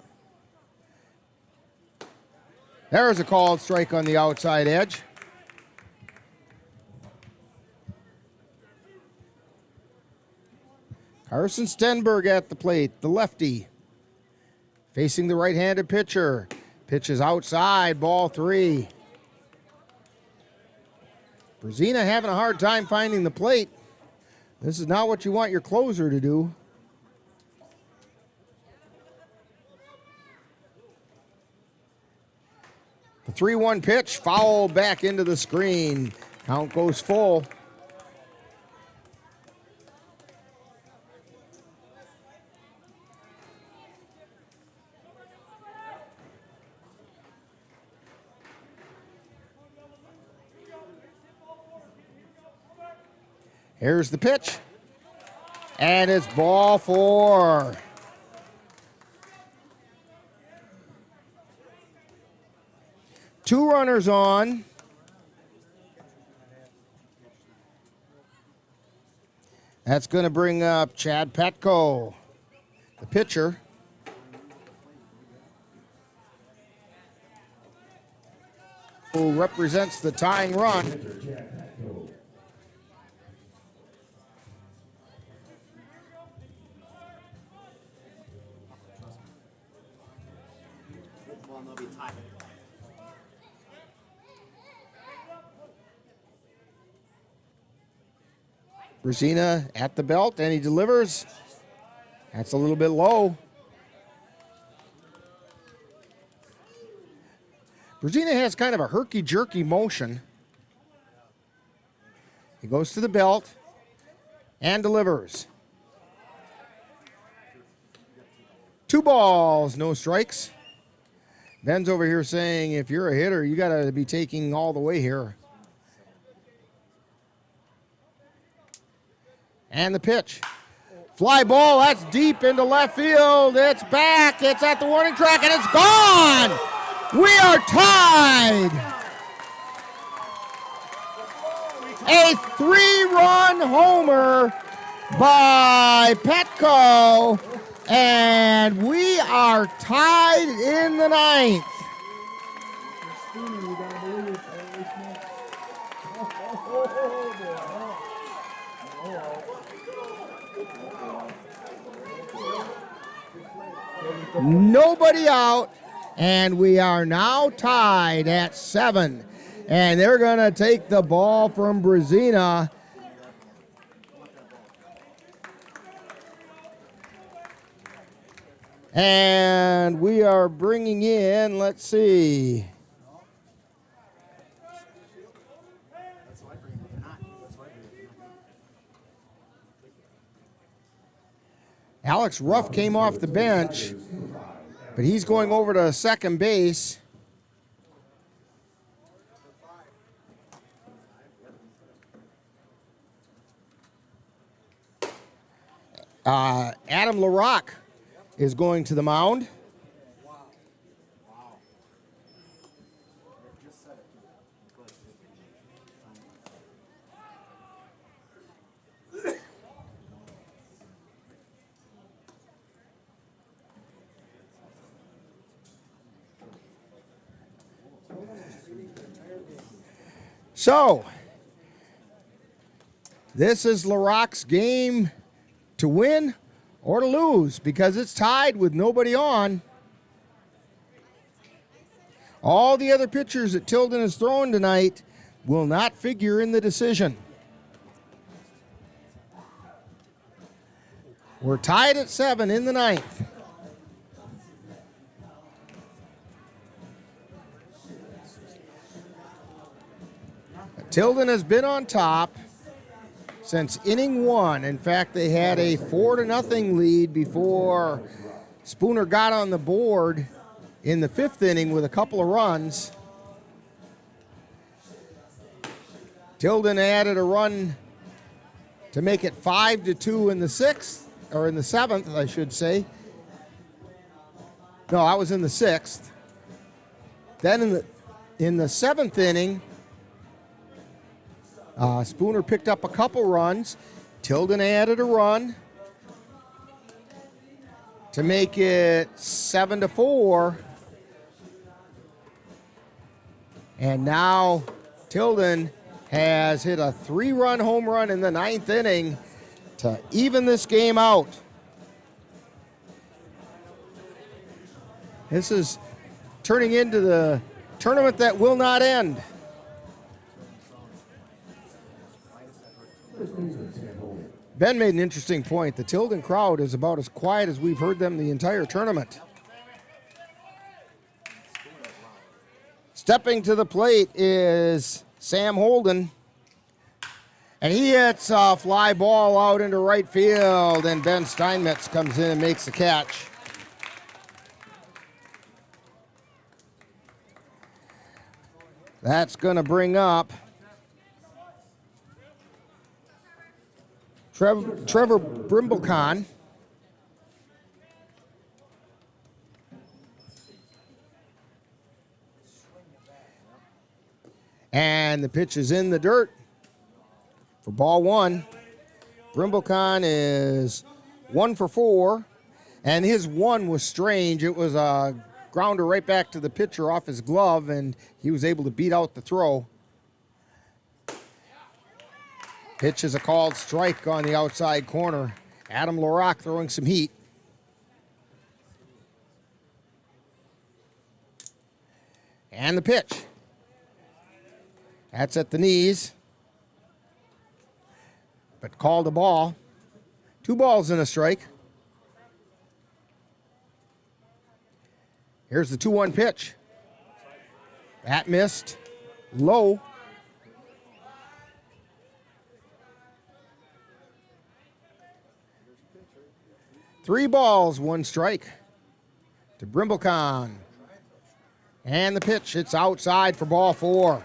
There's a called strike on the outside edge. Carson Stenberg at the plate, the lefty. Facing the right-handed pitcher. Pitch is outside, ball 3. Brzezina having a hard time finding the plate. This is not what you want your closer to do. The 3-1 pitch, foul back into the screen. Count goes full. Here's the pitch, and it's ball 4. Two runners on. That's going to bring up Chad Petco, the pitcher. Who represents the tying run. Brzezina at the belt, and he delivers. That's a little bit low. Brzezina has kind of a herky-jerky motion. He goes to the belt and delivers. 2 balls, no strikes. Ben's over here saying, if you're a hitter, you got to be taking all the way here. And the pitch. Fly ball, that's deep into left field. It's back, it's at the warning track, and it's gone! We are tied! A 3-run homer by Petco, and we are tied in the 9th. Nobody out, and we are now tied at 7. And they're going to take the ball from Brzezina. And we are bringing in, let's see. Alex Ruff came off the bench, but he's going over to second base. Adam LaRock is going to the mound. So, this is LaRock's game to win or to lose because it's tied with nobody on. All the other pitchers that Tilden has thrown tonight will not figure in the decision. We're tied at 7 in the 9th. Tilden has been on top since inning 1. In fact, they had a 4-0 lead before Spooner got on the board in the 5th inning with a couple of runs. Tilden added a run to make it 5-2 in the 6th, or in the 7th, I should say. No, I was in the 6th. Then in the 7th inning, Spooner picked up a couple runs. Tilden added a run to make it 7-4. And now Tilden has hit a 3-run home run in the 9th inning to even this game out. This is turning into the tournament that will not end. Ben made an interesting point. The Tilden crowd is about as quiet as we've heard them the entire tournament. Stepping to the plate is Sam Holden. And he hits a fly ball out into right field, and Ben Steinmetz comes in and makes the catch. That's going to bring up Trevor Brimblecon. And the pitch is in the dirt for ball 1. Brimblecon is 1 for 4, and his 1 was strange. It was a grounder right back to the pitcher off his glove, and he was able to beat out the throw. Pitch is a called strike on the outside corner. Adam LaRock throwing some heat. And the pitch. That's at the knees. But called a ball. 2 balls and a strike. Here's the 2-1 pitch. That missed. Low. Three balls, 1 strike to Brimblecon. And the pitch, it's outside for ball 4.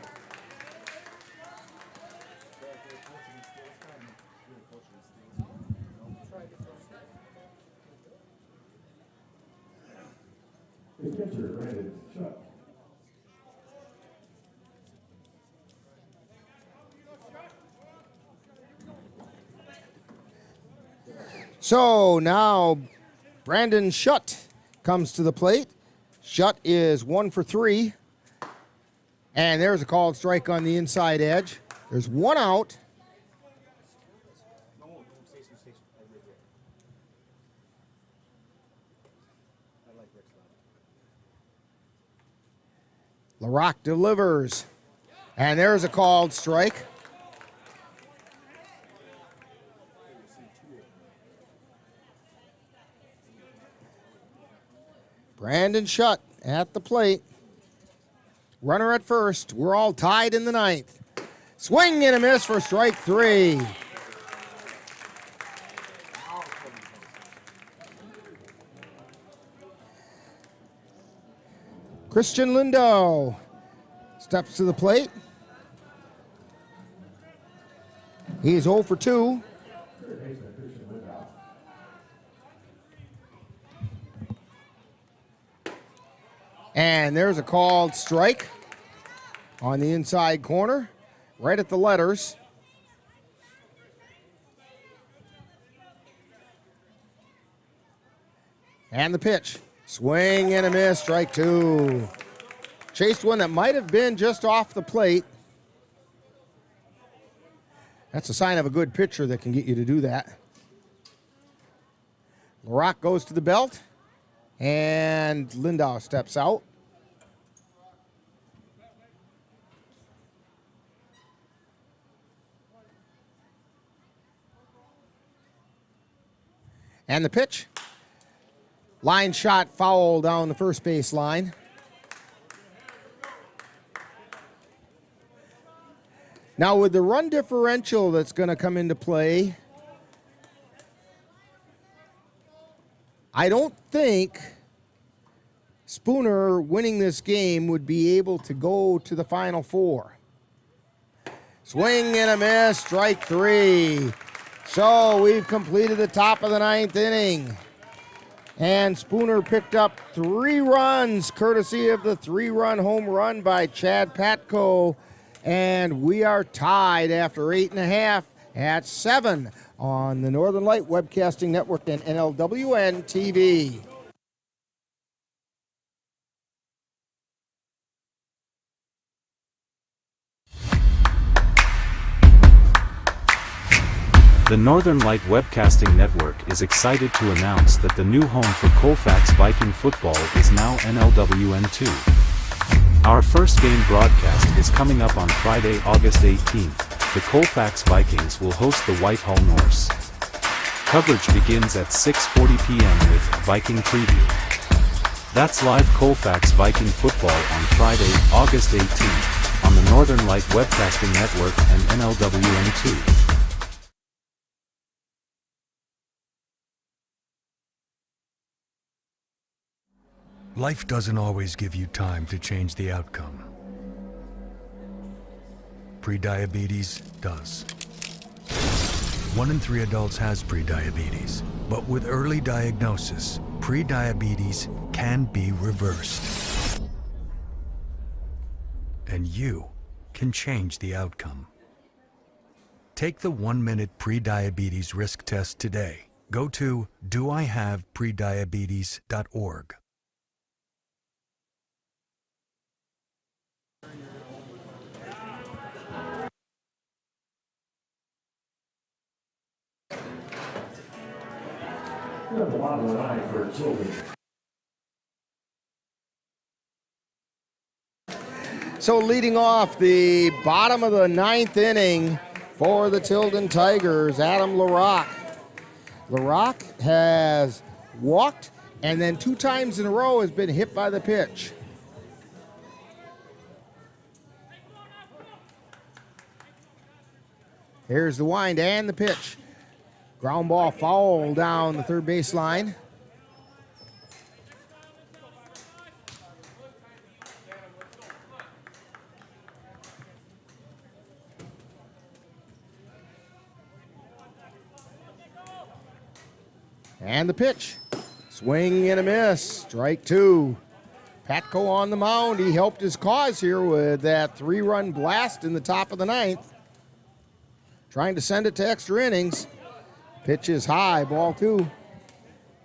So now Brandon Schutt comes to the plate. Schutt is 1 for 3. And there's a called strike on the inside edge. There's 1 out. LaRock delivers. And there's a called strike. Brandon Schutt at the plate. Runner at first. We're all tied in the 9th. Swing and a miss for strike 3. Christian Lindo steps to the plate. He's 0 for 2. And there's a called strike on the inside corner, right at the letters. And the pitch. Swing and a miss, strike 2. Chased one that might have been just off the plate. That's a sign of a good pitcher that can get you to do that. LaRock goes to the belt, and Lindau steps out. And the pitch. Line shot foul down the first base line. Now with the run differential that's going to come into play, I don't think Spooner winning this game would be able to go to the Final Four. Swing and a miss, strike 3. So we've completed the top of the 9th inning. And Spooner picked up 3 runs, courtesy of the 3-run home run by Chad Patko. And we are tied after 8.5 at 7 on the Northern Light Webcasting Network and NLWN-TV. The Northern Light Webcasting Network is excited to announce that the new home for Colfax Viking football is now NLWN-2. Our first game broadcast is coming up on Friday, August 18th. The Colfax Vikings will host the Whitehall Norse. Coverage begins at 6:40 p.m. with Viking Preview. That's live Colfax Viking football on Friday, August 18th, on the Northern Light Webcasting Network and NLWN-2. Life doesn't always give you time to change the outcome. Prediabetes does. 1 in 3 adults has prediabetes, but with early diagnosis, prediabetes can be reversed. And you can change the outcome. Take the 1-minute prediabetes risk test today. Go to doihaveprediabetes.org. For Tilden. So leading off the bottom of the 9th inning for the Tilden Tigers, Adam LaRock. LaRock has walked and then 2 times in a row has been hit by the pitch. Here's the wind and the pitch. Ground ball foul down the third base line. And the pitch. Swing and a miss. Strike 2. Patko on the mound. He helped his cause here with that 3-run blast in the top of the 9th. Trying to send it to extra innings. Pitch is high, ball 2.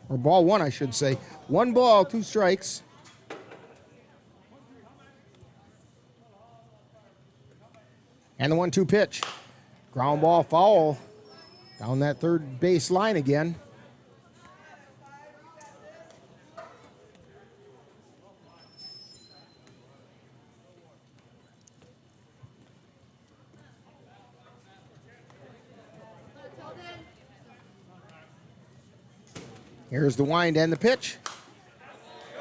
Or ball 1, I should say. 1 ball, 2 strikes. And the 1-2 pitch. Ground ball foul down that third base line again. Here's the wind and the pitch.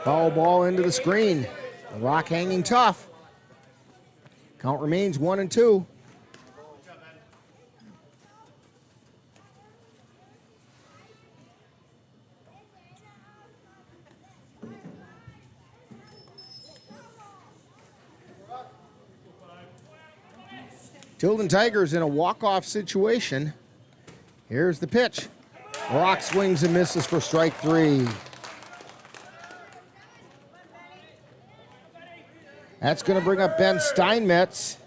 Foul ball into the screen. The Rock hanging tough. Count remains 1-2. Tilden Tigers in a walk-off situation. Here's the pitch. Rock swings and misses for strike 3. That's going to bring up Ben Steinmetz.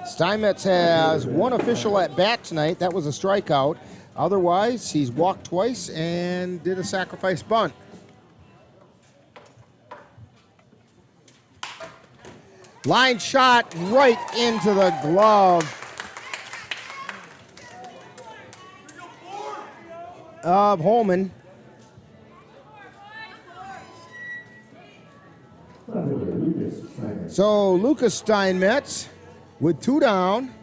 Steinmetz has one official at bat tonight. That was a strikeout. Otherwise, he's walked twice and did a sacrifice bunt. Line shot right into the glove of Holman. So Lucas Steinmetz with 2 down.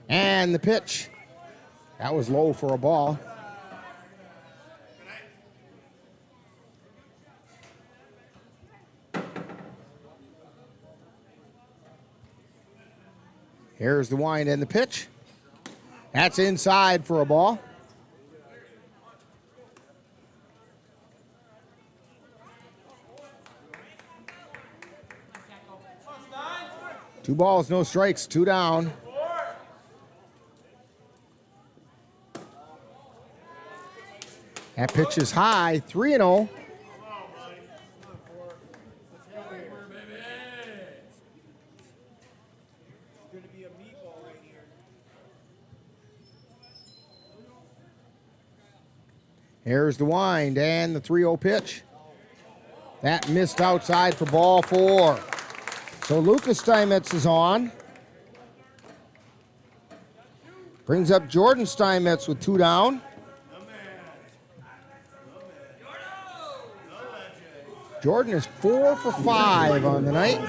And the pitch. That was low for a ball. Here's the wind and the pitch. That's inside for a ball. Two balls, no strikes, 2 down. That pitch is high, 3-0. Here's the wind and the 3-0 pitch. That missed outside for ball 4. So Lucas Steinmetz is on. Brings up Jordan Steinmetz with 2 down. Jordan is 4 for 5 on the night.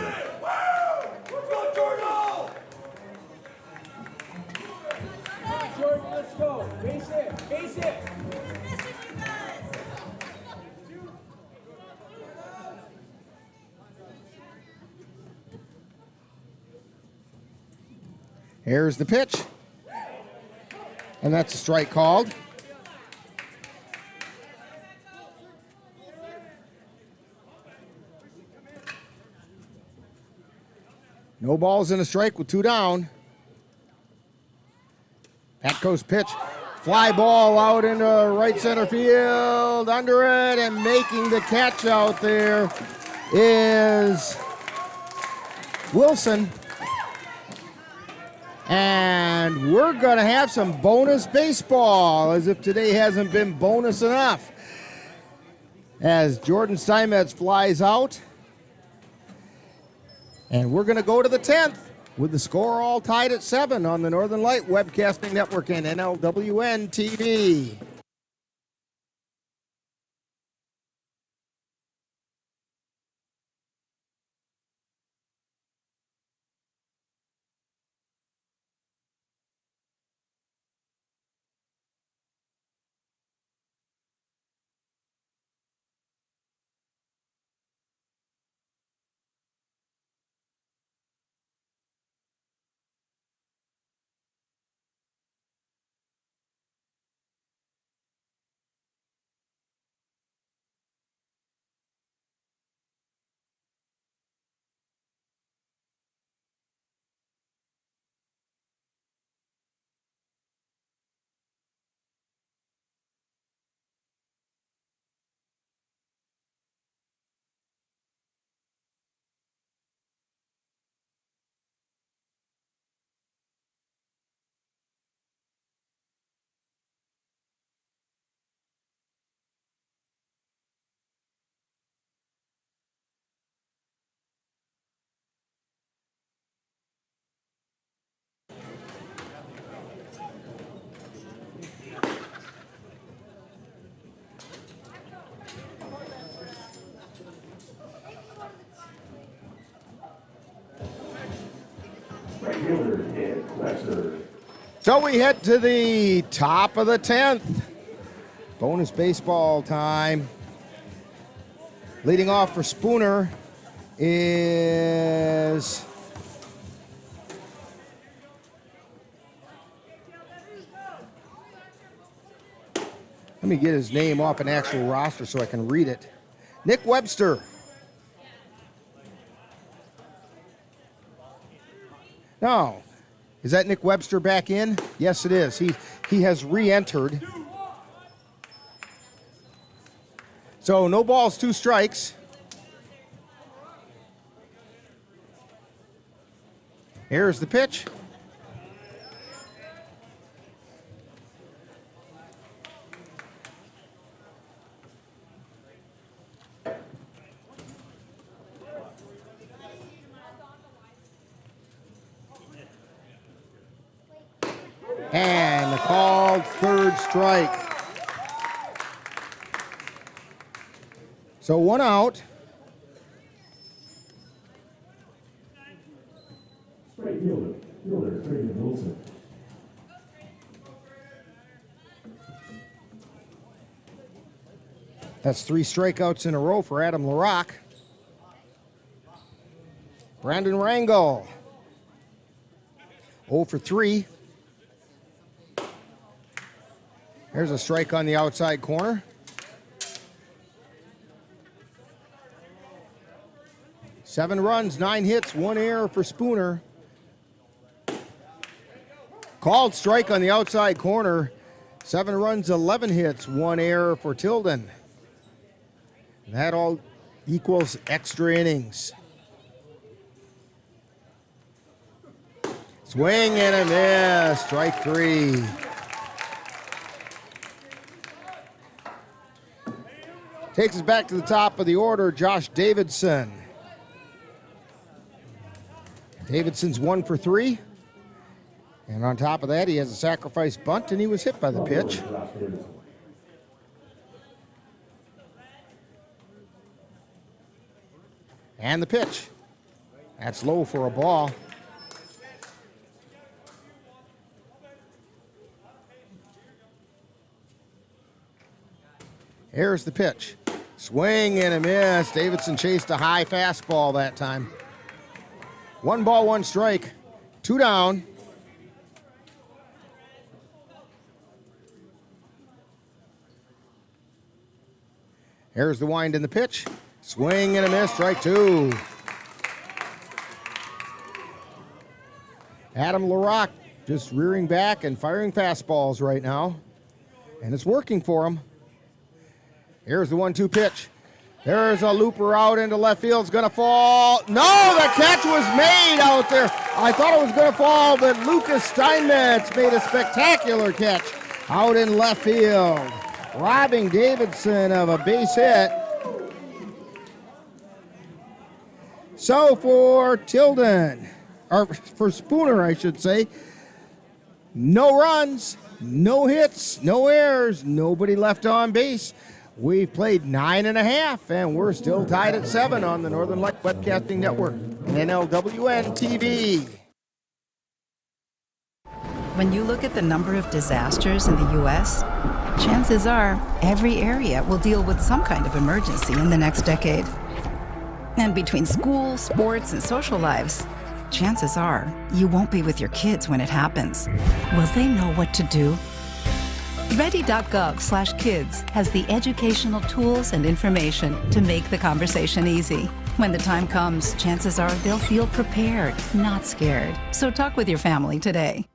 Jordan, let's go. Base hit. Base hit. Here's the pitch. And that's a strike called. No balls and a strike with 2 down. Pat goes pitch. Fly ball out into right center field. Under it and making the catch out there is Wilson. And we're going to have some bonus baseball, as if today hasn't been bonus enough. As Jordan Steinmetz flies out. And we're going to go to the 10th with the score all tied at 7 on the Northern Light Webcasting Network and NLWN-TV. So we head to the top of the 10th. Bonus baseball time. Leading off for Spooner is me get his name off an actual roster so I can read it. Nick Webster. No. Is that Nick Webster back in? Yes, it is. He has re-entered. So no balls, 2 strikes. Here's the pitch. And the called 3rd strike. So 1 out. Straight fielder, Pregame Wilson. That's 3 strikeouts in a row for Adam LaRock. Brandon Rangel. 0 for 3. There's a strike on the outside corner. 7 runs, 9 hits, 1 error for Spooner. Called strike on the outside corner. 7 runs, 11 hits, 1 error for Tilden. That all equals extra innings. Swing and a miss, strike 3. Takes us back to the top of the order, Josh Davidson. Davidson's 1 for 3. And on top of that, he has a sacrifice bunt, and he was hit by the pitch. And the pitch. That's low for a ball. Here's the pitch. Swing and a miss. Davidson chased a high fastball that time. 1 ball, 1 strike. 2 down. Here's the wind in the pitch. Swing and a miss. Strike 2. Adam LaRock just rearing back and firing fastballs right now. And it's working for him. Here's the 1-2 pitch. There's a looper out into left field. It's going to fall. No, the catch was made out there. I thought it was going to fall, but Lucas Steinmetz made a spectacular catch out in left field, robbing Davidson of a base hit. So for Tilden, or for Spooner, I should say, no runs, no hits, no errors, nobody left on base. We've played 9.5, and we're still tied at 7 on the Northern Light Webcasting Network and NLWN-TV. When you look at the number of disasters in the U.S., chances are every area will deal with some kind of emergency in the next decade. And between school, sports, and social lives, chances are you won't be with your kids when it happens. Will they know what to do? Ready.gov/kids has the educational tools and information to make the conversation easy. When the time comes, chances are they'll feel prepared, not scared. So talk with your family today.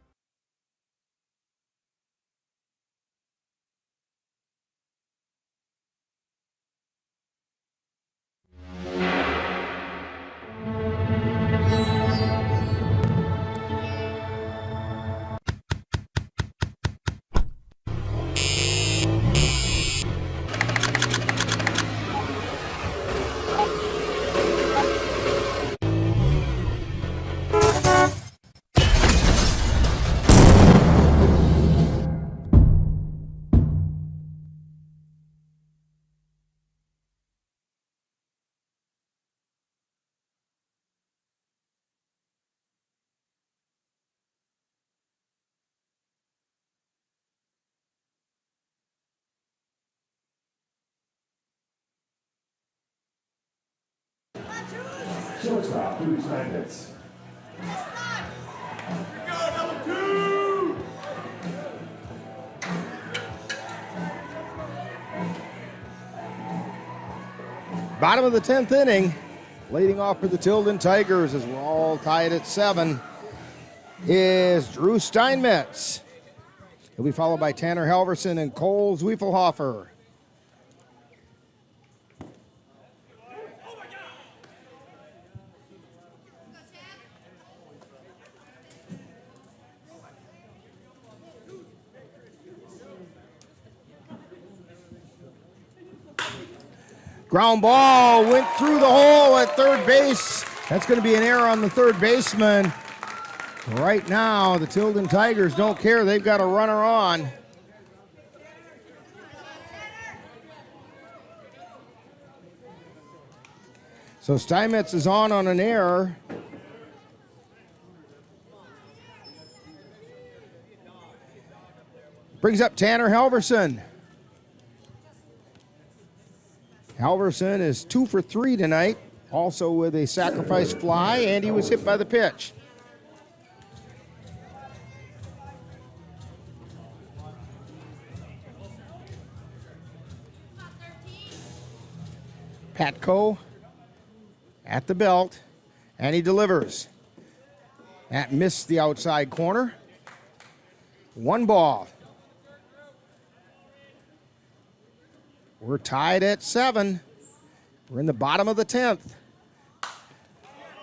Shortstop, Bruce Magnets. Bottom of the 10th inning, leading off for the Tilden Tigers as we're all tied at 7, is Drew Steinmetz. He'll be followed by Tanner Halverson and Cole Zwiefelhofer. Ground ball went through the hole at third base. That's going to be an error on the third baseman. Right now, the Tilden Tigers don't care. They've got a runner on. So Steinmetz is on an error. Brings up Tanner Halverson. Halverson is 2 for 3 tonight, also with a sacrifice fly, and he was hit by the pitch. Patko at the belt, and he delivers. That missed the outside corner. 1 ball. We're tied at 7. We're in the bottom of the 10th.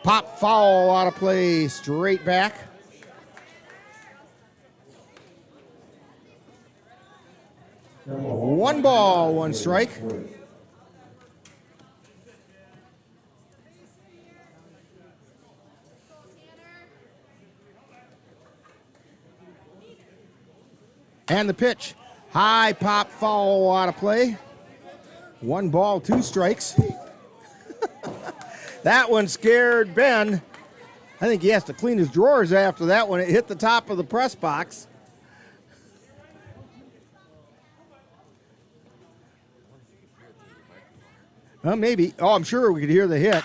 Pop foul out of play, straight back. One ball, 1 strike. And the pitch. High pop foul out of play. 1 ball, 2 strikes. That one scared Ben. I think he has to clean his drawers after that one. It hit the top of the press box. Well, maybe. Oh, I'm sure we could hear the hit.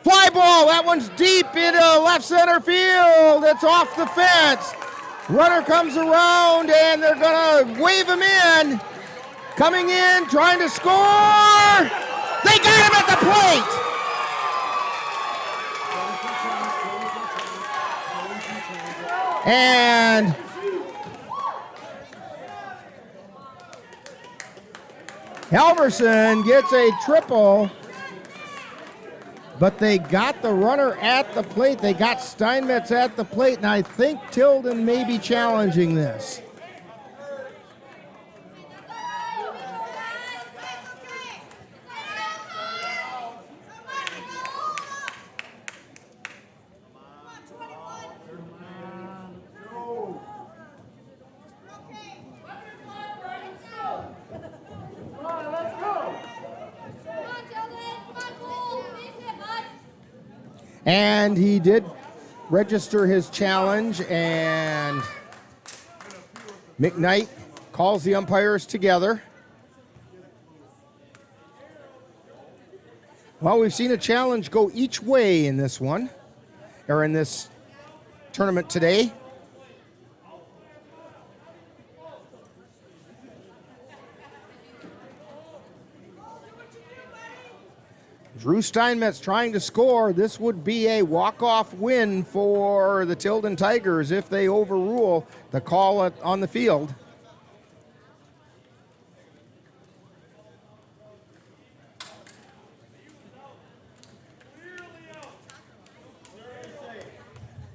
Fly ball. That one's deep into left center field. It's off the fence. Runner comes around, and they're going to wave him in. Coming in, trying to score. They got him at the plate. And Halverson gets a triple, but they got the runner at the plate. They got Steinmetz at the plate, and I think Tilden may be challenging this. And he did register his challenge, and McKnight calls the umpires together. Well, we've seen a challenge go each way in this one, or in this tournament today. Drew Steinmetz trying to score. This would be a walk-off win for the Tilden Tigers if they overrule the call on the field.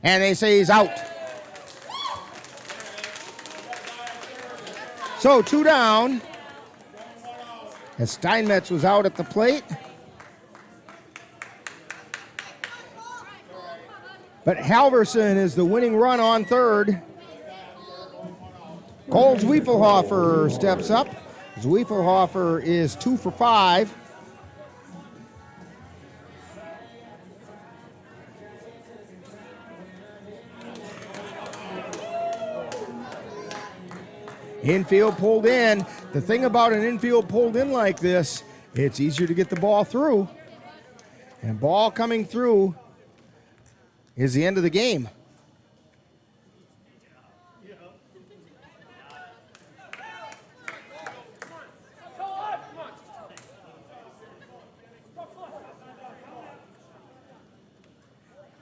And they say he's out. So 2 down, as Steinmetz was out at the plate. But Halverson is the winning run on third. Cole Zwiefelhofer steps up. Zwiefelhofer is 2 for 5. Infield pulled in. The thing about an infield pulled in like this, it's easier to get the ball through. And ball coming through is the end of the game.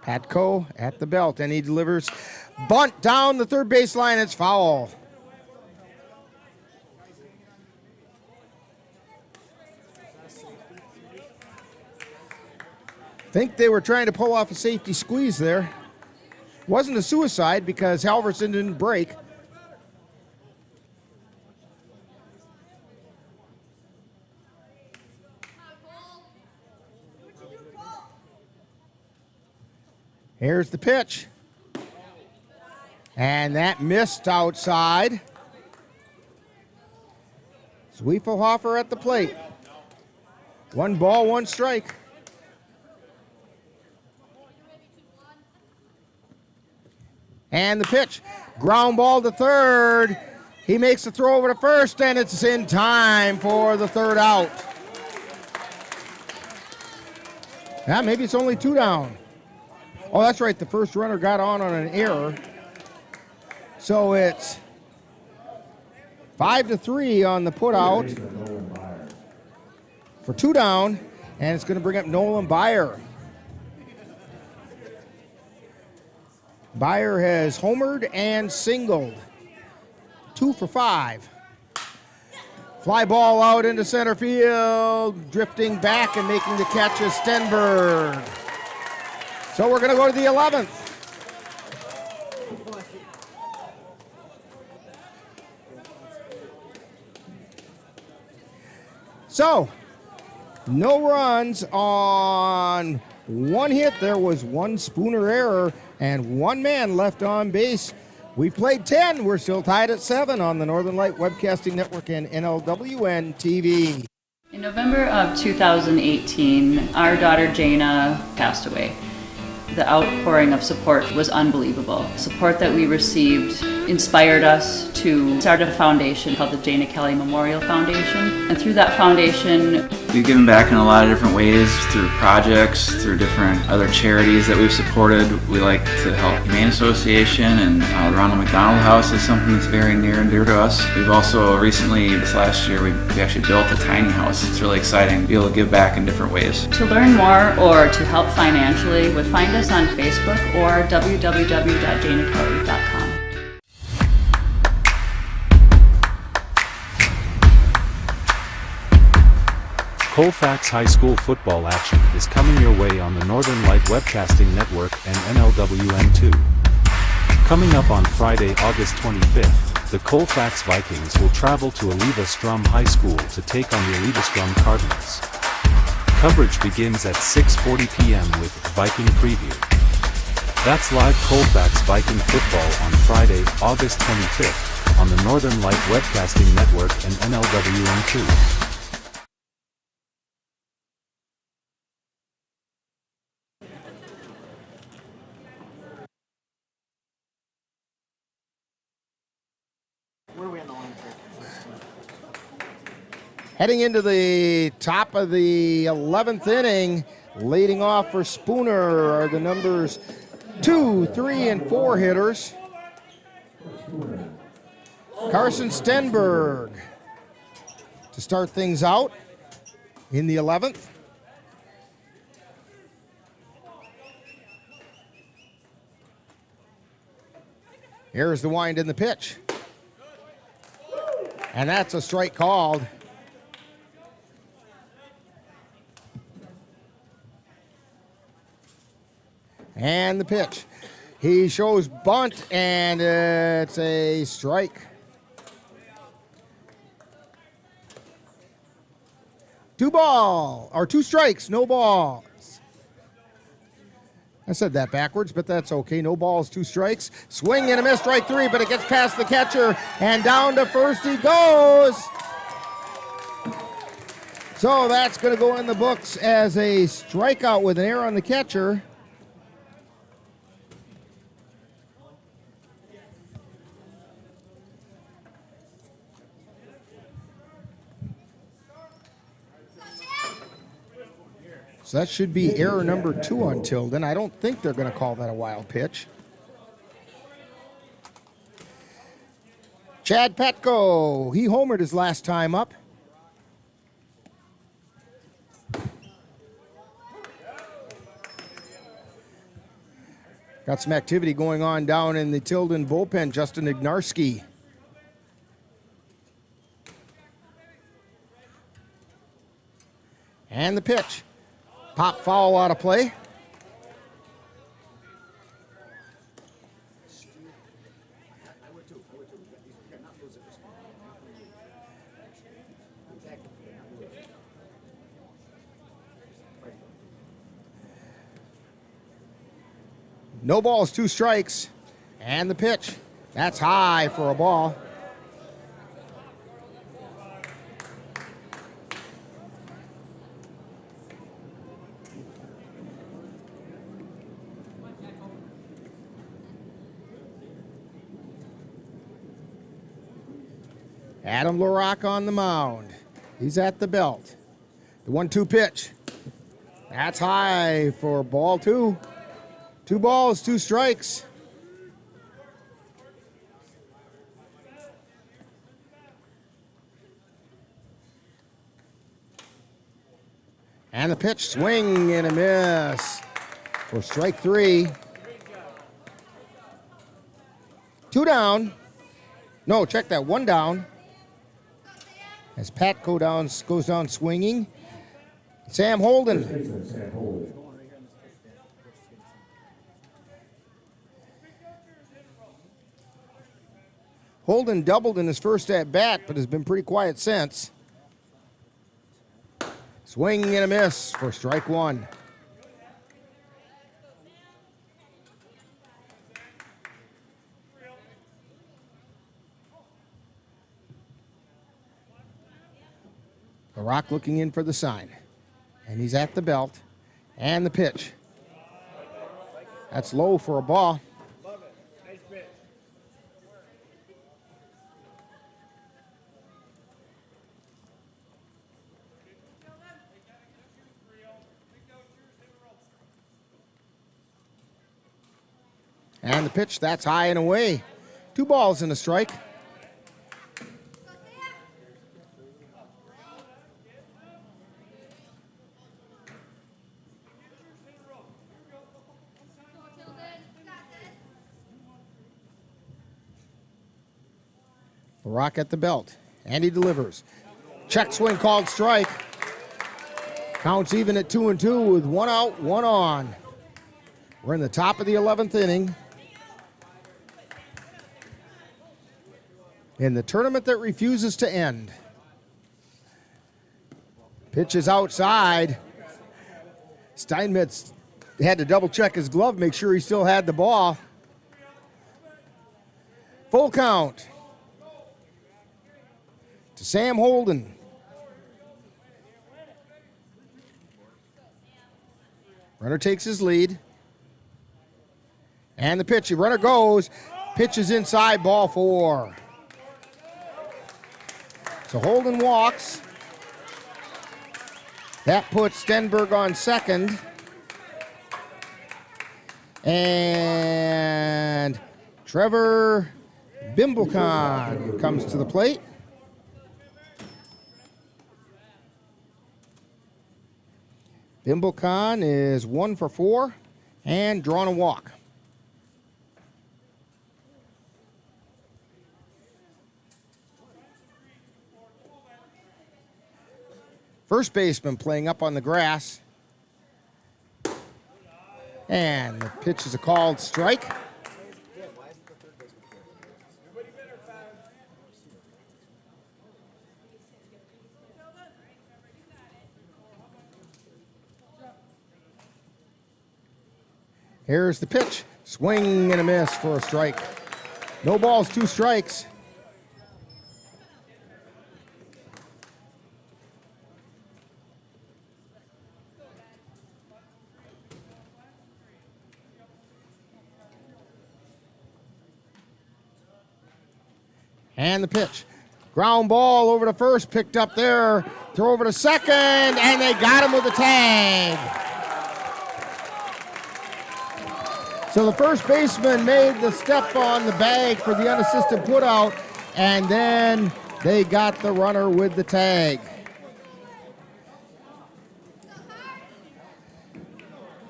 Patco at the belt, and he delivers bunt down the third baseline. It's foul. Think they were trying to pull off a safety squeeze there. Wasn't a suicide because Halverson didn't break. Here's the pitch. And that missed outside. Zwiefelhofer at the plate. 1 ball, 1 strike. And the pitch. Ground ball to third. He makes the throw over to first, and it's in time for the third out. Yeah, maybe it's only 2 down. Oh, that's right. The first runner got on an error. So it's 5-3 on the put out for 2 down, and it's going to bring up Nolan Byer. Byer has homered and singled. 2 for 5. Fly ball out into center field, drifting back and making the catch is Stenberg. So we're going to go to the 11th. So, no runs on 1 hit. There was 1 Spooner error and 1 man left on base. We played 10. We're still tied at 7 on the Northern Light Webcasting Network and NLWN-TV. In November of 2018, our daughter Jana passed away. The outpouring of support was unbelievable. Support that we received inspired us to start a foundation called the Jana Kelly Memorial Foundation. And through that foundation, we've given back in a lot of different ways, through projects, through different other charities that we've supported. We like to help Humane Association, and the Ronald McDonald House is something that's very near and dear to us. We've also recently, this last year, we actually built a tiny house. It's really exciting to be able to give back in different ways. to learn more or to help financially, would find us on Facebook or www.janakelly.com. Colfax High School football action is coming your way on the Northern Light Webcasting Network and NLWN-TV. Coming up on Friday, August 25th, the Colfax Vikings will travel to Oliva Strum High School to take on the Oliva Strum Cardinals. Coverage begins at 6:40 p.m. with Viking Preview. That's live Colfax Viking football on Friday, August 25th, on the Northern Light Webcasting Network and NLWN-TV. Heading into the top of the 11th inning, leading off for Spooner are the numbers 2, 3, and 4 hitters. Carson Stenberg to start things out in the 11th. Here's the wind in the pitch. And that's a strike called. And the pitch. He shows bunt, and it's a strike. 2 strikes, no balls. I said that backwards, but that's okay. No balls, 2 strikes. Swing and a miss, strike 3, but it gets past the catcher, and down to first he goes. So that's going to go in the books as a strikeout with an error on the catcher. So that should be error number 2 on Tilden. I don't think they're going to call that a wild pitch. Chad Petko, he homered his last time up. Got some activity going on down in the Tilden bullpen. Justin Ignarski. And the pitch. Pop foul out of play. No balls, 2 strikes. And the pitch. That's high for a ball. Adam LaRock on the mound. He's at the belt. The 1-2 pitch. That's high for ball 2. 2 balls, 2 strikes. And the pitch, swing and a miss for strike 3. 2 down. No, check that, 1 down. As Pat goes down swinging. Sam Holden. Holden doubled in his first at-bat, but has been pretty quiet since. Swing and a miss for strike 1. LaRock looking in for the sign. And he's at the belt. And the pitch. That's low for a ball. And the pitch, that's high and away. 2 balls and a strike. LaRock at the belt, and he delivers. Check swing called strike. Counts even at 2-2 with 1 out, 1 on. We're in the top of the 11th inning. In the tournament that refuses to end. Pitch is outside. Steinmetz had to double check his glove, make sure he still had the ball. Full count to Sam Holden. Runner takes his lead. And the pitch, the runner goes. Pitch is inside, ball 4. So Holden walks. That puts Stenberg on second. And Trevor Bimblecon comes to the plate. Bimblecon is 1 for 4 and drawn a walk. First baseman playing up on the grass. And the pitch is a called strike. Here's the pitch. Swing and a miss for a strike. No balls, 2 strikes. And the pitch. Ground ball over to first, picked up there. Throw over to second, and they got him with the tag. So the first baseman made the step on the bag for the unassisted putout, and then they got the runner with the tag.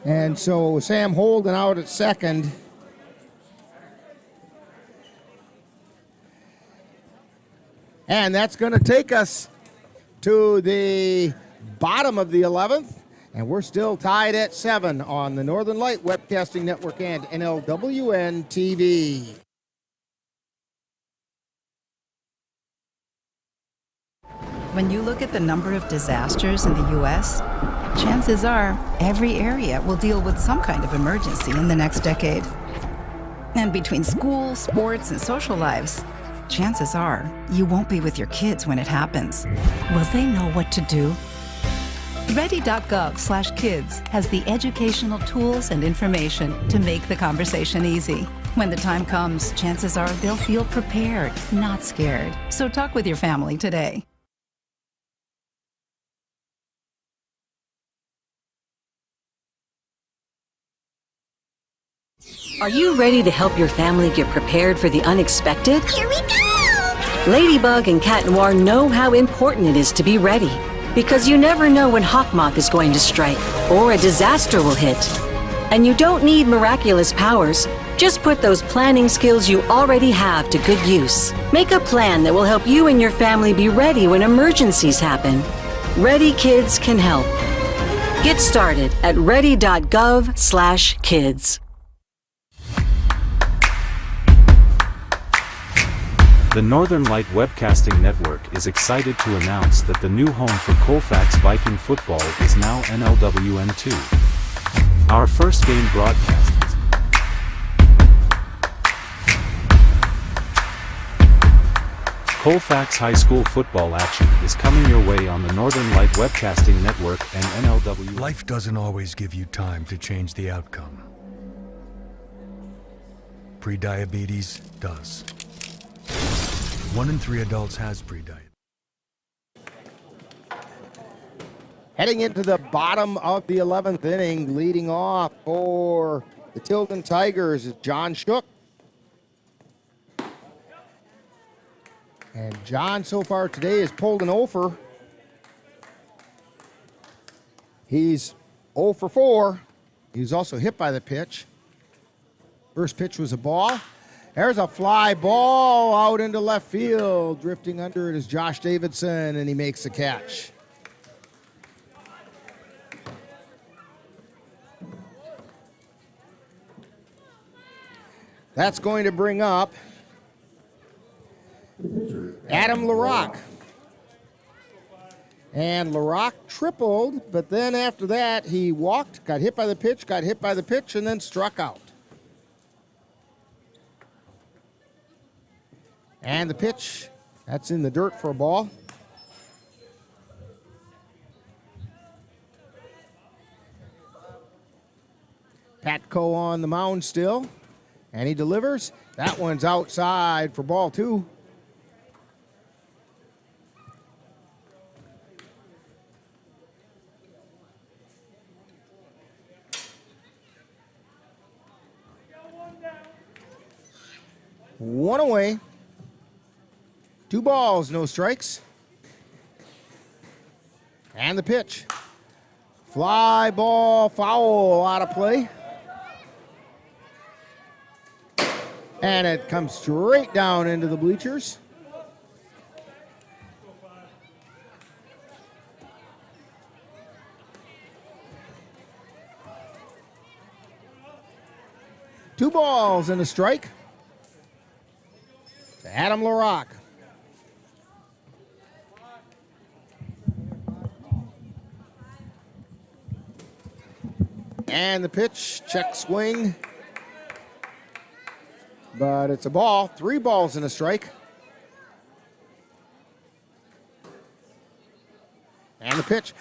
And so Sam Holden out at second. And that's going to take us to the bottom of the 11th. And we're still tied at 7 on the Northern Light Webcasting Network and NLWN-TV. When you look at the number of disasters in the U.S., chances are every area will deal with some kind of emergency in the next decade. And between school, sports, and social lives, chances are you won't be with your kids when it happens. Will they know what to do? Ready.gov/kids has the educational tools and information to make the conversation easy. When the time comes, chances are they'll feel prepared, not scared. So talk with your family today. Are you ready to help your family get prepared for the unexpected? Here we go! Ladybug and Cat Noir know how important it is to be ready, because you never know when Hawkmoth is going to strike or a disaster will hit. And you don't need miraculous powers. Just put those planning skills you already have to good use. Make a plan that will help you and your family be ready when emergencies happen. Ready Kids can help. Get started at ready.gov/kids. The Northern Light Webcasting Network is excited to announce that the new home for Colfax Viking football is now NLWN-TV. Our first game broadcast is Colfax High School football action is coming your way on the Northern Light Webcasting Network and NLW. Life doesn't always give you time to change the outcome. Prediabetes does. 1 in 3 adults has prediabetes. Heading into the bottom of the 11th inning, leading off for the Tilden Tigers is John Shook. And John so far today has pulled an offer. He's 0 for 4. He was also hit by the pitch. First pitch was a ball. There's a fly ball out into left field. Drifting under it is Josh Davidson, and he makes the catch. That's going to bring up Adam LaRock. And LaRock tripled, but then after that he walked, got hit by the pitch, and then struck out. And the pitch, that's in the dirt for a ball. Patco on the mound still, and he delivers. That one's outside for ball 2. One away. 2 balls, no strikes. And the pitch. Fly ball, foul, out of play. And it comes straight down into the bleachers. Two balls and a strike to Adam LaRock. And the pitch, check swing. But it's a ball. 3 balls and a strike. And the pitch.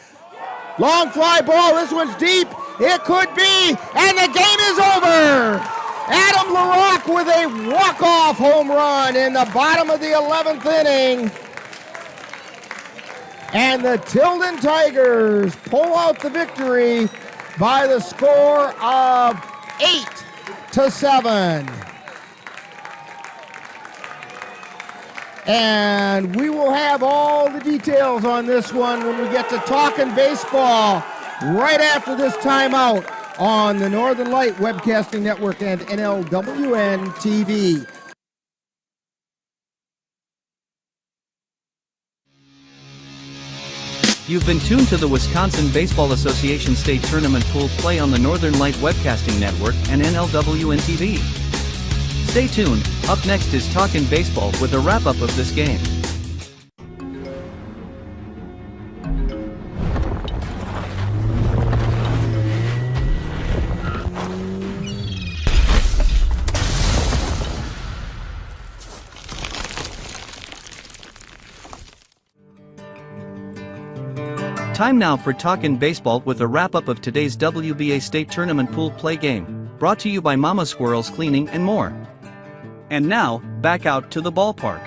Long fly ball. This one's deep. It could be. And the game is over. Adam LaRock with a walk-off home run in the bottom of the 11th inning. And the Tilden Tigers pull out the victory by the score of 8-7. And we will have all the details on this one when we get to talking baseball right after this timeout on the Northern Light Webcasting Network and NLWN-TV. You've been tuned to the Wisconsin Baseball Association State Tournament Pool Play on the Northern Light Webcasting Network and NLWN-TV. Stay tuned, up next is Talkin' Baseball with a wrap-up of this game. Time now for Talkin' Baseball with a wrap-up of today's WBA State Tournament Pool Play game, brought to you by Mama Squirrels Cleaning and more. And now, back out to the ballpark.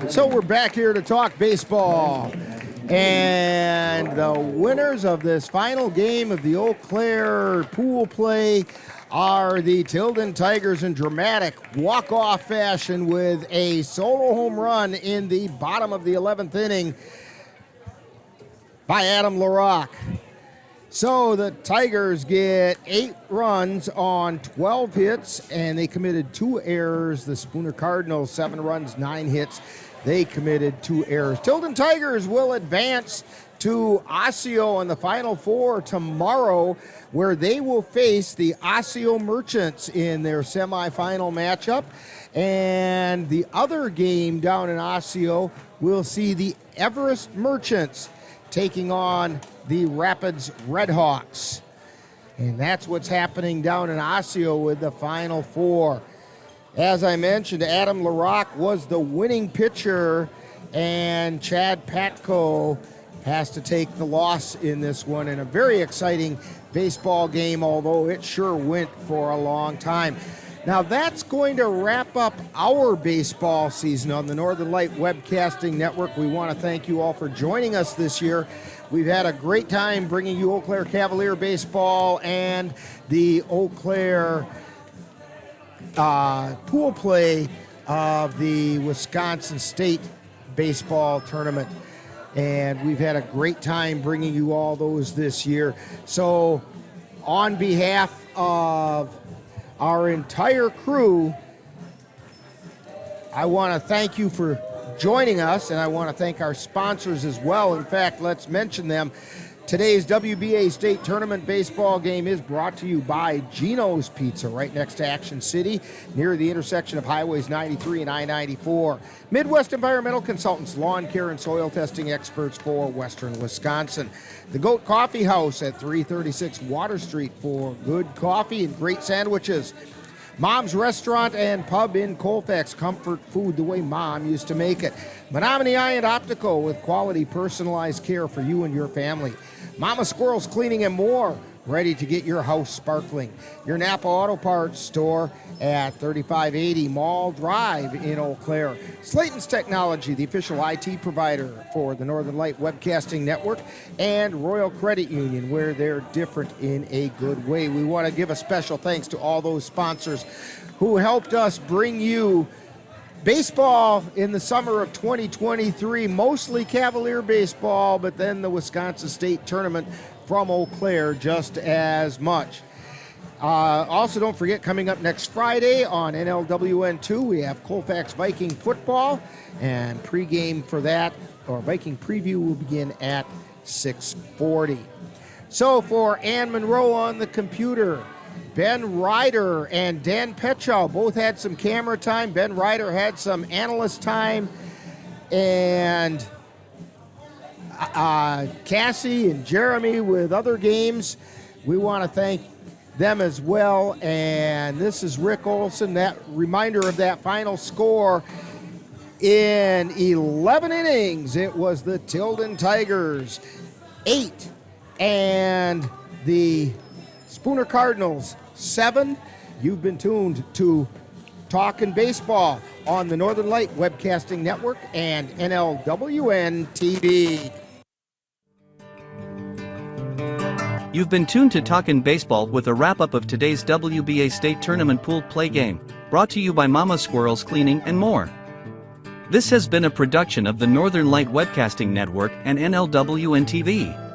So we're back here to talk baseball. And the winners of this final game of the Eau Claire Pool Play are the Tilden Tigers in dramatic walk-off fashion with a solo home run in the bottom of the 11th inning by Adam LaRock. So the Tigers get 8 runs on 12 hits, and they committed 2 errors. The Spooner Cardinals, 7 runs, 9 hits. They committed 2 errors. Tilden Tigers will advance to Osseo in the Final Four tomorrow, where they will face the Osseo Merchants in their semifinal matchup. And the other game down in Osseo will see the Everest Merchants taking on the Rapids Redhawks. And that's what's happening down in Osseo with the Final Four. As I mentioned, Adam LaRock was the winning pitcher, and Chad Patko has to take the loss in this one in a very exciting baseball game, although it sure went for a long time. Now that's going to wrap up our baseball season on the Northern Light Webcasting Network. We want to thank you all for joining us this year. We've had a great time bringing you Eau Claire Cavalier baseball and the Eau Claire pool play of the Wisconsin State Baseball Tournament. And we've had a great time bringing you all those this year. So on behalf of our entire crew, I want to thank you for joining us, and I want to thank our sponsors as well. In fact, let's mention them. Today's WBA State Tournament baseball game is brought to you by Gino's Pizza, right next to Action City, near the intersection of Highways 93 and I-94. Midwest Environmental Consultants, lawn care and soil testing experts for Western Wisconsin. The Goat Coffee House at 336 Water Street for good coffee and great sandwiches. Mom's Restaurant and Pub in Colfax, comfort food the way Mom used to make it. Menominee Eye and Optical with quality personalized care for you and your family. Mama Squirrels Cleaning and more, ready to get your house sparkling. Your Napa Auto Parts store at 3580 Mall Drive in Eau Claire. Slayton's Technology, the official IT provider for the Northern Light Webcasting Network, and Royal Credit Union, where they're different in a good way. We want to give a special thanks to all those sponsors who helped us bring you baseball in the summer of 2023, mostly Cavalier baseball, but then the Wisconsin State Tournament from Eau Claire just as much. Also, don't forget, coming up next Friday on NLWN-2, we have Colfax Viking football, and pregame for that, or Viking preview, will begin at 6:40. So for Ann Monroe on the computer, Ben Ryder and Dan Petchow both had some camera time. Ben Ryder had some analyst time. And Cassie and Jeremy with other games. We want to thank them as well. And this is Rick Olson. That reminder of that final score. In 11 innings, it was the Tilden Tigers 8 and the Spooner Cardinals 7. You've been tuned to Talkin' Baseball on the Northern Light Webcasting Network and NLWN-TV. You've been tuned to Talkin' Baseball with a wrap-up of today's WBA State Tournament Pool Play game, brought to you by Mama Squirrels Cleaning and more. This has been a production of the Northern Light Webcasting Network and NLWN-TV.